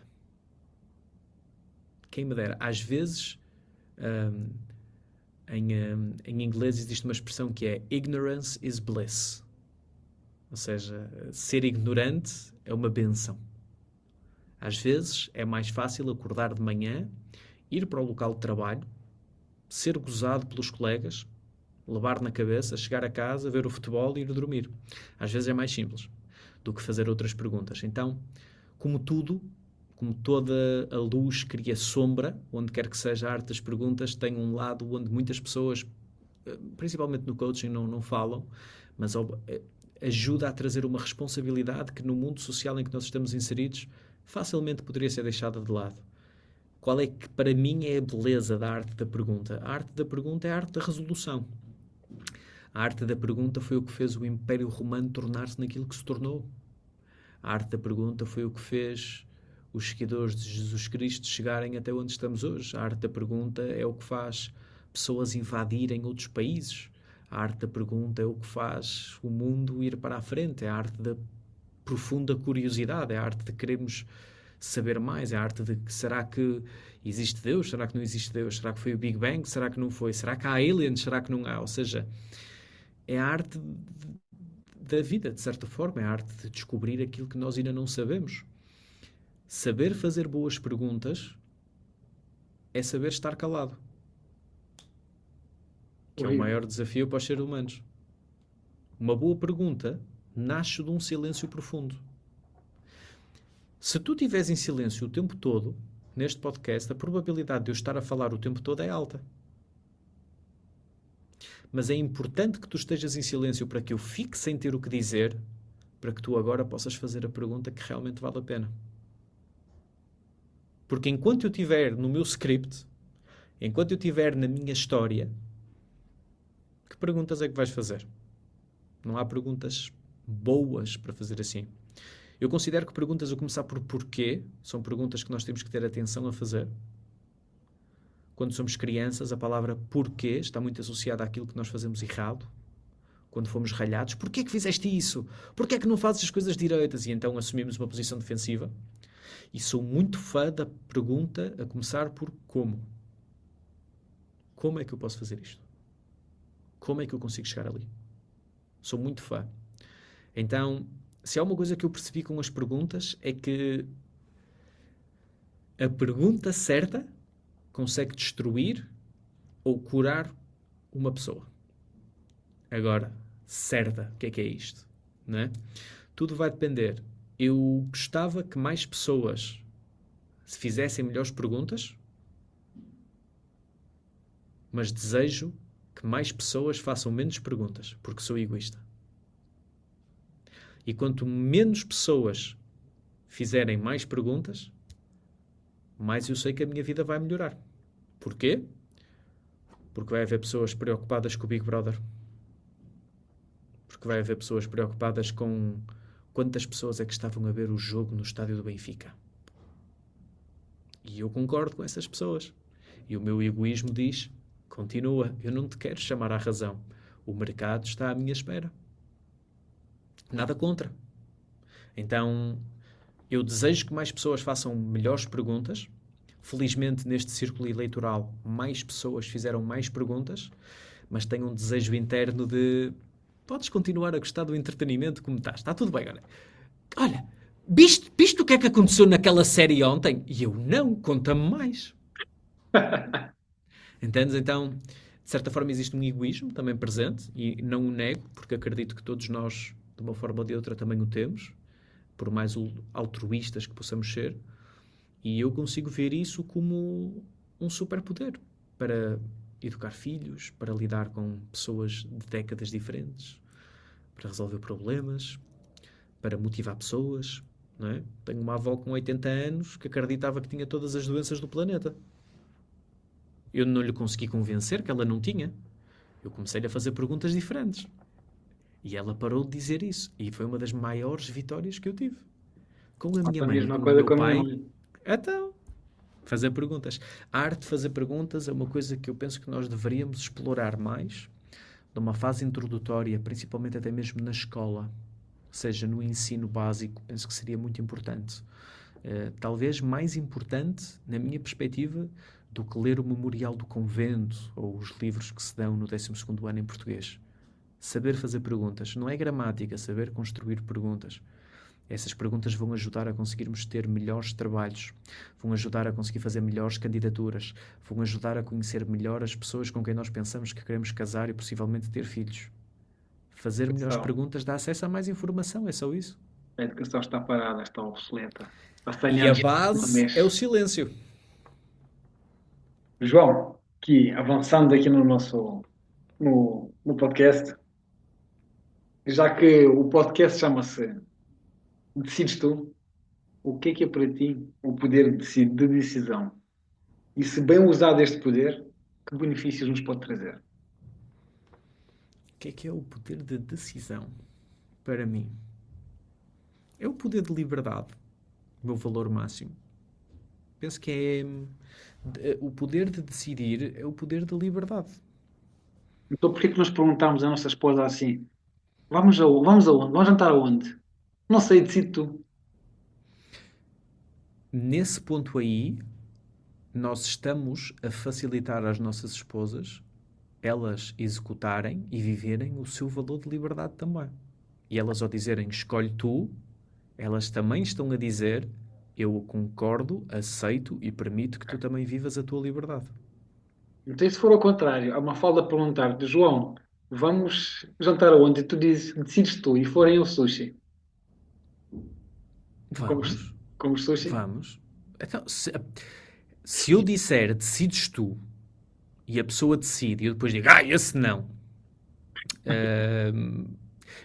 A: Quem me dera. Às vezes, em inglês existe uma expressão que é ignorance is bliss. Ou seja, ser ignorante é uma benção. Às vezes é mais fácil acordar de manhã, ir para o local de trabalho, ser gozado pelos colegas, levar na cabeça, chegar a casa, ver o futebol e ir dormir. Às vezes é mais simples do que fazer outras perguntas. Então, como tudo, como toda a luz cria sombra, onde quer que seja a arte das perguntas, tem um lado onde muitas pessoas, principalmente no coaching, não falam, mas ajuda a trazer uma responsabilidade que no mundo social em que nós estamos inseridos facilmente poderia ser deixada de lado. Qual é que para mim é a beleza da arte da pergunta? A arte da pergunta é a arte da resolução. A arte da pergunta foi o que fez o Império Romano tornar-se naquilo que se tornou. A arte da pergunta foi o que fez os seguidores de Jesus Cristo chegarem até onde estamos hoje. A arte da pergunta é o que faz pessoas invadirem outros países. A arte da pergunta é o que faz o mundo ir para a frente. É a arte da profunda curiosidade. É a arte de queremos saber mais. É a arte de será que existe Deus? Será que não existe Deus? Será que foi o Big Bang? Será que não foi? Será que há aliens? Será que não há? Ou seja, é a arte da vida, de certa forma. É a arte de descobrir aquilo que nós ainda não sabemos. Saber fazer boas perguntas é saber estar calado. Que é o maior desafio para os seres humanos. Uma boa pergunta nasce de um silêncio profundo. Se tu estiveres em silêncio o tempo todo, neste podcast, a probabilidade de eu estar a falar o tempo todo é alta. Mas é importante que tu estejas em silêncio para que eu fique sem ter o que dizer, para que tu agora possas fazer a pergunta que realmente vale a pena. Porque enquanto eu estiver no meu script, enquanto eu estiver na minha história, que perguntas é que vais fazer? Não há perguntas boas para fazer assim. Eu considero que perguntas a começar por porquê são perguntas que nós temos que ter atenção a fazer. Quando somos crianças, a palavra porquê está muito associada àquilo que nós fazemos errado. Quando fomos ralhados, porquê que fizeste isso? Porquê que não fazes as coisas direitas? E então assumimos uma posição defensiva. E sou muito fã da pergunta a começar por como. Como é que eu posso fazer isto? Como é que eu consigo chegar ali? Sou muito fã. Então, se há uma coisa que eu percebi com as perguntas, é que a pergunta certa consegue destruir ou curar uma pessoa. Agora, certa, o que é isto? Não é? Tudo vai depender. Eu gostava que mais pessoas se fizessem melhores perguntas, mas desejo que mais pessoas façam menos perguntas, porque sou egoísta. E quanto menos pessoas fizerem mais perguntas, mais eu sei que a minha vida vai melhorar. Porquê? Porque vai haver pessoas preocupadas com o Big Brother. Porque vai haver pessoas preocupadas com quantas pessoas é que estavam a ver o jogo no estádio do Benfica. E eu concordo com essas pessoas. E o meu egoísmo diz, continua, eu não te quero chamar à razão. O mercado está à minha espera. Nada contra. Então, eu desejo que mais pessoas façam melhores perguntas. Felizmente, neste círculo eleitoral, mais pessoas fizeram mais perguntas, mas tenho um desejo interno de podes continuar a gostar do entretenimento como estás. Está tudo bem, olha, viste o que é que aconteceu naquela série ontem? E eu, não, conta-me mais. Entendes? Então, de certa forma, existe um egoísmo também presente, e não o nego, porque acredito que todos nós, de uma forma ou de outra, também o temos, por mais altruístas que possamos ser, e eu consigo ver isso como um superpoder para educar filhos, para lidar com pessoas de décadas diferentes, para resolver problemas, para motivar pessoas, não é? Tenho uma avó com 80 anos que acreditava que tinha todas as doenças do planeta. Eu não lhe consegui convencer que ela não tinha. Eu comecei-lhe a fazer perguntas diferentes. E ela parou de dizer isso. E foi uma das maiores vitórias que eu tive. Com a minha
C: A
A: mãe e
C: mesma
A: com o
C: coisa
A: meu
C: com a minha
A: pai.
C: mãe.
A: Então, fazer perguntas. A arte de fazer perguntas é uma coisa que eu penso que nós deveríamos explorar mais, numa fase introdutória, principalmente até mesmo na escola, seja no ensino básico, penso que seria muito importante. Talvez mais importante, na minha perspectiva, do que ler o Memorial do Convento ou os livros que se dão no 12º ano em português. Saber fazer perguntas. Não é gramática, saber construir perguntas. Essas perguntas vão ajudar a conseguirmos ter melhores trabalhos, vão ajudar a conseguir fazer melhores candidaturas, vão ajudar a conhecer melhor as pessoas com quem nós pensamos que queremos casar e possivelmente ter filhos. Fazer melhores perguntas dá acesso a mais informação, é só isso.
C: A educação está parada, está obsoleta. Há 100
A: E a
C: anos que não
A: base
C: mexe.
A: é o silêncio.
C: João, aqui avançando aqui no podcast, já que o podcast chama-se Decides Tu, o que é para ti o poder de decisão? E se bem usado este poder, que benefícios nos pode trazer?
A: O que é o poder de decisão? Para mim, é o poder de liberdade, o meu valor máximo. Penso que o poder de decidir é o poder de liberdade.
C: Então, por que nós perguntamos à nossa esposa assim: vamos aonde? Vamos jantar aonde? Não sei, decide tu.
A: Nesse ponto aí, nós estamos a facilitar às nossas esposas elas executarem e viverem o seu valor de liberdade também. E elas, ao dizerem escolhe tu, elas também estão a dizer eu concordo, aceito e permito que tu também vivas a tua liberdade.
C: Então, e se for ao contrário, há uma falda perguntar-te: João, vamos jantar aonde? E tu dizes, decides tu, e forem ao sushi.
A: Vamos,
C: Como sushi?
A: vamos. Então, se eu disser decides tu e a pessoa decide e eu depois digo esse não.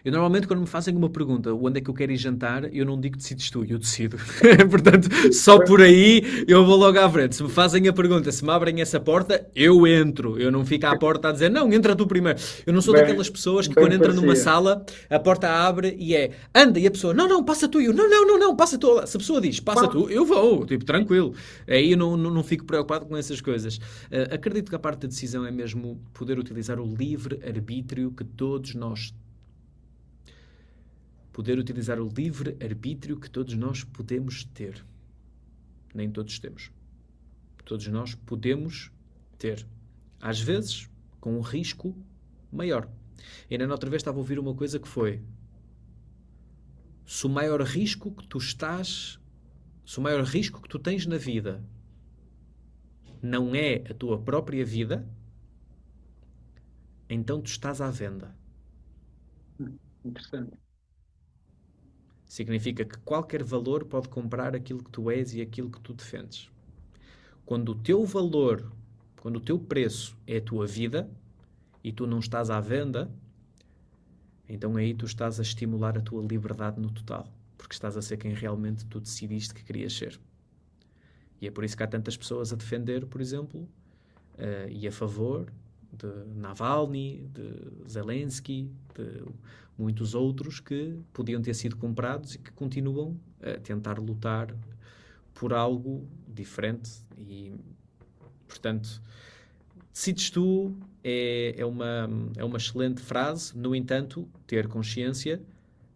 A: Eu normalmente quando me fazem uma pergunta onde é que eu quero ir jantar, eu não digo decides tu, eu decido. Portanto, só por aí eu vou logo à frente. Se me fazem a pergunta, se me abrem essa porta, eu entro. Eu não fico à porta a dizer não, entra tu primeiro. Eu não sou daquelas pessoas que quando entra numa sala, a porta abre e anda, e a pessoa, não, passa tu. E eu, não, passa tu. Se a pessoa diz, passa tu, eu vou, tipo, tranquilo. Aí eu não fico preocupado com essas coisas. Acredito que a parte da decisão é mesmo poder utilizar o livre-arbítrio que todos nós podemos ter. Nem todos temos. Todos nós podemos ter. Às vezes, com um risco maior. E na outra vez estava a ouvir uma coisa que foi: se o maior risco que tu tens na vida não é a tua própria vida, então tu estás à venda.
C: Interessante.
A: Significa que qualquer valor pode comprar aquilo que tu és e aquilo que tu defendes. Quando o teu valor, quando o teu preço é a tua vida e tu não estás à venda, então aí tu estás a estimular a tua liberdade no total. porque estás a ser quem realmente tu decidiste que querias ser. E é por isso que há tantas pessoas a defender, por exemplo, e a favor de Navalny, de Zelensky, de muitos outros que podiam ter sido comprados e que continuam a tentar lutar por algo diferente. E, portanto, decides tu é uma excelente frase. No entanto, ter consciência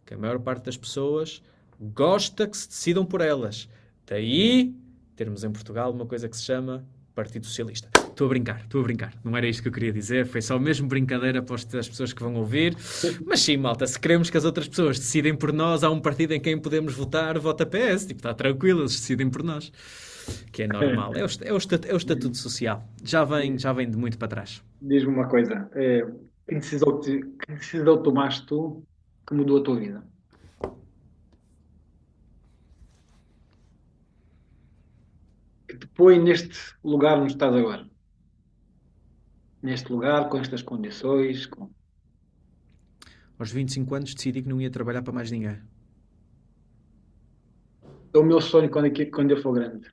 A: que a maior parte das pessoas gosta que se decidam por elas. Daí termos em Portugal uma coisa que se chama Partido Socialista. Estou a brincar. Não era isto que eu queria dizer, foi só mesmo brincadeira para as pessoas que vão ouvir. Mas sim, malta, se queremos que as outras pessoas decidem por nós, há um partido em quem podemos votar, vota PS. Tipo, está tranquilo, eles decidem por nós. Que é normal. É o estatuto social. Já vem de muito para trás.
C: Diz-me uma coisa, que decisão tomaste tu que mudou a tua vida? Que te põe neste lugar onde estás agora? Neste lugar, com estas condições, com...
A: Aos 25 anos decidi que não ia trabalhar para mais ninguém.
C: É o meu sonho quando eu for grande.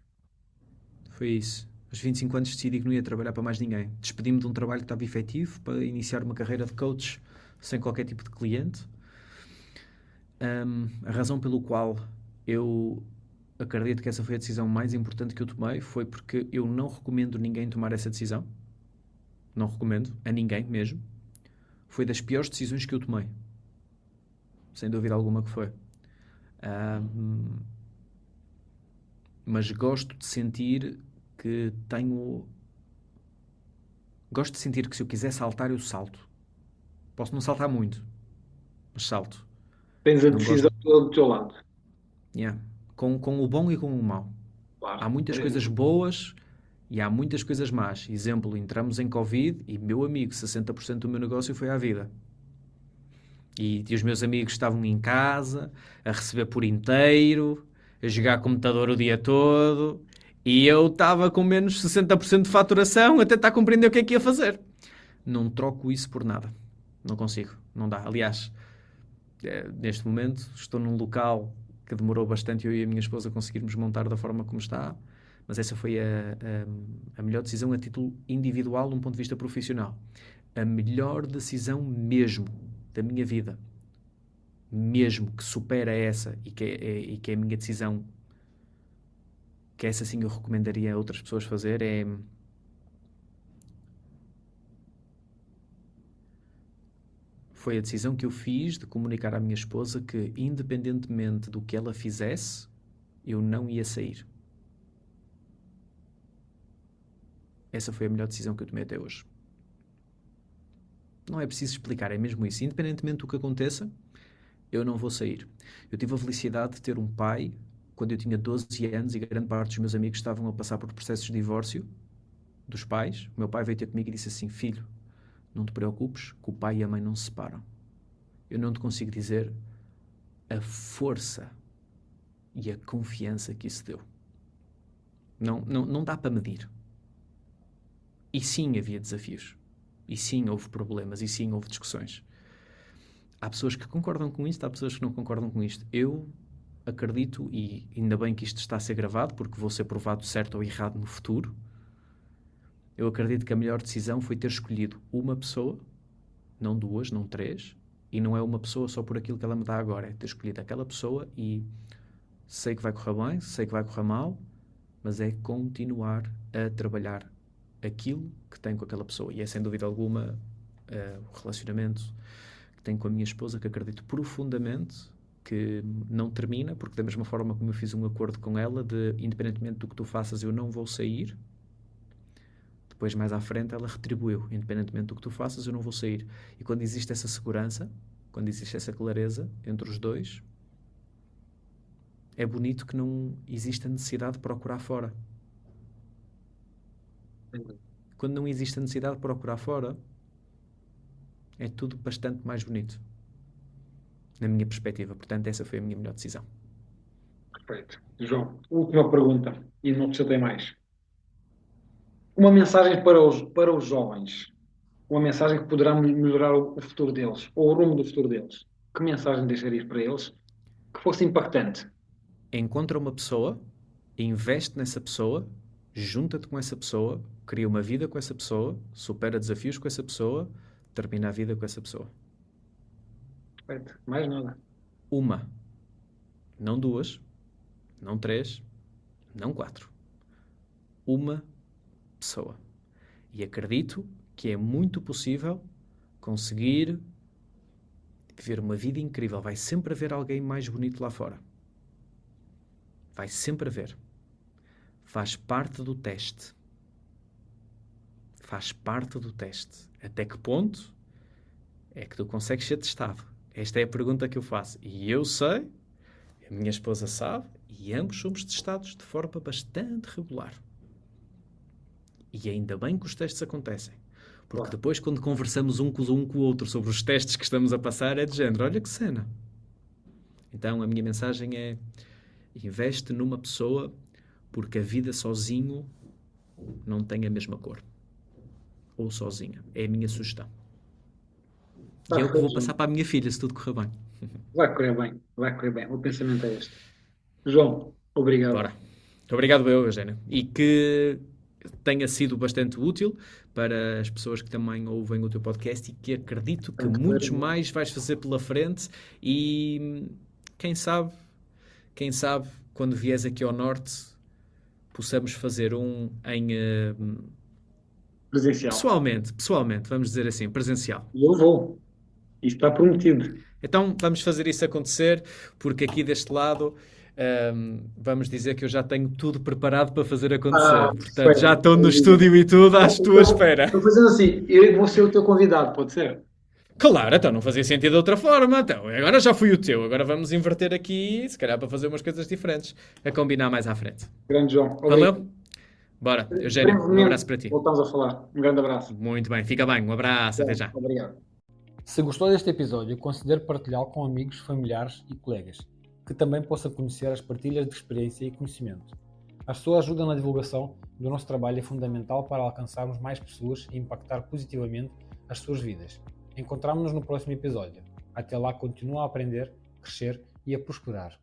A: Foi isso. Aos 25 anos decidi que não ia trabalhar para mais ninguém. Despedi-me de um trabalho que estava efetivo para iniciar uma carreira de coach sem qualquer tipo de cliente. A razão pelo qual eu acredito que essa foi a decisão mais importante que eu tomei foi porque eu não recomendo ninguém tomar essa decisão. Não recomendo, a ninguém mesmo. Foi das piores decisões que eu tomei. Sem dúvida alguma que foi. Mas gosto de sentir que tenho... Gosto de sentir que se eu quiser saltar, eu salto. Posso não saltar muito, mas salto.
C: Tens a
A: Não
C: decisão
A: gosto...
C: toda do teu lado.
A: Yeah. Com o bom e com o mau.
C: Claro.
A: Há muitas coisas boas e há muitas coisas más. Exemplo, entramos em Covid e, meu amigo, 60% do meu negócio foi à vida. E os meus amigos estavam em casa, a receber por inteiro, a jogar computador o dia todo, e eu estava com menos 60% de faturação a tentar compreender o que é que ia fazer. Não troco isso por nada. Não consigo. Não dá. Aliás, neste momento estou num local que demorou bastante eu e a minha esposa conseguirmos montar da forma como está, mas essa foi a melhor decisão a título individual, de um ponto de vista profissional. A melhor decisão mesmo da minha vida, mesmo que supera essa e que é a minha decisão, que essa sim eu recomendaria a outras pessoas fazer, foi a decisão que eu fiz de comunicar à minha esposa que, independentemente do que ela fizesse, eu não ia sair. Essa foi a melhor decisão que eu tomei até hoje. Não é preciso explicar, é mesmo isso. Independentemente do que aconteça, eu não vou sair. Eu tive a felicidade de ter um pai, quando eu tinha 12 anos, e grande parte dos meus amigos estavam a passar por processos de divórcio dos pais. O meu pai veio ter comigo e disse assim: filho, não te preocupes, que o pai e a mãe não se separam. Eu não te consigo dizer a força e a confiança que isso deu. Não dá para medir. E sim, havia desafios. E sim, houve problemas. E sim, houve discussões. Há pessoas que concordam com isto, há pessoas que não concordam com isto. Eu acredito, e ainda bem que isto está a ser gravado, porque vou ser provado certo ou errado no futuro. Eu acredito que a melhor decisão foi ter escolhido uma pessoa, não duas, não três, e não é uma pessoa só por aquilo que ela me dá agora. É ter escolhido aquela pessoa e sei que vai correr bem, sei que vai correr mal, mas é continuar a trabalhar aquilo que tenho com aquela pessoa. E é sem dúvida alguma o relacionamento que tenho com a minha esposa, que acredito profundamente que não termina, porque da mesma forma como eu fiz um acordo com ela de, independentemente do que tu faças, eu não vou sair, depois mais à frente ela retribuiu: independentemente do que tu faças, eu não vou sair. E quando existe essa segurança, quando existe essa clareza entre os dois, é bonito que não exista necessidade de procurar fora. Quando não existe a necessidade de procurar fora, é tudo bastante mais bonito, na minha perspectiva. Portanto, essa foi a minha melhor decisão.
C: Perfeito. João, última pergunta, e não te chatei mais. Uma mensagem para os jovens, uma mensagem que poderá melhorar o futuro deles, ou o rumo do futuro deles. Que mensagem deixarias para eles? que fosse impactante.
A: Encontra uma pessoa, investe nessa pessoa, junta-te com essa pessoa, cria uma vida com essa pessoa, supera desafios com essa pessoa, termina a vida com essa pessoa.
C: Perfeito. Mais nada.
A: Uma, não duas, não três, não quatro. Uma pessoa. E acredito que é muito possível conseguir viver uma vida incrível. Vai sempre haver alguém mais bonito lá fora. Vai sempre haver. Faz parte do teste. Faz parte do teste. Até que ponto é que tu consegues ser testado? Esta é a pergunta que eu faço. E eu sei, a minha esposa sabe, e ambos somos testados de forma bastante regular. E ainda bem que os testes acontecem. Porque
C: Claro.
A: depois, quando conversamos um com o outro sobre os testes que estamos a passar, é de género, olha que cena. Então, a minha mensagem é: investe numa pessoa, porque a vida sozinho não tem a mesma cor. Ou sozinha. É a minha sugestão.
C: Tá
A: E é o que vou
C: feito,
A: passar
C: João.
A: para a minha filha, se tudo correr bem.
C: Vai correr bem, vai correr bem. O pensamento é este. João, obrigado.
A: Bora. Muito obrigado, Eugénio. E que tenha sido bastante útil para as pessoas que também ouvem o teu podcast e que acredito que
C: Tanto
A: muitos
C: ver-
A: mais vais fazer pela frente e quem sabe, quando vieres aqui ao Norte, possamos fazer um em
C: Presencial.
A: pessoalmente, vamos dizer assim, presencial.
C: E eu vou. Isso está prometido.
A: Então vamos fazer isso acontecer, porque aqui deste lado vamos dizer que eu já tenho tudo preparado para fazer acontecer. Portanto,
C: perfeito.
A: já estou no estúdio e tudo à tua espera.
C: Estou fazendo assim, eu vou ser o teu convidado, pode ser?
A: Claro, então não fazia sentido de outra forma. Então, agora já fui o teu, agora vamos inverter aqui, se calhar para fazer umas coisas diferentes, a combinar mais à frente.
C: Grande João. Obrigado.
A: Valeu? Bora, Eugénio, um abraço para ti.
C: Voltamos a falar. Um grande abraço.
A: Muito bem, fica bem, um abraço, até já.
C: Obrigado.
B: Se gostou deste episódio, considere partilhá-lo com amigos, familiares e colegas, que também possam conhecer as partilhas de experiência e conhecimento. A sua ajuda na divulgação do nosso trabalho é fundamental para alcançarmos mais pessoas e impactar positivamente as suas vidas. Encontramo-nos no próximo episódio. Até lá, continua a aprender, crescer e a prosperar.